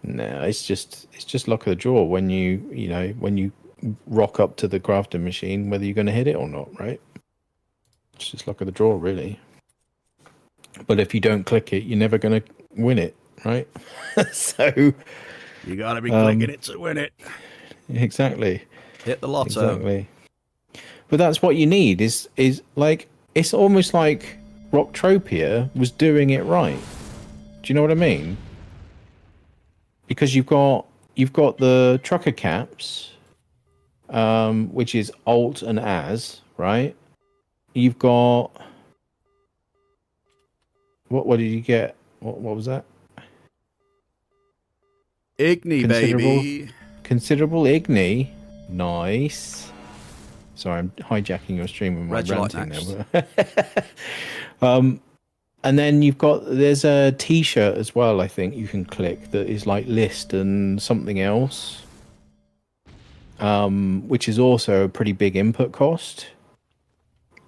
No, it's just luck of the draw when you rock up to the crafting machine, whether you're going to hit it or not, right? It's just luck of the draw, really. But if you don't click it, you're never going to win it, right? So You got to be clicking it to win it. Exactly. Hit the lotto. Exactly. But that's what you need. Is like it's almost like Rocktropia was doing it right. Do you know what I mean? Because you've got the trucker caps, which is alt and as, right? You've got what did you get? What was that? Igni, baby. Considerable Igni. Nice. Sorry, I'm hijacking your stream with my Regilite ranting now. And then there's a T-shirt as well. I think you can click that is like list and something else, which is also a pretty big input cost.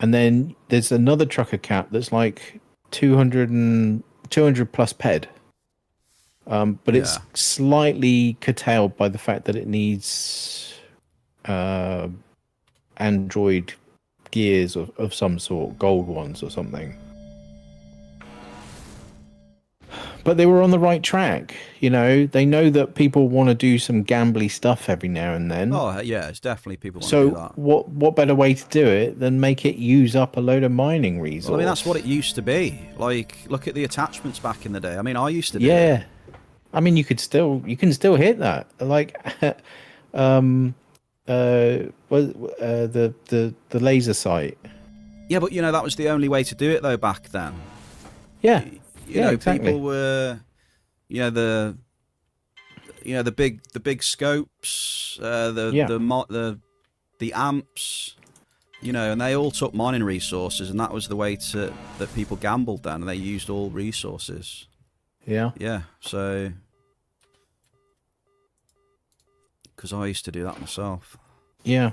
And then there's another trucker cap that's like 200 plus ped. But it's slightly curtailed by the fact that it needs Android gears of some sort, gold ones or something. But they were on the right track, you know. They know that people want to do some gambly stuff every now and then. Oh yeah, it's definitely people want to So do that. what better way to do it than make it use up a load of mining resource? Well, I mean, that's what it used to be. Like, look at the attachments back in the day. I mean, I used to do it. Yeah. I mean, you can still hit that. Like, the laser sight. Yeah, but you know that was the only way to do it though back then. Yeah. You know, exactly. people were, the big scopes, the amps, you know, and they all took mining resources, and that was the way that people gambled then, and they used all resources. Yeah. Yeah, so because I used to do that myself. Yeah.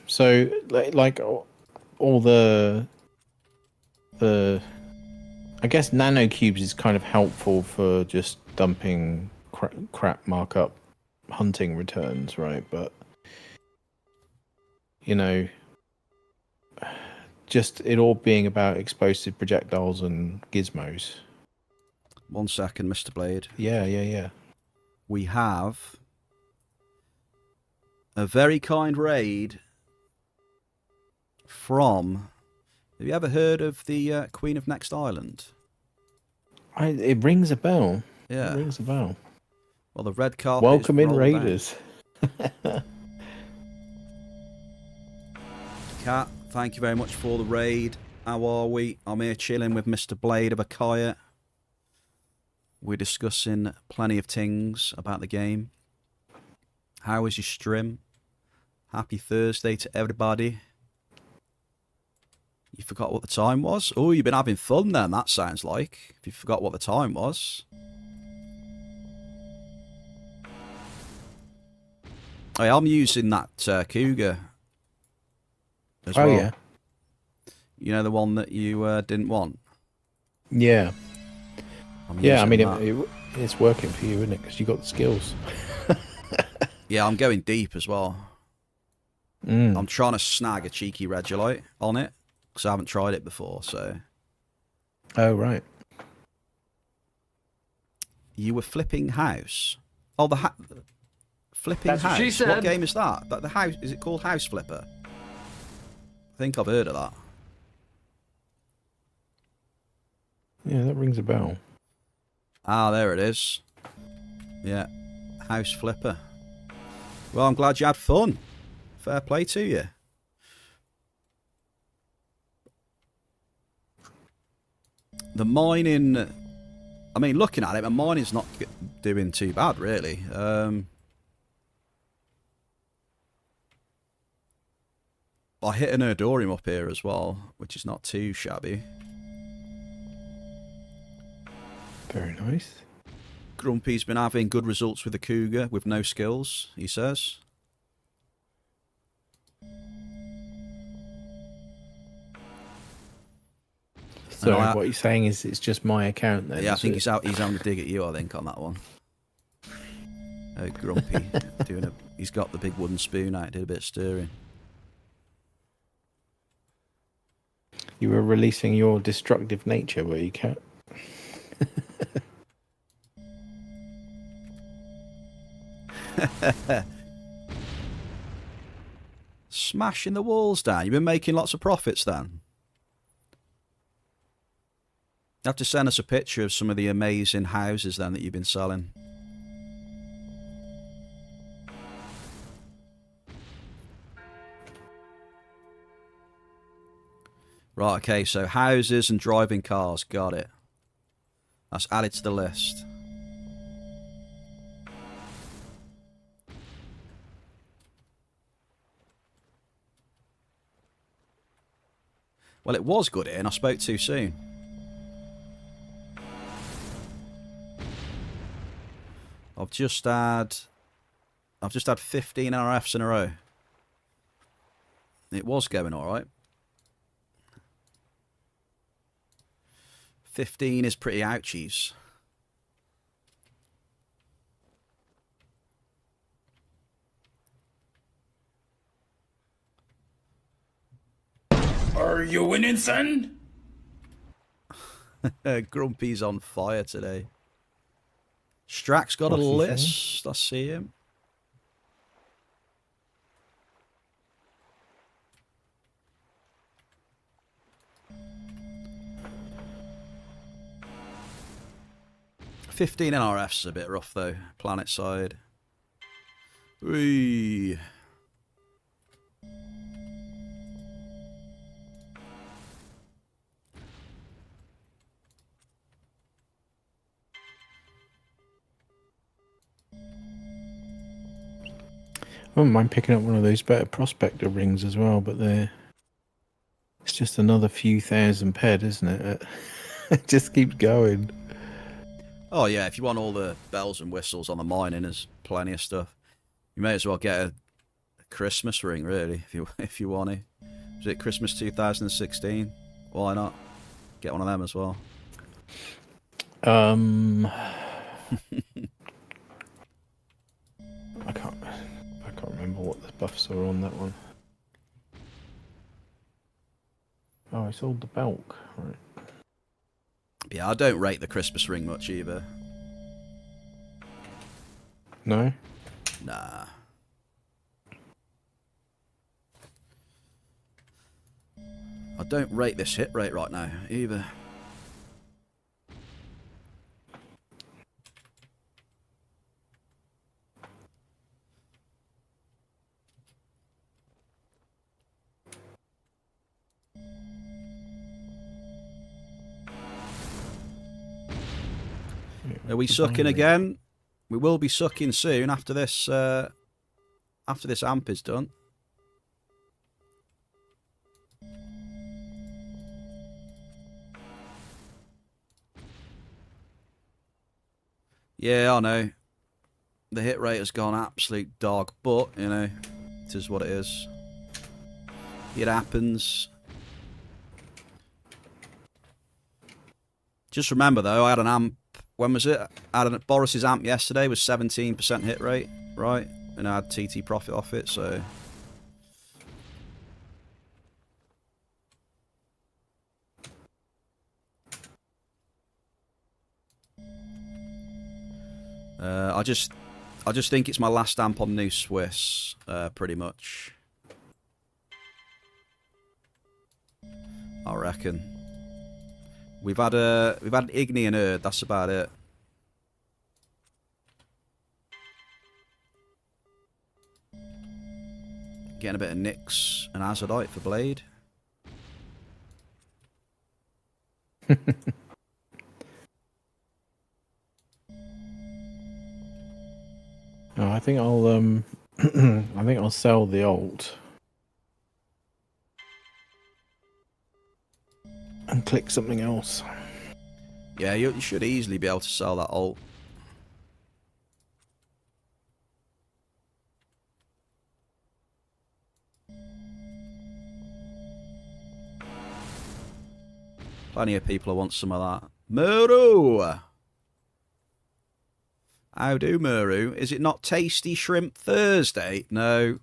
So like all the I guess nanocubes is kind of helpful for just dumping crap markup hunting returns, right? But you know, just it all being about explosive projectiles and gizmos. 1 second, Mr. Blade. Yeah. We have a very kind raid from... Have you ever heard of the Queen of Next Island? It rings a bell. Yeah. It rings a bell. Well, the red carpet. Welcome is in, rolled out. Raiders. Cat, thank you very much for the raid. How are we? I'm here chilling with Mr. Blade of Akaya. We're discussing plenty of things about the game. How was your stream? Happy Thursday to everybody. You forgot what the time was? Oh, you've been having fun then, that sounds like. If you forgot what the time was. Hey, I'm using that Cougar as well. Yeah. You know, the one that you didn't want? Yeah. I'm Yeah, I using mean, that. it's working for you, isn't it? Because you got the skills. Yeah, I'm going deep as well. I'm trying to snag a cheeky Regilite on it, because I haven't tried it before, so... Oh, right. You were flipping house? Oh, flipping That's house? what she said. What game is that? The house, is it called House Flipper? I think I've heard of that. Yeah, that rings a bell. Ah, there it is. Yeah, House Flipper. Well, I'm glad you had fun. Fair play to you. The mining... I mean, looking at it, the mining's not doing too bad, really. I hit an Erdorium up here as well, which is not too shabby. Very nice. Grumpy's been having good results with the Cougar with no skills, he says. So what you're saying is it's just my account then? Yeah, I think he's having a dig at you, I think, on that one. Oh, Grumpy. He's got the big wooden spoon out, did a bit of stirring. You were releasing your destructive nature, were you, Cat? Smashing the walls down. You've been making lots of profits then. You have to send us a picture of some of the amazing houses then that you've been selling. Right, okay, so houses and driving cars. Got it. That's added to the list. Well, it was good in. I spoke too soon. I've just had 15 RFs in a row. It was going all right. 15 is pretty ouchies. Are you winning, son? Grumpy's on fire today. Strack's got What's a he list. I see him. $15 NRF's a bit rough though. Planet side. Whee. I wouldn't mind picking up one of those better prospector rings as well, but it's just another few thousand ped, isn't it? It just keeps going. Oh yeah, if you want all the bells and whistles on the mining, there's plenty of stuff. You may as well get a Christmas ring, really, if you want to. Was it Christmas 2016? Why not? Get one of them as well. I can't remember what the buffs are on that one. Oh, I sold the bulk, right? Yeah, I don't rate the Christmas ring much either. No? Nah. I don't rate this hit rate right now either. Are we sucking again? We will be sucking soon after this amp is done. Yeah, I know. The hit rate has gone absolute dog, but, you know, it is what it is. It happens. Just remember, though, I had an amp. When was it? I had Boris's amp yesterday was 17% hit rate, right? And I had TT profit off it, so. I just think it's my last amp on New Swiss, pretty much. I reckon. We've had an Igni and Erd, that's about it. Getting a bit of Nyx and Azadite for Blade. Oh, I think I'll I think I'll sell the alt and click something else. Yeah, you should easily be able to sell that alt. Plenty of people want some of that. Muru! How do, Muru? Is it not Tasty Shrimp Thursday? No.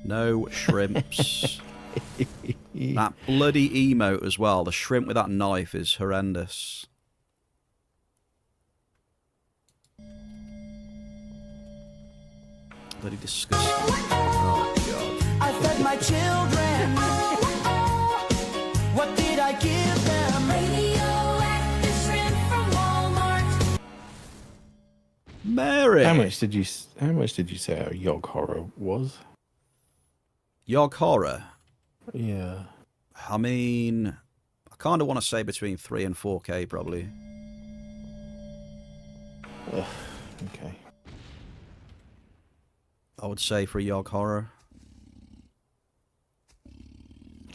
No shrimps. That bloody emote as well. The shrimp with that knife is horrendous. Bloody disgusting. Oh, God. I fed my children. What did I give them? Radioactive shrimp from Walmart. Mary! How much did you say our Yog Horror was? Yog Horror? Yeah. I mean, I kind of want to say between 3 and 4K probably. Okay. I would say for a Yog Horror.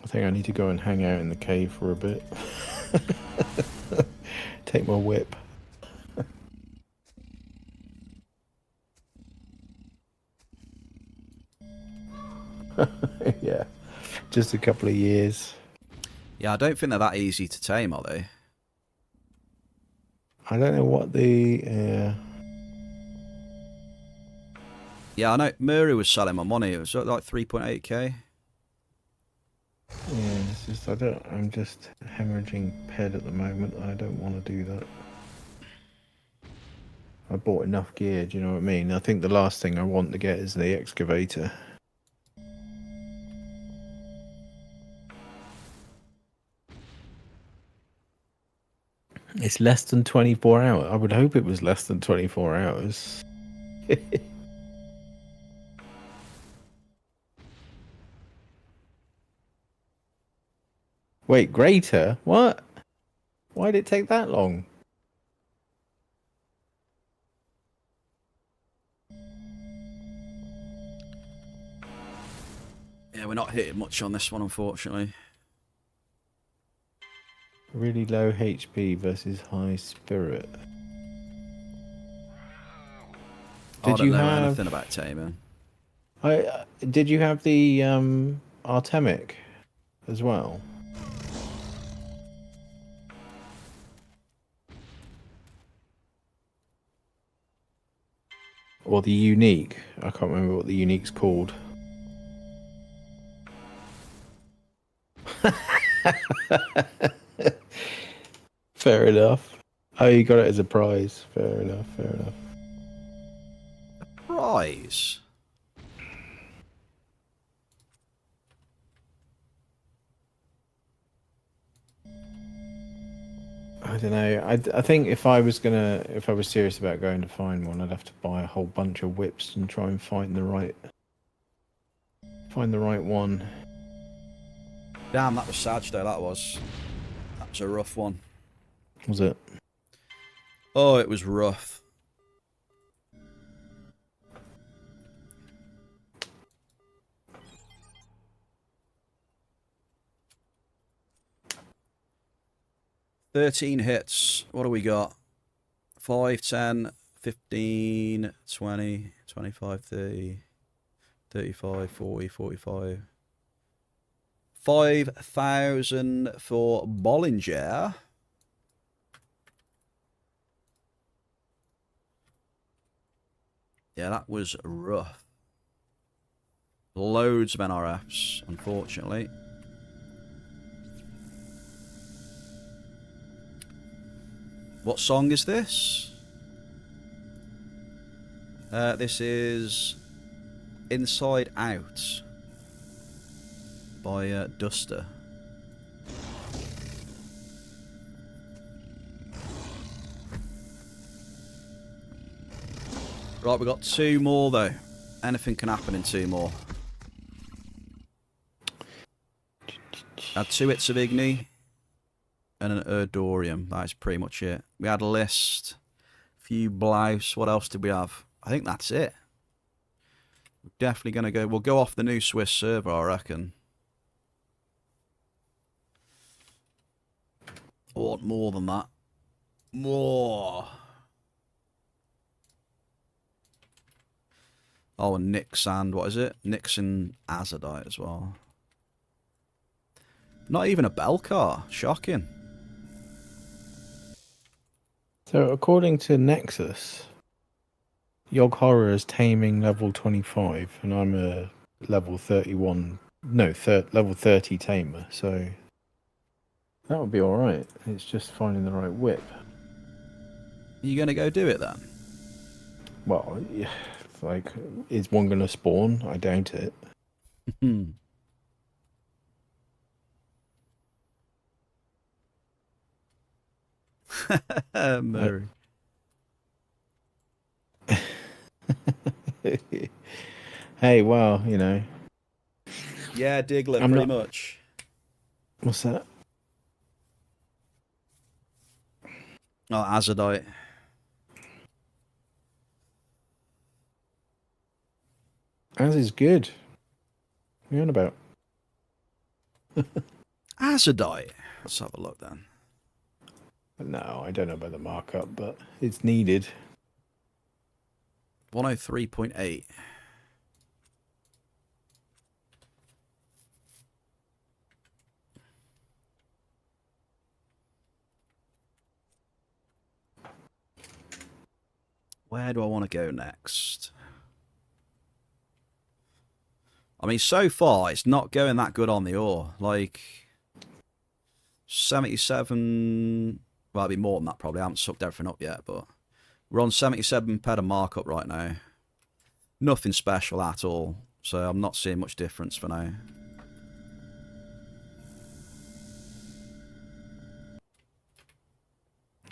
I think I need to go and hang out in the cave for a bit. Take my whip. Yeah, just a couple of years. Yeah, I don't think they're that easy to tame, are they? I don't know what the Yeah, I know Murray was selling my money. It was like 3.8k. yeah, it's just I'm just hemorrhaging ped at the moment. I don't want to do that. I bought enough gear, do you know what I mean? I think the last thing I want to get is the excavator. It's less than 24 hours. I would hope it was less than 24 hours. Wait, greater? What? Why did it take that long? Yeah, we're not hitting much on this one, unfortunately. Really low HP versus high spirit. I Did don't you know have anything about taming. did you have the Artemic as well? Or the unique? I can't remember what the unique's called. Fair enough. Oh, you got it as a prize. Fair enough, fair enough. Prize. I don't know. I think if I was serious about going to find one, I'd have to buy a whole bunch of whips and try and find the right one. Damn, that was sad though. That was a rough one. Was it? Oh, it was rough. $13 hits. What do we got? 5, 10, 15, 20, 25, 30, 35, 40, 45. 5,000 for Bollinger. Yeah, that was rough. Loads of NRFs, unfortunately. What song is this? This is Inside Out by Duster. Right, we've got 2 more though. Anything can happen in 2 more. Had 2 hits of Igni and an Erdorium. That's pretty much it. We had a list, a few blouse. What else did we have? I think that's it. We're definitely going to go. We'll go off the new Swiss server, I reckon. I want more than that. More. Oh, and Nyx and what is it? Nyx and Azadite as well. Not even a Belcar. Shocking. So according to Nexus, Yogg Horror is taming level 25, and I'm a level 31. No, level 30 tamer. So that would be all right. It's just finding the right whip. Are you going to go do it then? Well, yeah, like, is one going to spawn? I doubt it. Murray. Hey, well, you know. Yeah, Diglett, I'm pretty not- much. What's that? Oh, Azadite. As is good. What are you on about? Azadite. Let's have a look then. No, I don't know about the markup, but it's needed. 103.8. Where do I want to go next? I mean, so far, it's not going that good on the ore. Like, 77... Well, it'd be more than that, probably. I haven't sucked everything up yet, but... We're on 77 ped markup right now. Nothing special at all. So I'm not seeing much difference for now.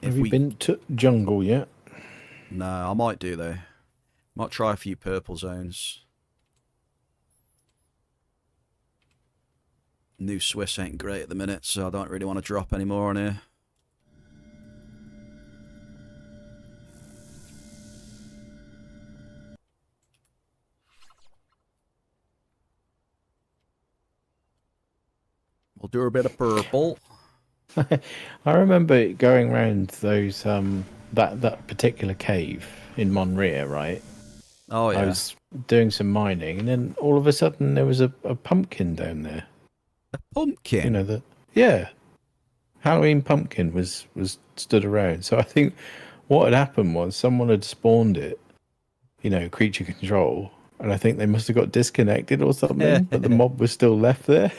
Have you been to jungle yet? No, I might do though. Might try a few purple zones. New Swiss ain't great at the minute, so I don't really want to drop any more on here. We'll do a bit of purple. I remember going around those that particular cave in Monrea, right? Oh yeah. I was doing some mining, and then all of a sudden there was a pumpkin down there. A pumpkin? You know yeah. Halloween pumpkin was stood around. So I think what had happened was someone had spawned it, you know, creature control, and I think they must have got disconnected or something, but the mob was still left there.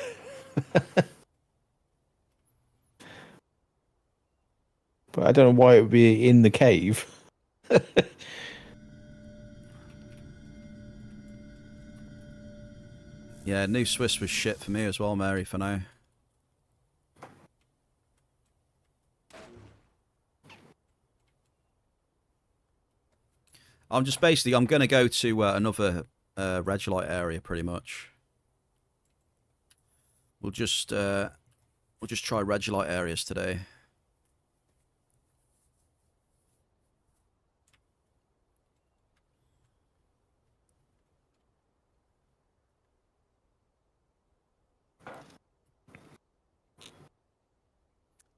But I don't know why it would be in the cave. Yeah, New Swiss was shit for me as well, Mary, for now. I'm going to go to another Regolite area pretty much. We'll just try Regolite areas today.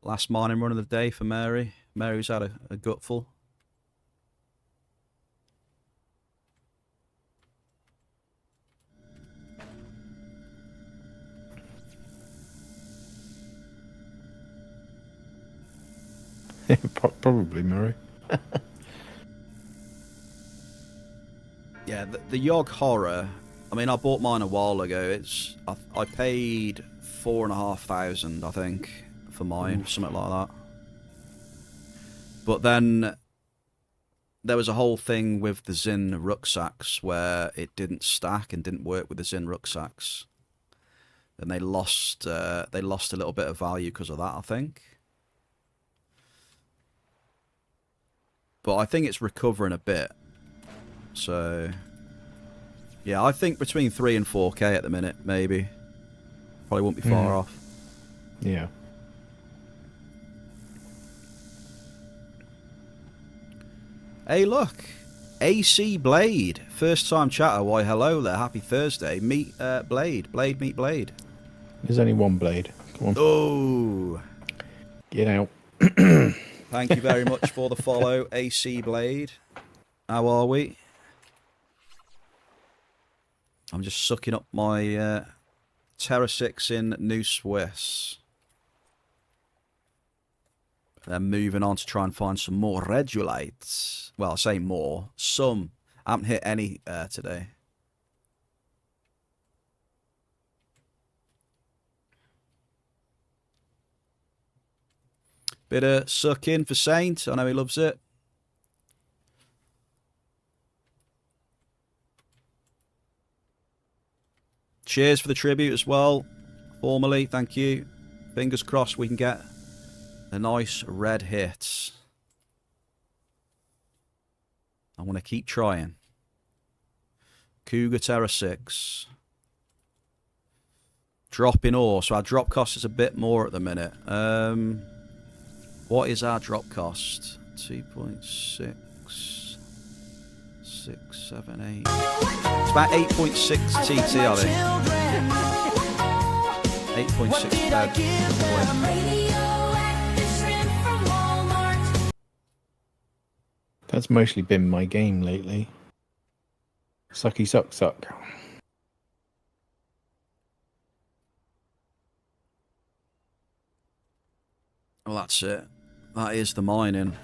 Last mining run of the day for Mary. Mary's had a gutful. Probably, Murray. Yeah, the Yogg Horror. I mean, I bought mine a while ago. I paid 4,500, I think, for mine, something like that. But then there was a whole thing with the Zin rucksacks where it didn't stack and didn't work with the Zin rucksacks, and they lost a little bit of value because of that, I think. But I think it's recovering a bit. So yeah, I think between 3 and 4k at the minute, maybe. Probably won't be far off. Yeah. Hey, look. AC Blade. First time chatter. Why, hello there. Happy Thursday. Meet Blade. Blade, meet Blade. There's only one blade. Come on. Oh. Get out. Thank you very much for the follow, AC Blade. How are we? I'm just sucking up my Terra 6 in New Swiss. Then moving on to try and find some more Regulites. Well, I say more. Some. I haven't hit any today. Bit of suck in for Saint. I know he loves it. Cheers for the tribute as well. Formally, thank you. Fingers crossed we can get a nice red hit. I want to keep trying. Cougar Terra 6. Drop in ore. So our drop cost is a bit more at the minute. What is our drop cost? 2.6, 6, 7, 8. It's about 8.6 TT, I think. 8.6 bed. Radioactive shrimp from Walmart. That's mostly been my game lately. Sucky suck suck. Well, that's it. That is the mining.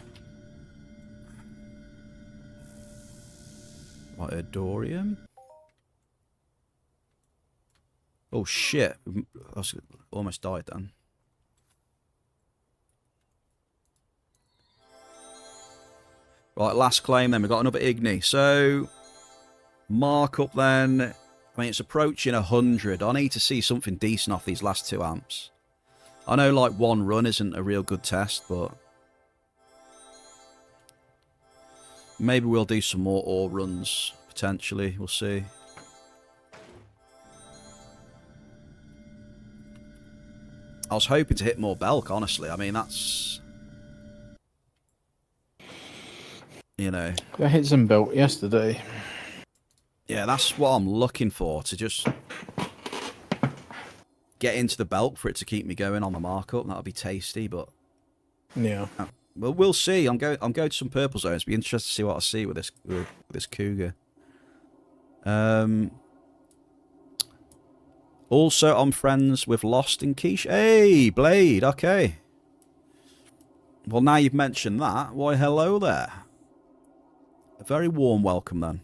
What, a Dorian? Oh shit! I almost died then. Right, last claim. Then we got another Igni. So markup then. I mean, it's approaching 100. I need to see something decent off these last 2 amps. I know, like, one run isn't a real good test, but maybe we'll do some more ore runs potentially. We'll see. I was hoping to hit more Belk, honestly. I mean, that's, you know. I hit some belt yesterday. Yeah, that's what I'm looking for, to just get into the Belk for it to keep me going on the markup. That'll be tasty, but Yeah. well, we'll see. I'm going to some purple zones. Be interested to see what I see with this cougar. Also, I'm friends with Lost and Quiche. Hey, Blade. Okay. Well, now you've mentioned that, why, hello there. A very warm welcome, then.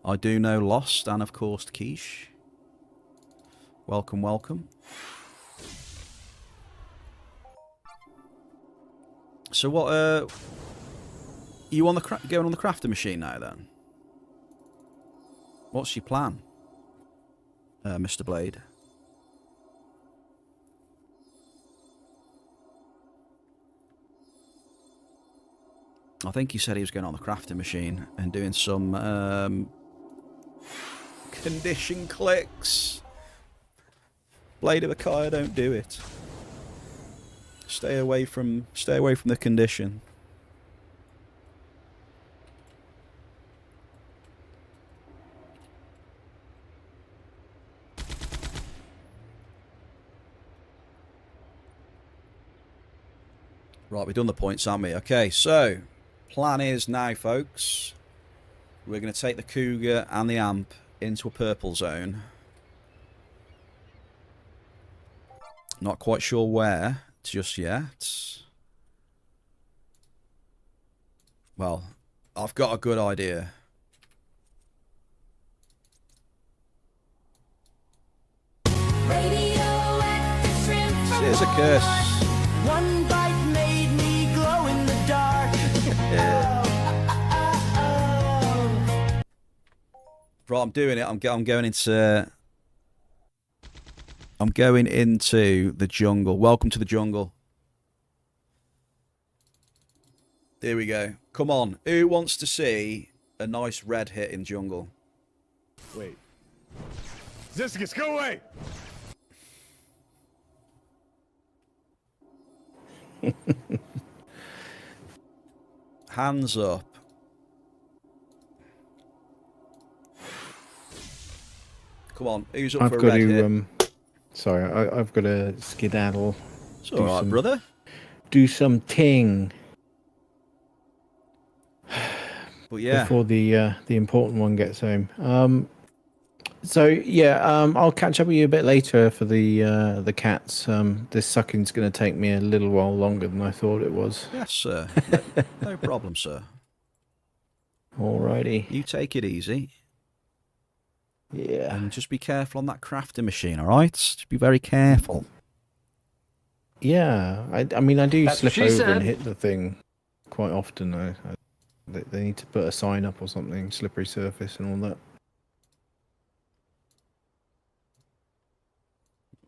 I do know Lost and, of course, Quiche. Welcome, welcome. So what, you on the going on the crafting machine now, then? What's your plan, Mr. Blade? I think he said he was going on the crafting machine and doing some condition clicks. Blade of Akaya, don't do it. Stay away from the condition. Right, we've done the points, haven't we? Okay, so plan is now, folks, we're going to take the Cougar and the Amp into a purple zone. Not quite sure where just yet. Well, I've got a good idea. Radioactive shrimp from Here's a curse. One bite made me glow in the dark. Right, I'm doing it. I'm going into. I'm going into the jungle. Welcome to the jungle. Here we go. Come on. Who wants to see a nice red hit in jungle? Wait. Ziskus, go away! Hands up. Come on. Who's up I've for a got red hit? to. Sorry, I've got to skedaddle. It's all right, brother. Do some ting But yeah. before the important one gets home. So yeah, I'll catch up with you a bit later for the cats. This sucking's going to take me a little while longer than I thought it was. Yes, sir. No problem, sir. Alrighty. You take it easy. Yeah. And just be careful on that crafting machine, all right? Just be very careful. Yeah. I mean, I do That's what slip she over said. and hit the thing quite often. They need to put a sign up or something, slippery surface and all that.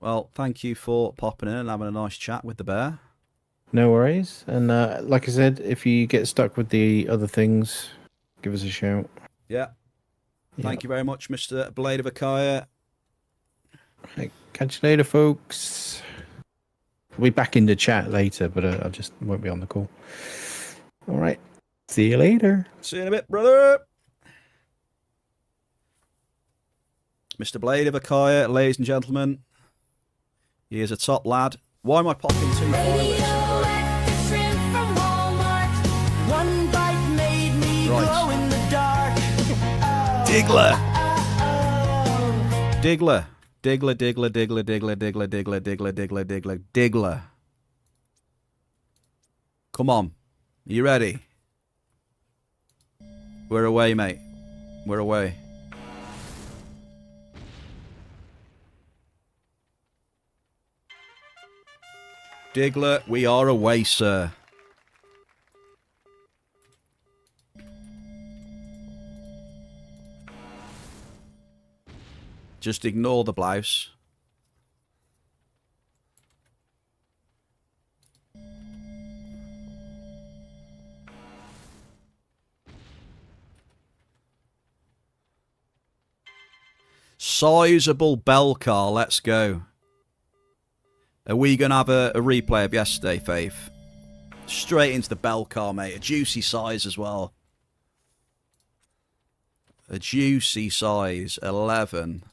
Well, thank you for popping in and having a nice chat with the bear. No worries. And like I said, if you get stuck with the other things, give us a shout. Yeah. Thank you very much, Mr. Blade of Akaya. Right, catch you later, folks. We'll be back in the chat later, but I just won't be on the call. All right. See you later. See you in a bit, brother. Mr. Blade of Akaya, ladies and gentlemen. He is a top lad. Why am I popping 2 followers? Radioactive shrimp from Walmart. One bite made me Right. glow in the dark. Diggler. Diggler. Diggler, Diggler, Diggler, Diggler, Diggler, Diggler, Diggler, Diggler, Diggler, Diggler. Come on. Are you ready? We're away, mate. We're away. Diggler, we are away, sir. Just ignore the blouse. Sizable bell car, let's go. Are we going to have a replay of yesterday, Faith? Straight into the bell car, mate. A juicy size as well. A juicy size, 11.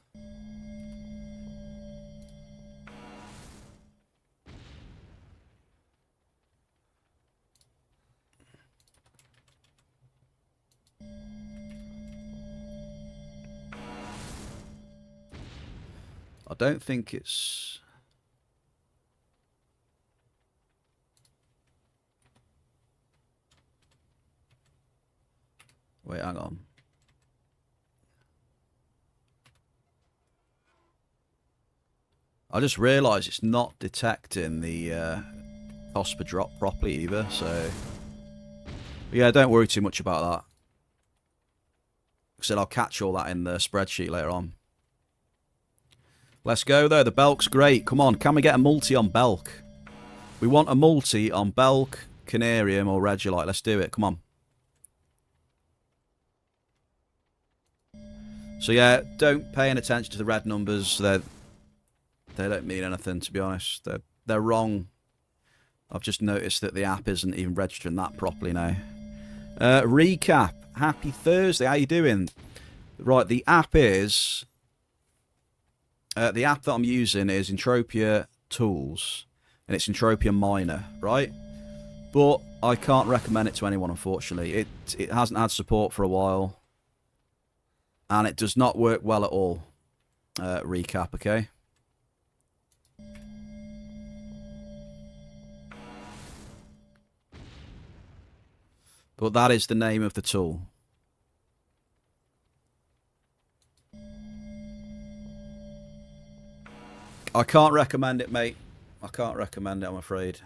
I don't think it's... Wait, hang on. I just realised it's not detecting the cost per drop properly either, so... But yeah, don't worry too much about that. Like I said, I'll catch all that in the spreadsheet later on. Let's go, though. The Belk's great. Come on, can we get a multi on Belk? We want a multi on Belk, Canarium, or Regilite. Let's do it. Come on. So, yeah, don't pay any attention to the red numbers. They don't mean anything, to be honest. They're wrong. I've just noticed that the app isn't even registering that properly now. Recap. Happy Thursday. How you doing? Right, the app is... the app that I'm using is Entropia Tools, and it's Entropia Miner, right? But I can't recommend it to anyone, unfortunately. It hasn't had support for a while, and it does not work well at all. Recap, okay? But that is the name of the tool. I can't recommend it, mate. I can't recommend it, I'm afraid.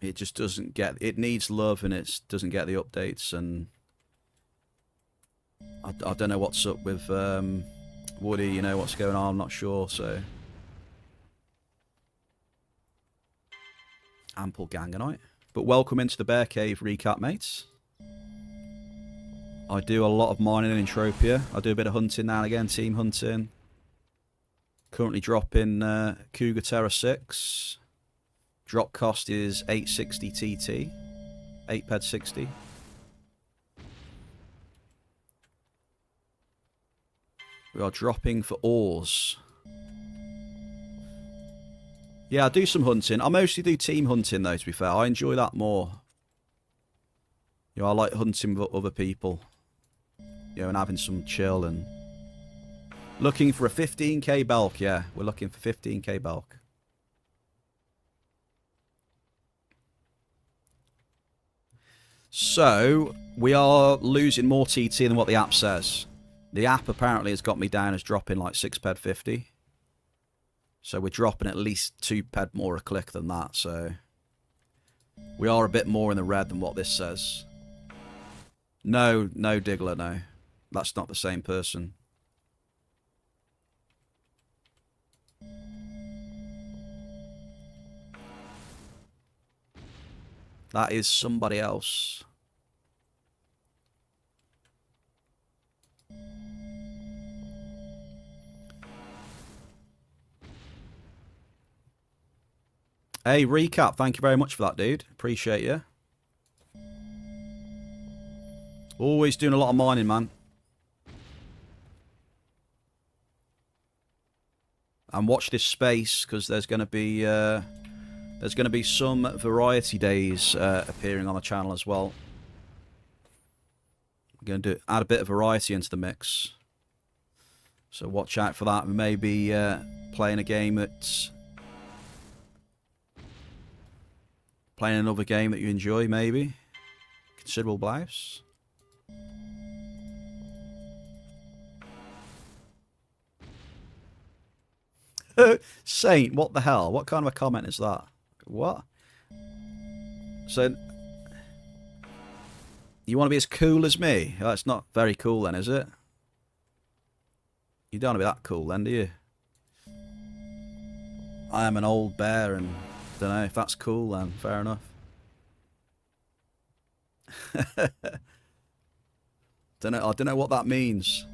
It just doesn't get... It needs love, and it doesn't get the updates, and... I don't know what's up with Woody, you know, what's going on, I'm not sure, so... Ample Ganganite. But welcome into the Bear Cave recap, mates. I do a lot of mining in Entropia. I do a bit of hunting now and again, team hunting. Currently dropping Cougar Terra 6. Drop cost is 860 TT. 8 ped 60. We are dropping for ores. Yeah, I do some hunting. I mostly do team hunting, though, to be fair. I enjoy that more. You know, I like hunting with other people. You know, and having some chill and... Looking for a 15k bulk, yeah. We're looking for 15k bulk. So, we are losing more TT than what the app says. The app apparently has got me down as dropping like 6 ped 50. So we're dropping at least 2 ped more a click than that, so... We are a bit more in the red than what this says. No, no Diggler, no. That's not the same person. That is somebody else. Hey, Recap, thank you very much for that, dude. Appreciate you. Always doing a lot of mining, man. And watch this space, because there's going to be some variety days appearing on the channel as well. We're going to add a bit of variety into the mix. So watch out for that. We may be playing another game that you enjoy, maybe. Considerable blouse. Saint, what the hell? What kind of a comment is that? What? So, you want to be as cool as me? Oh, that's not very cool then, is it? You don't want to be that cool then, do you? I am an old bear and don't know if that's cool then. Fair enough. I don't know what that means.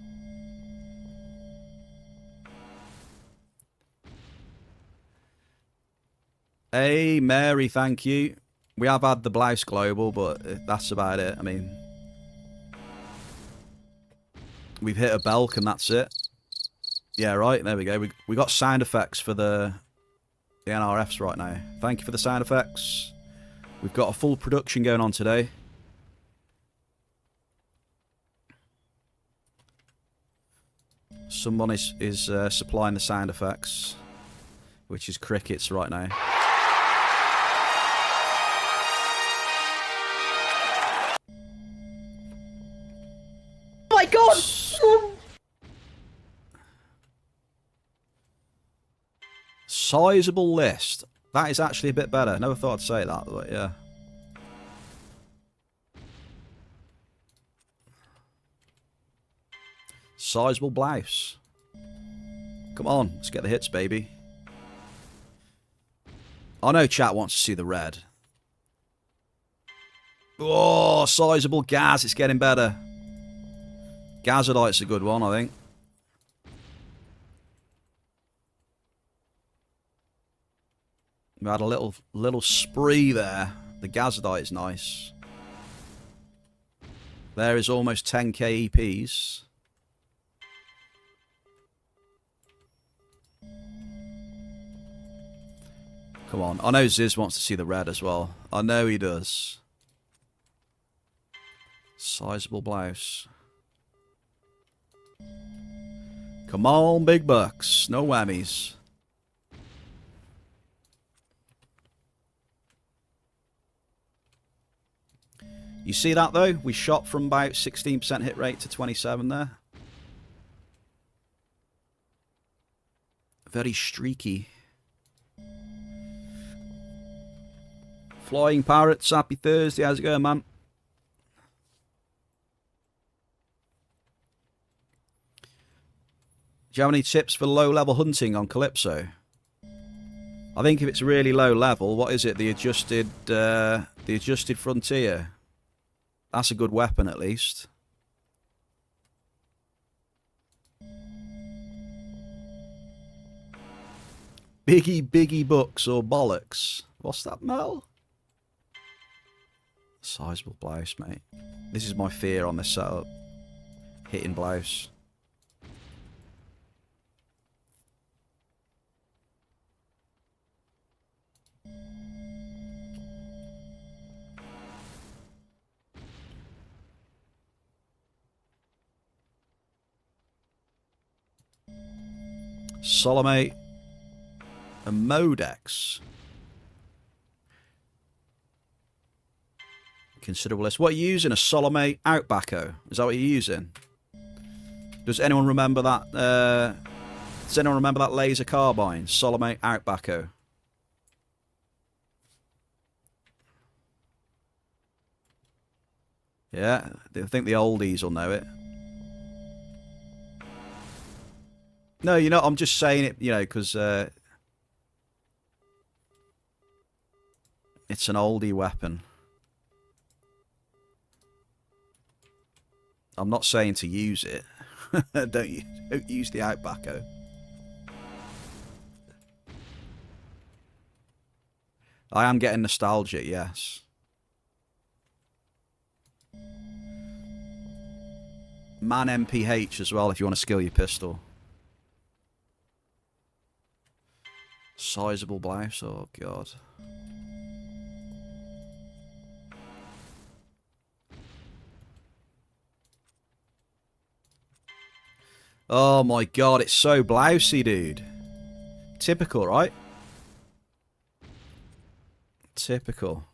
Hey, Mary, thank you. We have had the blouse global, but that's about it. I mean, we've hit a Belk and that's it. Yeah, right. There we go. We got sound effects for the NRFs right now. Thank you for the sound effects. We've got a full production going on today. Someone is supplying the sound effects, which is crickets right now. Oh my god! Sizable list. That is actually a bit better. Never thought I'd say that, but yeah. Sizable blouse. Come on, let's get the hits, baby. I know chat wants to see the red. Oh, sizable gas. It's getting better. Gazodite's a good one, I think. We had a little spree there. The Gazodite is nice. There is almost 10k EPs. Come on. I know Ziz wants to see the red as well. I know he does. Sizable blouse. Come on, big bucks. No whammies. You see that, though? We shot from about 16% hit rate to 27 there. Very streaky. Flying Parrots, happy Thursday. How's it going, man? Do you have any tips for low-level hunting on Calypso? I think if it's really low level, what is it? The adjusted frontier. That's a good weapon, at least. Biggie bucks or bollocks. What's that, Mel? Sizable blouse, mate. This is my fear on this setup. Hitting blouse. Solomate and Modex. Considerable list. What are you using? A Solomate Outbacko? Is that what you're using? Does anyone remember that? Does anyone remember that laser carbine? Solomate Outbacko. Yeah, I think the oldies will know it. No, you know, I'm just saying it, you know, because it's an oldie weapon. I'm not saying to use it. Don't use the Outbacko. I am getting nostalgic, yes. Man MPH as well if you want to skill your pistol. Sizable blouse, oh god. Oh my god, it's so blousy, dude. Typical, right? Typical.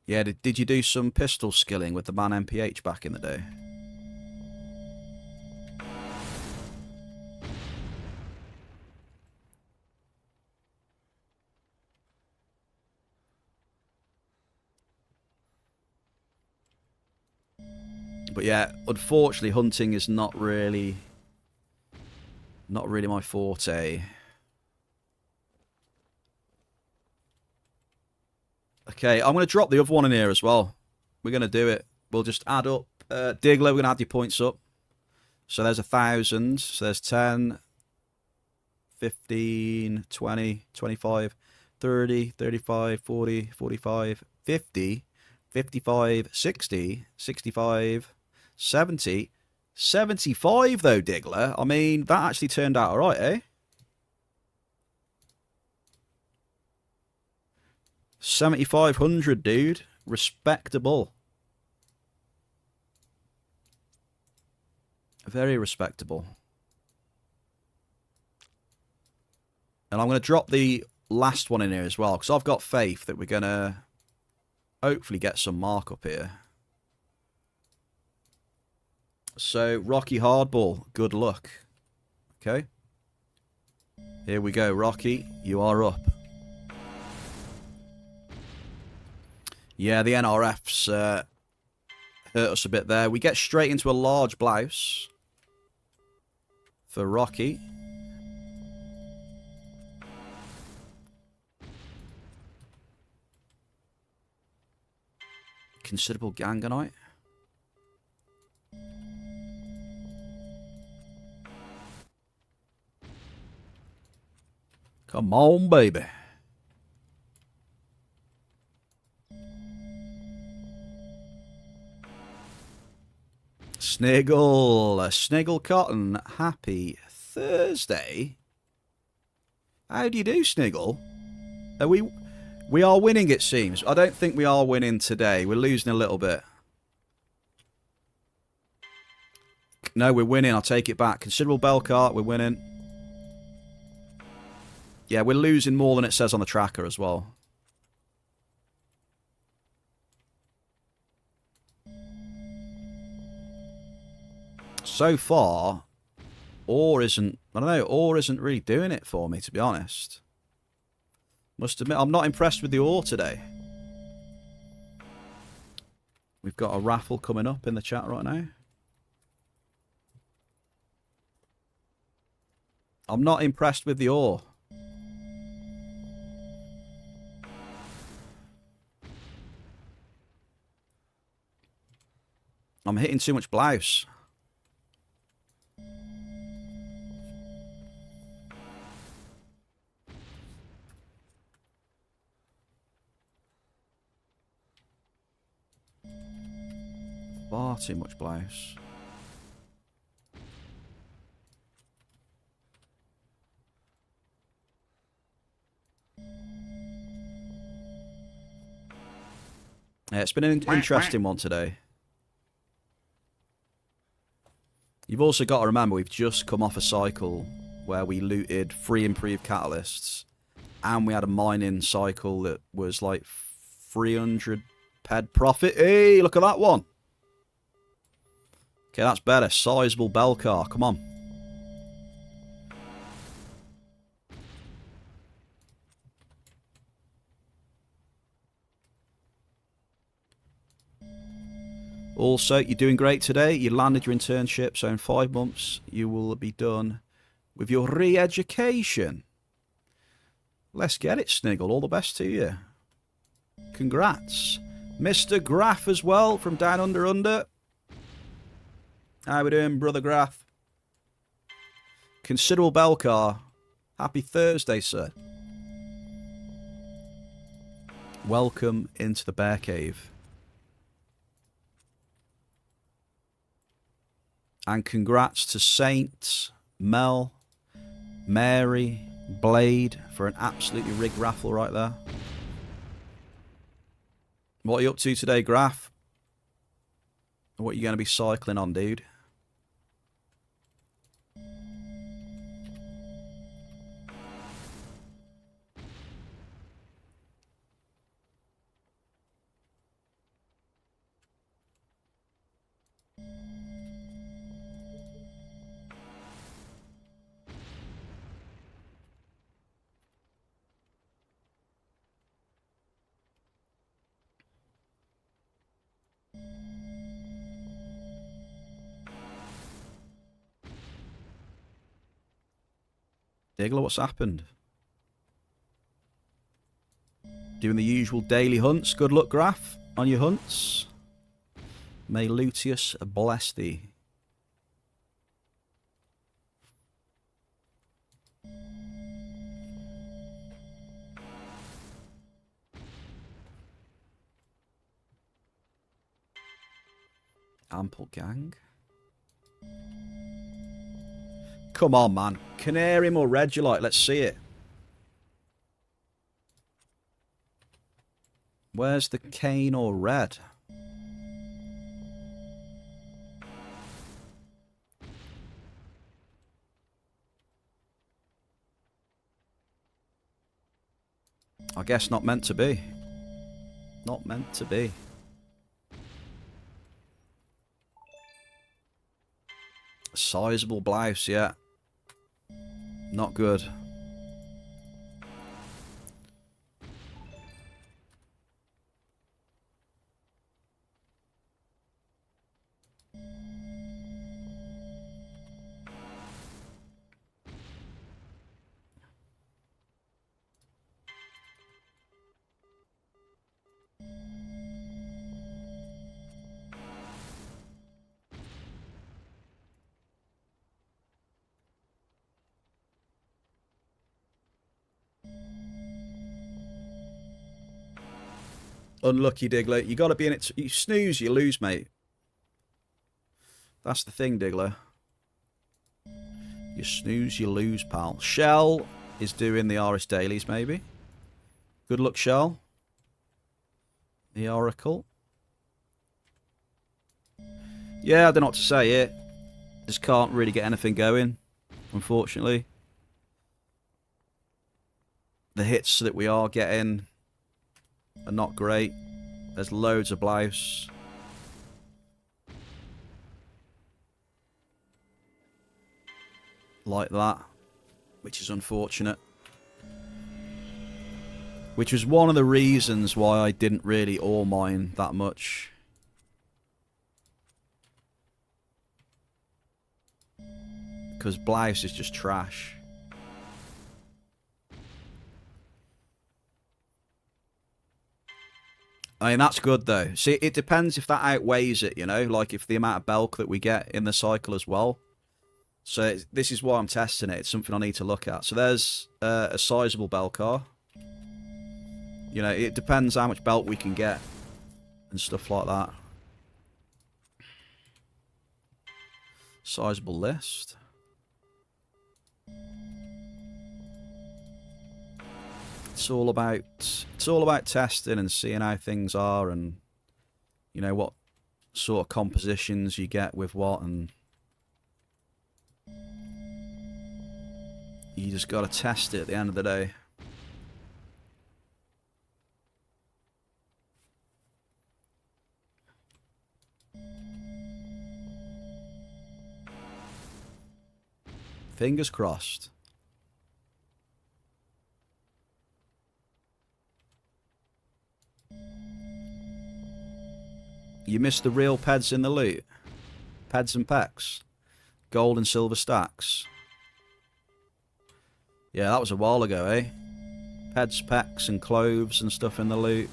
Yeah, did you do some pistol skilling with the Man MPH back in the day? But yeah, unfortunately, hunting is not really my forte. Okay, I'm going to drop the other one in here as well. We're going to do it. We'll just add up. Diggler, we're going to add your points up. So there's 1,000. So there's 10, 15, 20, 25, 30, 35, 40, 45, 50, 55, 60, 65, 70, 75 though, Diggler. I mean, that actually turned out alright, eh? 7,500, dude. Respectable. Very respectable. And I'm going to drop the last one in here as well, because I've got faith that we're going to hopefully get some markup here. So, Rocky Hardball, good luck. Okay. Here we go, Rocky. You are up. Yeah, the NRFs hurt us a bit there. We get straight into a large blouse for Rocky. Considerable ganganite. Come on, baby. Sniggle Cotton, happy Thursday. How do you do, Sniggle? Are we are winning, it seems. I don't think we are winning today. We're losing a little bit. No, we're winning. I'll take it back. Considerable bell cart. We're winning. Yeah, we're losing more than it says on the tracker as well. So far, ore isn't... I don't know. Ore isn't really doing it for me, to be honest. Must admit, I'm not impressed with the ore today. We've got a raffle coming up in the chat right now. I'm not impressed with the ore. I'm hitting too much blouse. Far too much blouse. Yeah, it's been an interesting one today. You've also got to remember we've just come off a cycle where we looted 3 improved catalysts, and we had a mining cycle that was like 300 ped profit. Hey, look at that one. Okay, that's better. Sizable bell car. Come on. Also, you're doing great today. You landed your internship, so in 5 months you will be done with your re-education. Let's get it, Sniggle. All the best to you. Congrats. Mr. Graff as well from Down Under. How we doing, Brother Graff? Considerable Belcar. Happy Thursday, sir. Welcome into the Bear Cave. And congrats to Saint, Mel, Mary, Blade for an absolutely rigged raffle right there. What are you up to today, Graf? What are you going to be cycling on, dude? Diggler, what's happened? Doing the usual daily hunts. Good luck, Graf, on your hunts. May Lucius bless thee. Ample gang. Come on, man. Canarium or red you like? Let's see it. Where's the cane or red? I guess not meant to be. Not meant to be. Sizable blouse, yeah. Not good. Unlucky, Diggler. You got to be in it. You snooze, you lose, mate. That's the thing, Diggler. You snooze, you lose, pal. Shell is doing the ARIS dailies, maybe. Good luck, Shell. The Oracle. Yeah, I don't know what to say here. Just can't really get anything going, unfortunately. The hits that we are getting are not great. There's loads of blouse. Like that. Which is unfortunate. Which was one of the reasons why I didn't really ore mine that much. Because blouse is just trash. I mean, that's good, though. See, it depends if that outweighs it, you know? Like, if the amount of bulk that we get in the cycle as well. So, this is why I'm testing it. It's something I need to look at. So, there's a sizable Belcar. You know, it depends how much bulk we can get. And stuff like that. Sizable list. It's all about testing and seeing how things are, and you know what sort of compositions you get with what, and you just got to test it at the end of the day. Fingers crossed. You missed the real peds in the loot. Peds and packs. Gold and silver stacks. Yeah, that was a while ago, eh? Peds, packs and cloves and stuff in the loot.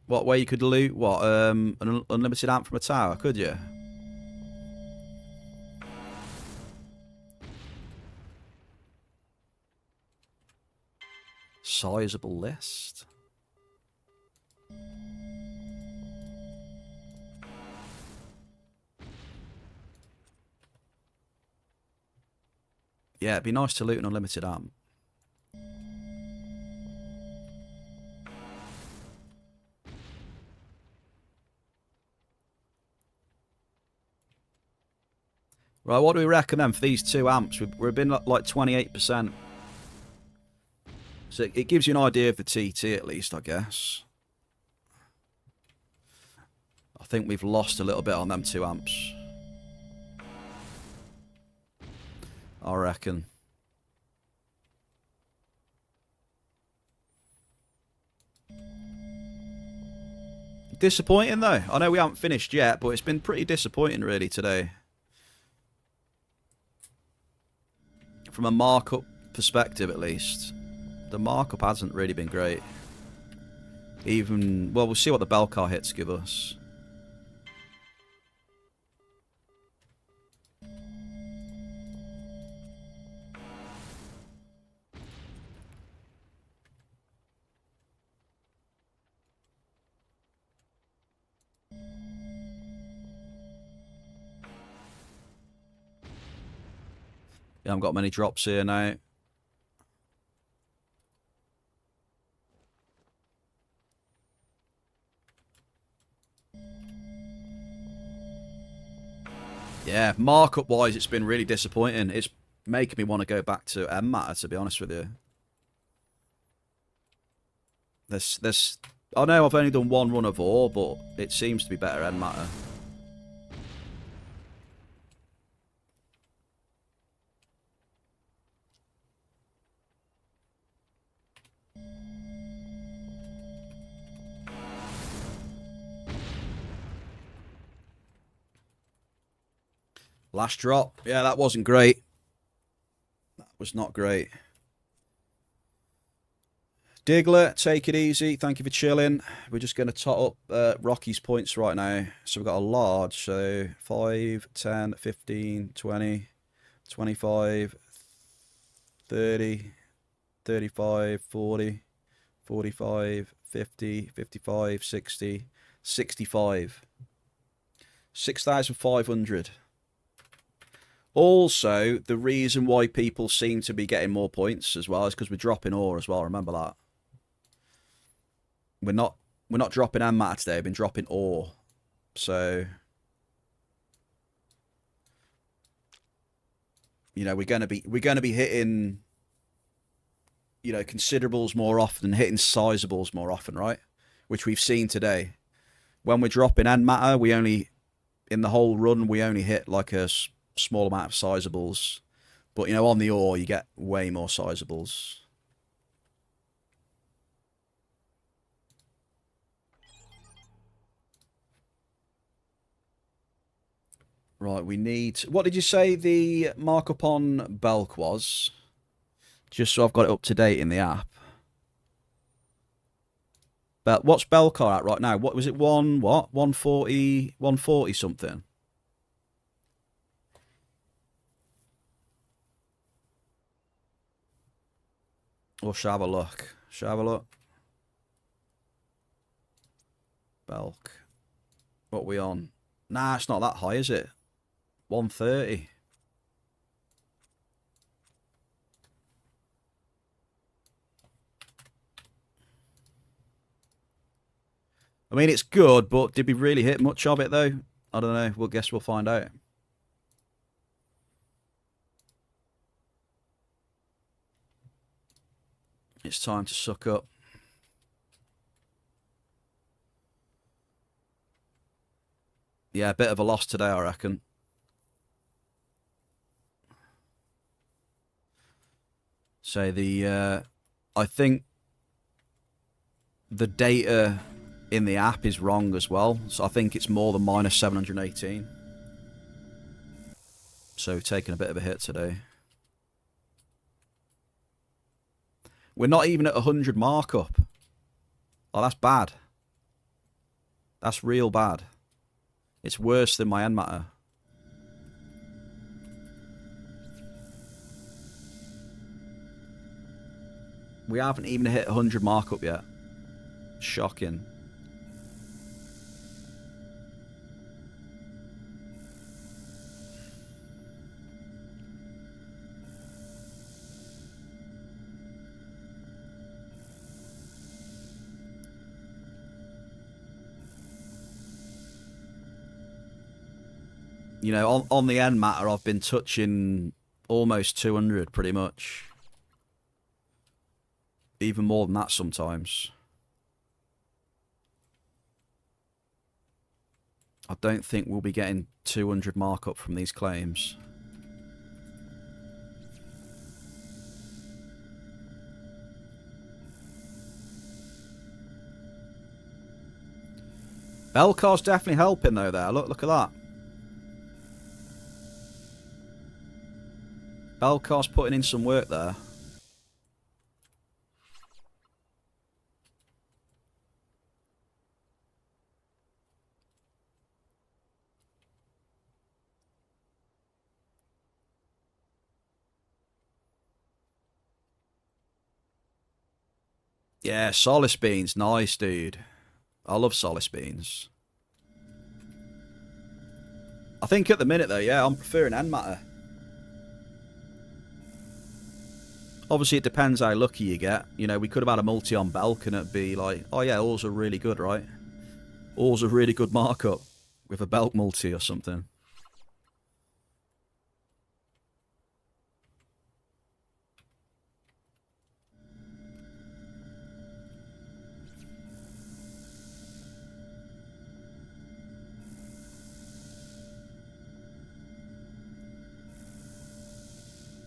What way you could loot? What? An unlimited amp from a tower? Could you? Sizable list. Yeah, it'd be nice to loot an unlimited amp. Right, what do we recommend for these two amps? We've been like 28%. So it gives you an idea of the TT at least, I guess. I think we've lost a little bit on them two amps. I reckon. Disappointing though. I know we haven't finished yet, but it's been pretty disappointing really today. From a markup perspective at least. The markup hasn't really been great. Even, well, we'll see what the Belcar hits give us. Yeah, I haven't got many drops here now. Yeah, markup wise, it's been really disappointing. It's making me want to go back to M Matter, to be honest with you. I know I've only done one run of ore, but it seems to be better M Matter. Last drop. Yeah, that wasn't great. That was not great. Diggler, take it easy. Thank you for chilling. We're just going to tot up Rocky's points right now. So we've got a large. So 5, 10, 15, 20, 25, 30, 35, 40, 45, 50, 55, 60, 65. 6,500. Also, the reason why people seem to be getting more points as well is because we're dropping ore as well. Remember that. We're not dropping M Matter today. We've been dropping ore. So, you know, we're gonna be hitting, you know, considerables more often, hitting sizables more often, right? Which we've seen today. When we're dropping M Matter, we only, in the whole run, we only hit like a small amount of sizables. But, you know, on the ore, you get way more sizables. Right, we need... What did you say the markup on Belk was? Just so I've got it up to date in the app. But what's Belcar at right now? What was it? 140 something? Or shall I have a look? Shall I have a look? Belk. What are we on? Nah, it's not that high, is it? 130. I mean, it's good, but did we really hit much of it, though? I don't know. We'll guess we'll find out. It's time to suck up. Yeah, a bit of a loss today, I reckon. So I think the data in the app is wrong as well. So I think it's more than minus 718. So we've taken a bit of a hit today. We're not even at 100 markup. Oh, that's bad. That's real bad. It's worse than my end matter. We haven't even hit 100 markup yet. Shocking. You know, on the end matter, I've been touching almost 200 pretty much. Even more than that sometimes. I don't think we'll be getting 200 markup from these claims. Belcar's definitely helping though there. Look at that. Belcar's putting in some work there. Yeah, Solace Beans. Nice, dude. I love Solace Beans. I think at the minute, though, yeah, I'm preferring end matter. Obviously, it depends how lucky you get. You know, we could have had a multi on Belk and it'd be like, oh yeah, alls are really good, right? Alls a really good markup with a Belk multi or something.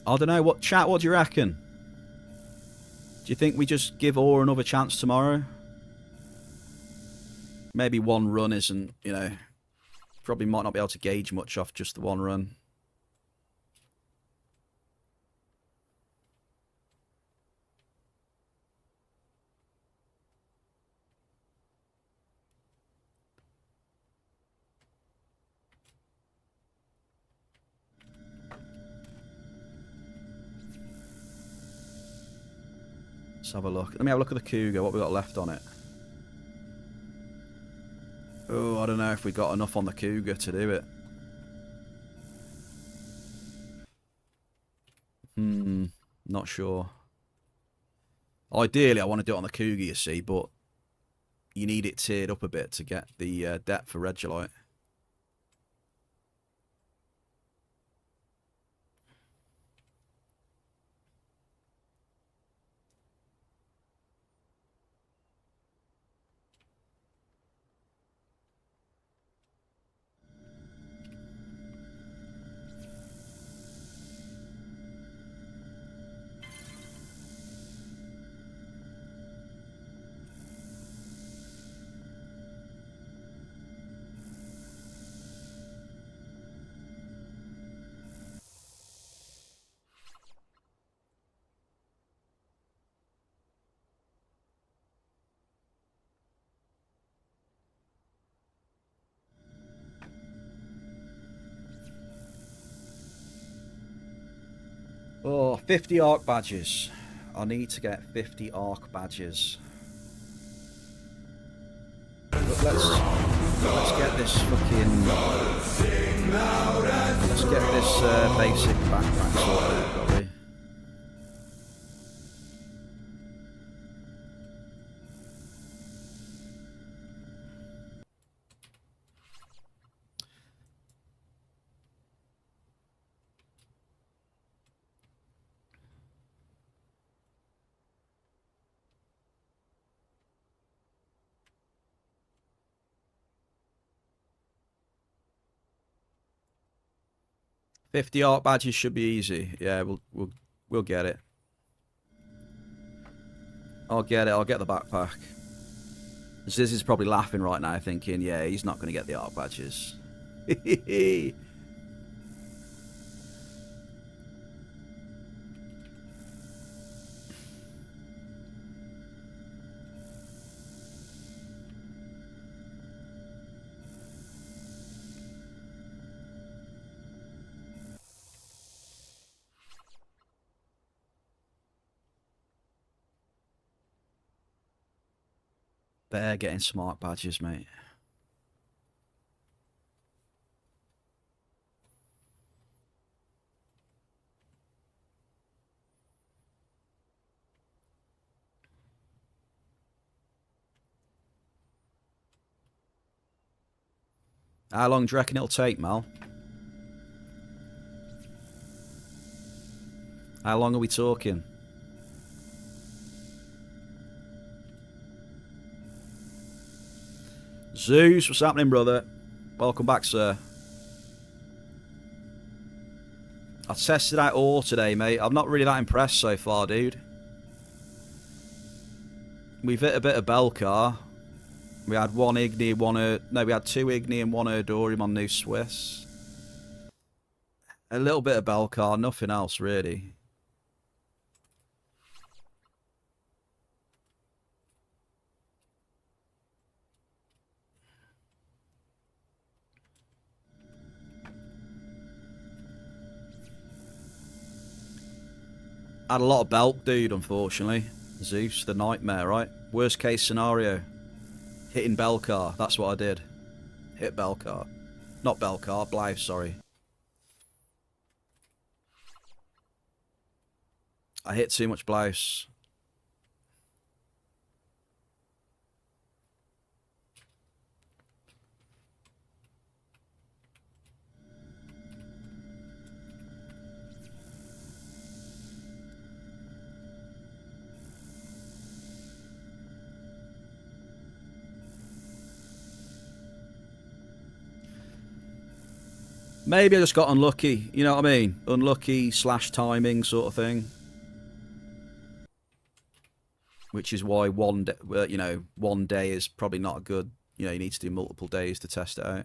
I don't know, what chat, what do you reckon? Do you think we just give Orr another chance tomorrow? Maybe one run isn't, you know, probably might not be able to gauge much off just the one run. Let's have a look. Let me have a look at the Cougar, what we got left on it. Oh, I don't know if we got enough on the Cougar to do it. Not sure. Ideally, I want to do it on the Cougar, you see, but you need it tiered up a bit to get the depth for Regilite. Oh, 50 ARC badges. I need to get 50 ARC badges. But let's get this fucking... Let's get this basic backpack sorted, probably. $50 ARC badges should be easy. Yeah, we'll get it. I'll get it. I'll get the backpack. Ziz is probably laughing right now, thinking, "Yeah, he's not going to get the ARC badges." Bear getting smart badges, mate. How long do you reckon it'll take, Mal? How long are we talking? Zeus, what's happening, brother? Welcome back, sir. I tested out ore today, mate. I'm not really that impressed so far, dude. We've hit a bit of Belcar. We had one Igni, we had two Igni and one Erdorium on New Swiss. A little bit of Belcar, nothing else really. Had a lot of Belk, dude, unfortunately. Zeus, the nightmare, right? Worst case scenario. Hitting Belcar, that's what I did. Hit Belcar. Not Belcar, Blythe, sorry. I hit too much Blythe. Maybe I just got unlucky, you know what I mean? Unlucky / timing sort of thing. Which is why one day is probably not a good, you need to do multiple days to test it out.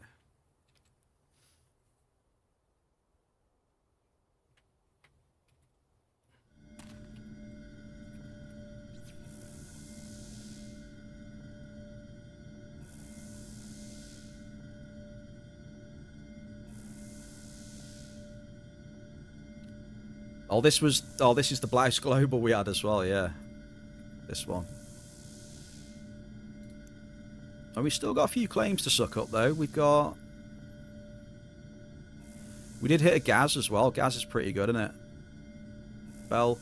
Oh, this is the Blouse Global we had as well, yeah. This one. And we still got a few claims to suck up though. We did hit a Gaz as well. Gaz is pretty good, isn't it? Belk.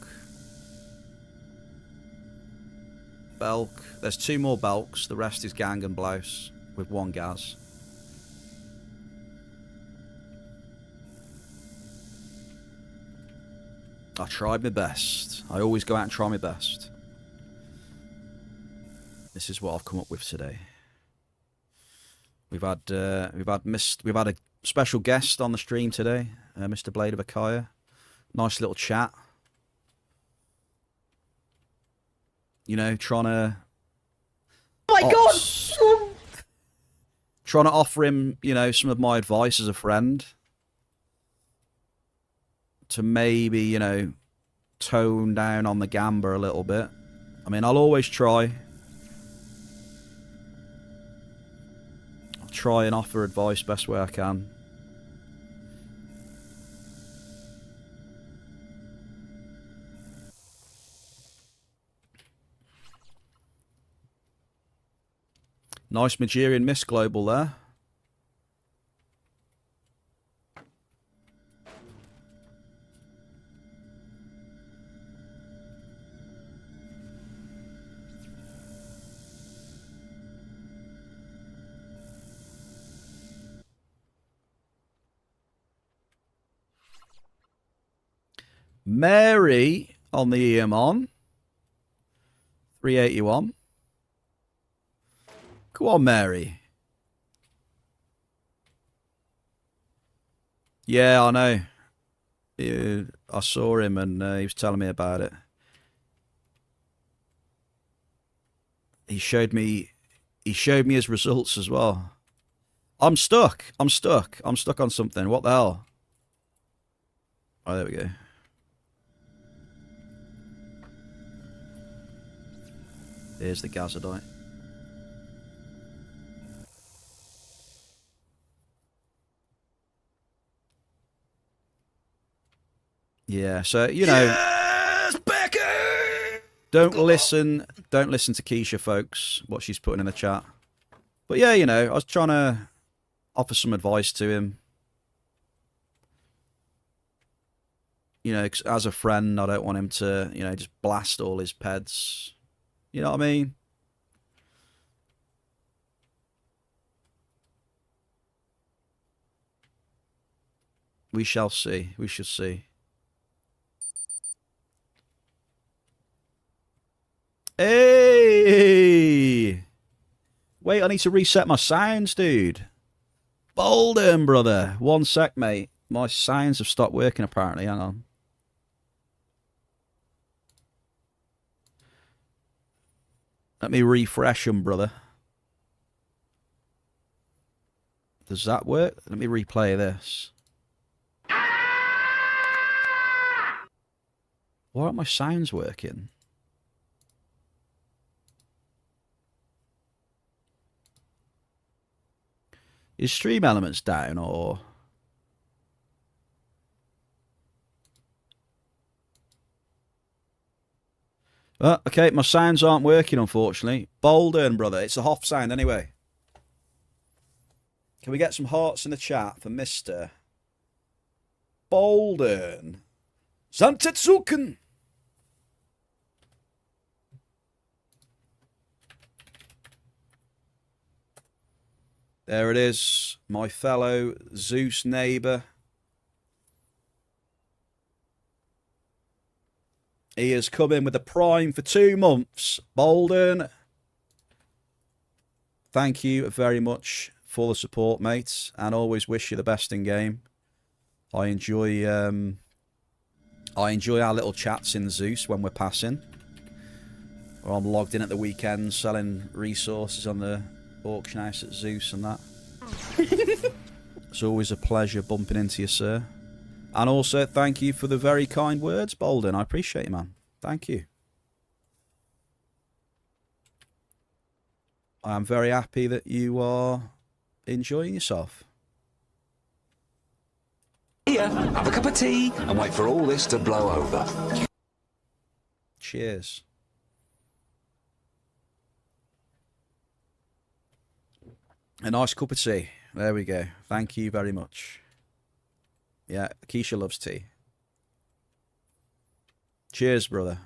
There's 2 more Belks. The rest is Gang and Blouse with 1 Gaz. I tried my best. I always go out and try my best. This is what I've come up with today. We've had a special guest on the stream today, Mr. Blade of Akaya. Nice little chat. Trying to. Oh my god! Trying to offer him, some of my advice as a friend. To maybe, tone down on the gamba a little bit. I mean, I'll always try. I'll try and offer advice best way I can. Nice Magirian Miss Global there. Mary on the EM 381. Go on, Mary. Yeah, I know. I saw him and he was telling me about it. He showed me his results as well. I'm stuck on something. What the hell? Oh, there we go. Here's the Gazadite. Yeah, so, Yes, Becky! Don't listen to Keisha, folks, what she's putting in the chat. But yeah, you know, I was trying to offer some advice to him. You know, 'cause as a friend, I don't want him to, you know, just blast all his peds. You know what I mean? We shall see. We shall see. Hey! Wait, I need to reset my sounds, dude. Bolden, brother. 1 sec, mate. My sounds have stopped working, apparently. Hang on. Let me refresh them, brother. Does that work? Let me replay this. Why aren't my sounds working? Is Stream Elements down or... Oh, okay, my sounds aren't working, unfortunately. Bolden, brother. It's a Hoff sound anyway. Can we get some hearts in the chat for Mr. Bolden? Santetsuken! There it is, my fellow Zeus neighbour. He has come in with a prime for 2 months. Bolden, thank you very much for the support, mate, and always wish you the best in game. I enjoy our little chats in Zeus when we're passing, or I'm logged in at the weekend selling resources on the auction house at Zeus and that. It's always a pleasure bumping into you, sir. And also, thank you for the very kind words, Bolden. I appreciate you, man. Thank you. I am very happy that you are enjoying yourself. Here, have a cup of tea and wait for all this to blow over. Cheers. A nice cup of tea. There we go. Thank you very much. Yeah, Keisha loves tea. Cheers, brother.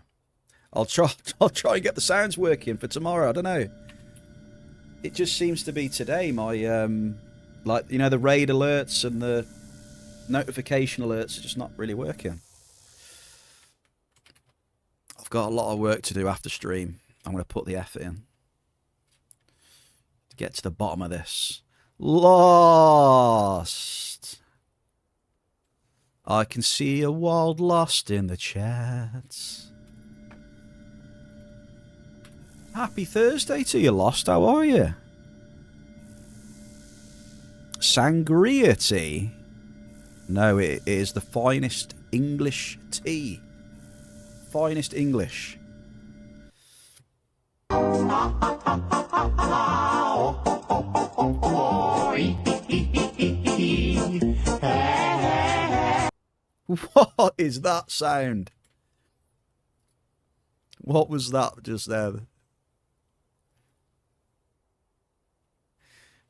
I'll try and get the sounds working for tomorrow. I don't know. It just seems to be today. My like, you know, the raid alerts and the notification alerts are just not really working. I've got a lot of work to do after stream. I'm going to put the effort in to get to the bottom of this. Lost. I can see a wild lost in the chats. Happy Thursday to you, Lost. How are you? Sangria tea? No, it is the finest English tea. Finest English. What is that sound? What was that just there?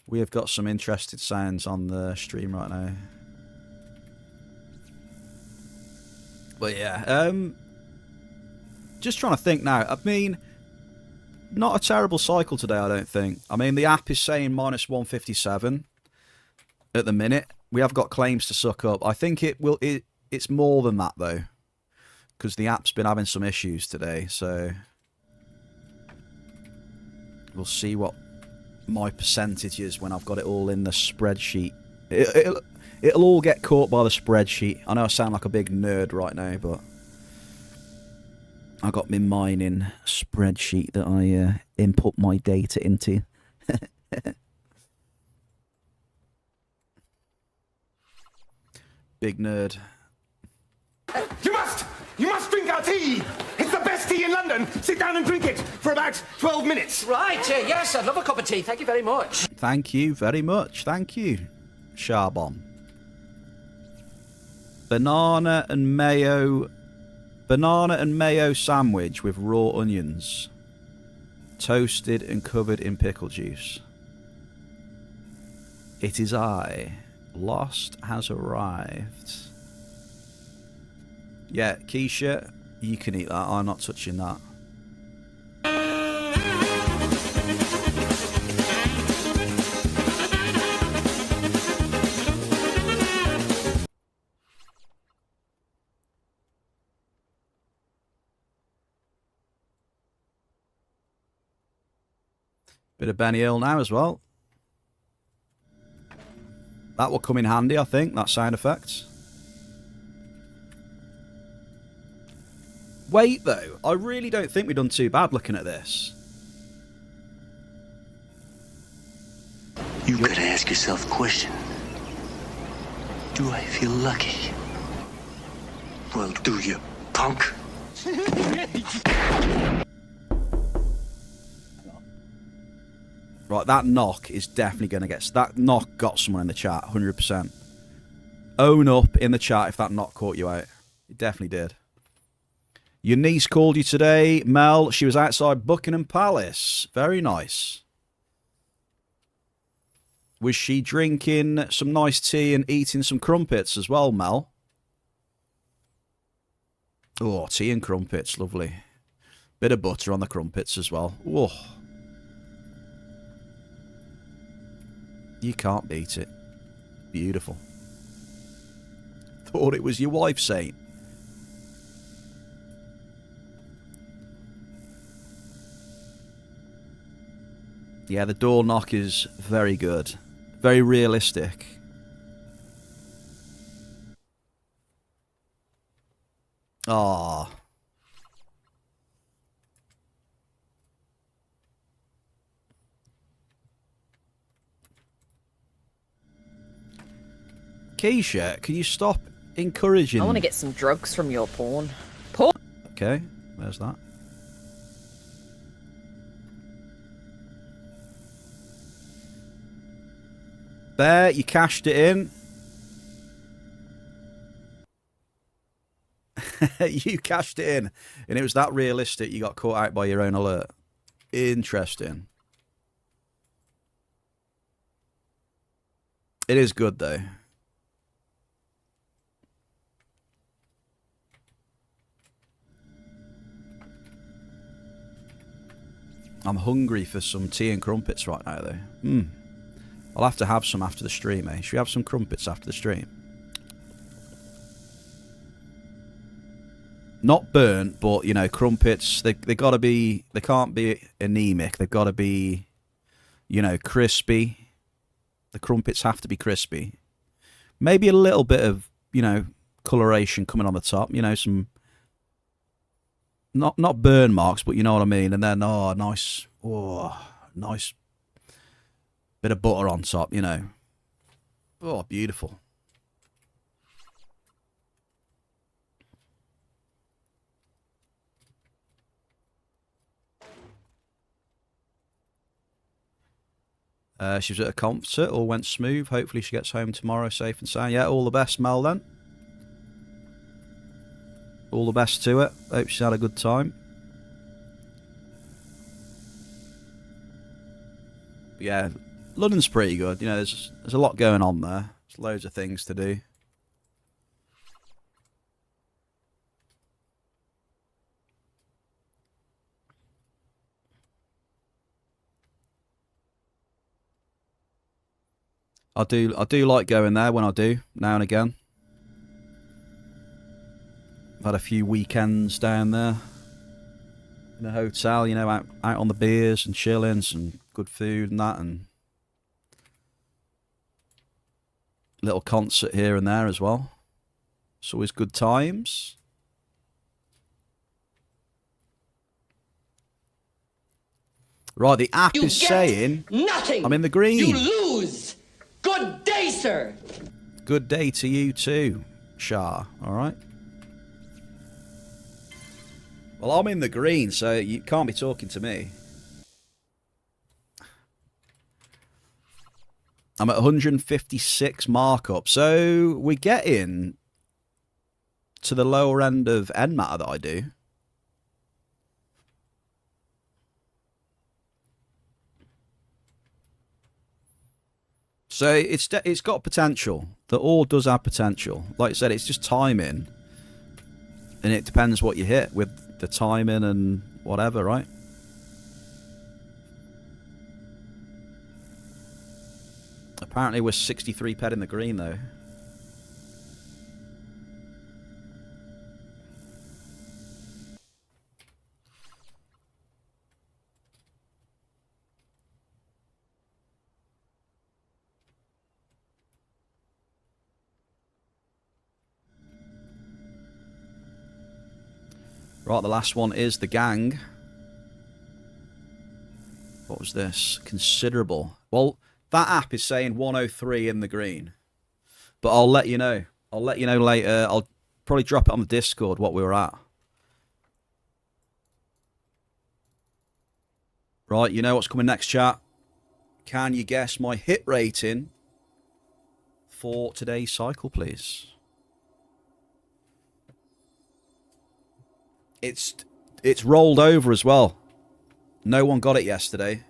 We have got some interesting sounds on the stream right now. But yeah, just trying to think now. I mean, not a terrible cycle today, I don't think. I mean, the app is saying minus 157 at the minute. We have got claims to suck up. I think it's more than that, though, because the app's been having some issues today, so we'll see what my percentage is when I've got it all in the spreadsheet. It'll all get caught by the spreadsheet. I know I sound like a big nerd right now, but I got my mining spreadsheet that I input my data into. Big nerd. You must drink our tea. It's the best tea in London. Sit down and drink it for about 12 minutes. Right, yes, I'd love a cup of tea. Thank you very much. Thank you very much. Thank you, Charbon. Banana and mayo Banana and mayo sandwich with raw onions. Toasted and covered in pickle juice. It is I. Lost has arrived. Yeah, Keisha, you can eat that. I'm not touching that. Bit of Benny Hill now as well. That will come in handy, I think, that sound effect. Wait, though. I really don't think we've done too bad looking at this. You gotta ask yourself a question. Do I feel lucky? Well, do you, punk? Right, that knock is definitely going to get... That knock got someone in the chat, 100%. Own up in the chat if that knock caught you out. It definitely did. Your niece called you today, Mel. She was outside Buckingham Palace. Very nice. Was she drinking some nice tea and eating some crumpets as well, Mel? Oh, tea and crumpets, lovely. Bit of butter on the crumpets as well. Oh. You can't beat it. Beautiful. Thought it was your wife, Saint. Yeah, the door knock is very good. Very realistic. Ah. Keisha, can you stop encouraging... I want to get some drugs from your porn. Porn? Okay, there's that. There, you cashed it in. You cashed it in. And it was that realistic you got caught out by your own alert. Interesting. It is good, though. I'm hungry for some tea and crumpets right now, though. I'll have to have some after the stream, eh? Should we have some crumpets after the stream? Not burnt, but, you know, crumpets, they gotta be... They can't be anemic. They've got to be, you know, crispy. The crumpets have to be crispy. Maybe a little bit of, you know, coloration coming on the top. You know, some... Not burn marks, but you know what I mean. And then, oh, nice bit of butter on top, you know. Oh, beautiful. She was at a concert, all went smooth. Hopefully she gets home tomorrow safe and sound. Yeah, all the best, Mel, then. All the best to it. Hope she's had a good time. But yeah, London's pretty good. You know, there's a lot going on there. There's loads of things to do. I do like going there when I do, now and again. I've had a few weekends down there in a hotel, you know, out on the beers and chilling, some good food and that, and little concert here and there as well. It's always good times. Right, the app is saying nothing. I'm in the green. You lose. Good day, sir. Good day to you too, Shah. All right. Well, I'm in the green, so you can't be talking to me. I'm at 156 markup, so we're getting to the lower end of end matter that I do. So it's got potential. The ore does have potential. Like I said, it's just timing. And it depends what you hit with the timing and whatever, right? Apparently we're 63 ped in the green, though. Right, the last one is the gang. What was this? Considerable. Well, that app is saying 103 in the green. But I'll let you know. I'll let you know later. I'll probably drop it on the Discord what we were at. Right, you know what's coming next, chat? Can you guess my hit rating for today's cycle, please? It's rolled over as well. No one got it yesterday.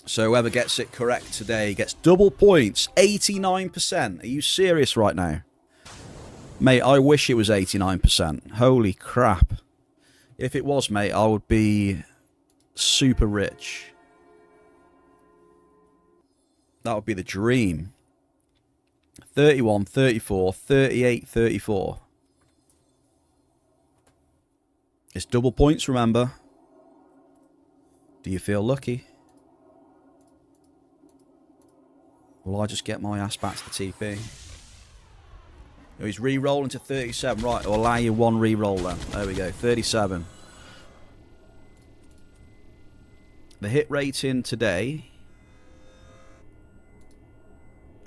So whoever gets it correct today gets double points. 89%. Are you serious right now? Mate, I wish it was 89%. Holy crap. If it was, mate, I would be super rich. That would be the dream. 31, 34, 38, 34. It's double points, remember. Do you feel lucky? Will I just get my ass back to the TP? Oh, he's re-rolling to 37. Right, I'll allow you one re-roll then. There we go, 37. The hit rating today...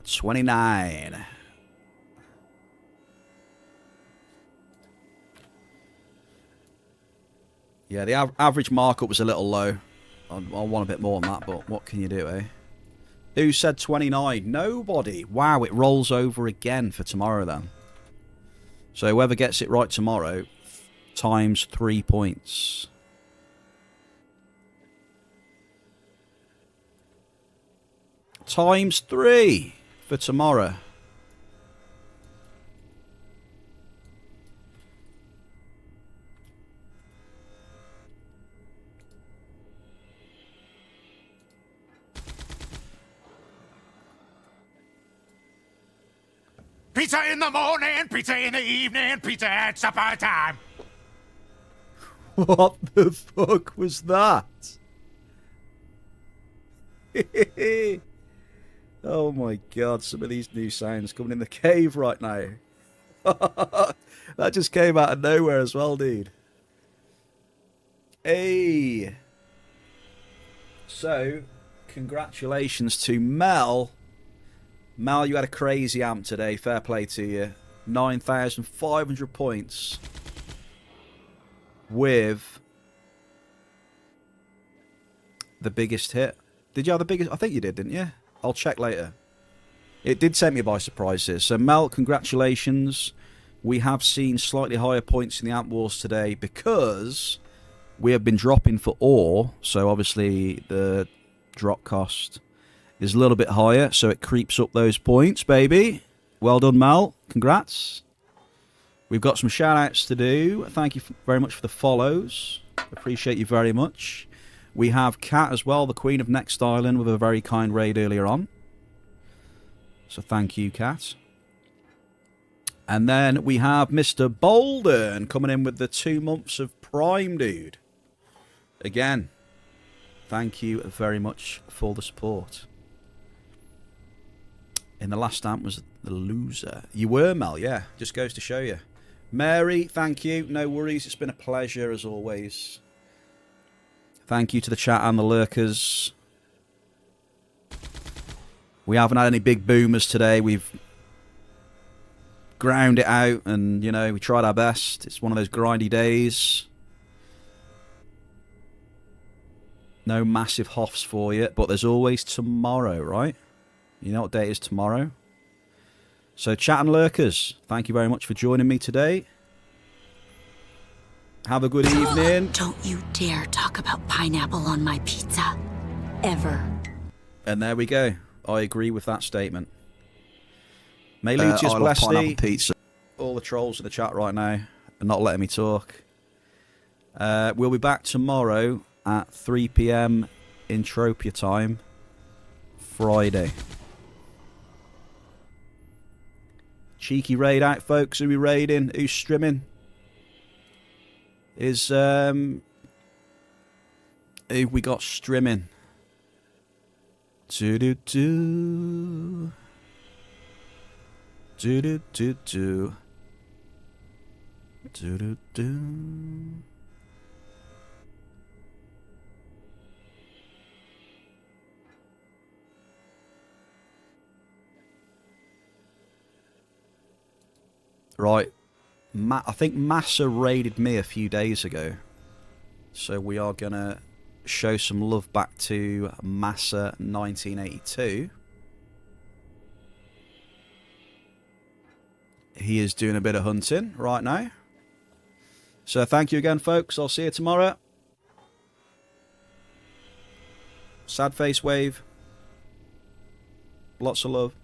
29. Yeah, the average markup was a little low. I want a bit more than that, but what can you do, eh? Who said 29? Nobody. Wow, it rolls over again for tomorrow then. So whoever gets it right tomorrow, times 3 points. Times 3 for tomorrow. Pizza in the morning, pizza in the evening, pizza at supper time. What the fuck was that? Oh my god, some of these new sounds coming in the cave right now. That just came out of nowhere as well, dude. Hey. So, congratulations to Mel. Mel, you had a crazy amp today. Fair play to you. 9,500 points. With the biggest hit. Did you have the biggest? I think you did, didn't you? I'll check later. It did take me by surprise here. So, Mel, congratulations. We have seen slightly higher points in the Amp Wars today because we have been dropping for ore. So, obviously, the drop cost is a little bit higher. So, it creeps up those points, baby. Well done, Mel. Congrats. We've got some shout-outs to do. Thank you very much for the follows. Appreciate you very much. We have Kat as well, the Queen of Next Island, with a very kind raid earlier on. So thank you, Kat. And then we have Mr. Bolden coming in with the 2 months of Prime, dude. Again, thank you very much for the support. In the last stamp was the loser. You were, Mel, yeah. Just goes to show you. Mary, thank you. No worries. It's been a pleasure as always. Thank you to the chat and the lurkers. We haven't had any big boomers today. We've ground it out and, you know, we tried our best. It's one of those grindy days. No massive hoffs for you, but there's always tomorrow, right? You know what day it is tomorrow? So, chat and lurkers, thank you very much for joining me today. Have a good evening. Don't you dare talk about pineapple on my pizza. Ever. And there we go. I agree with that statement. May I Lucius love bless pineapple thee. pizza. All the trolls in the chat right now are not letting me talk. We'll be back tomorrow at 3 PM Intropia time, Friday. Cheeky raid out, folks. Who we raiding? Who's streaming? Who we got streaming? Do do do. Do do do do. Do do do. Right, I think Massa raided me a few days ago, so we are gonna show some love back to Massa 1982. He is doing a bit of hunting right now. So thank you again, folks. I'll see you tomorrow. Sad face wave. Lots of love.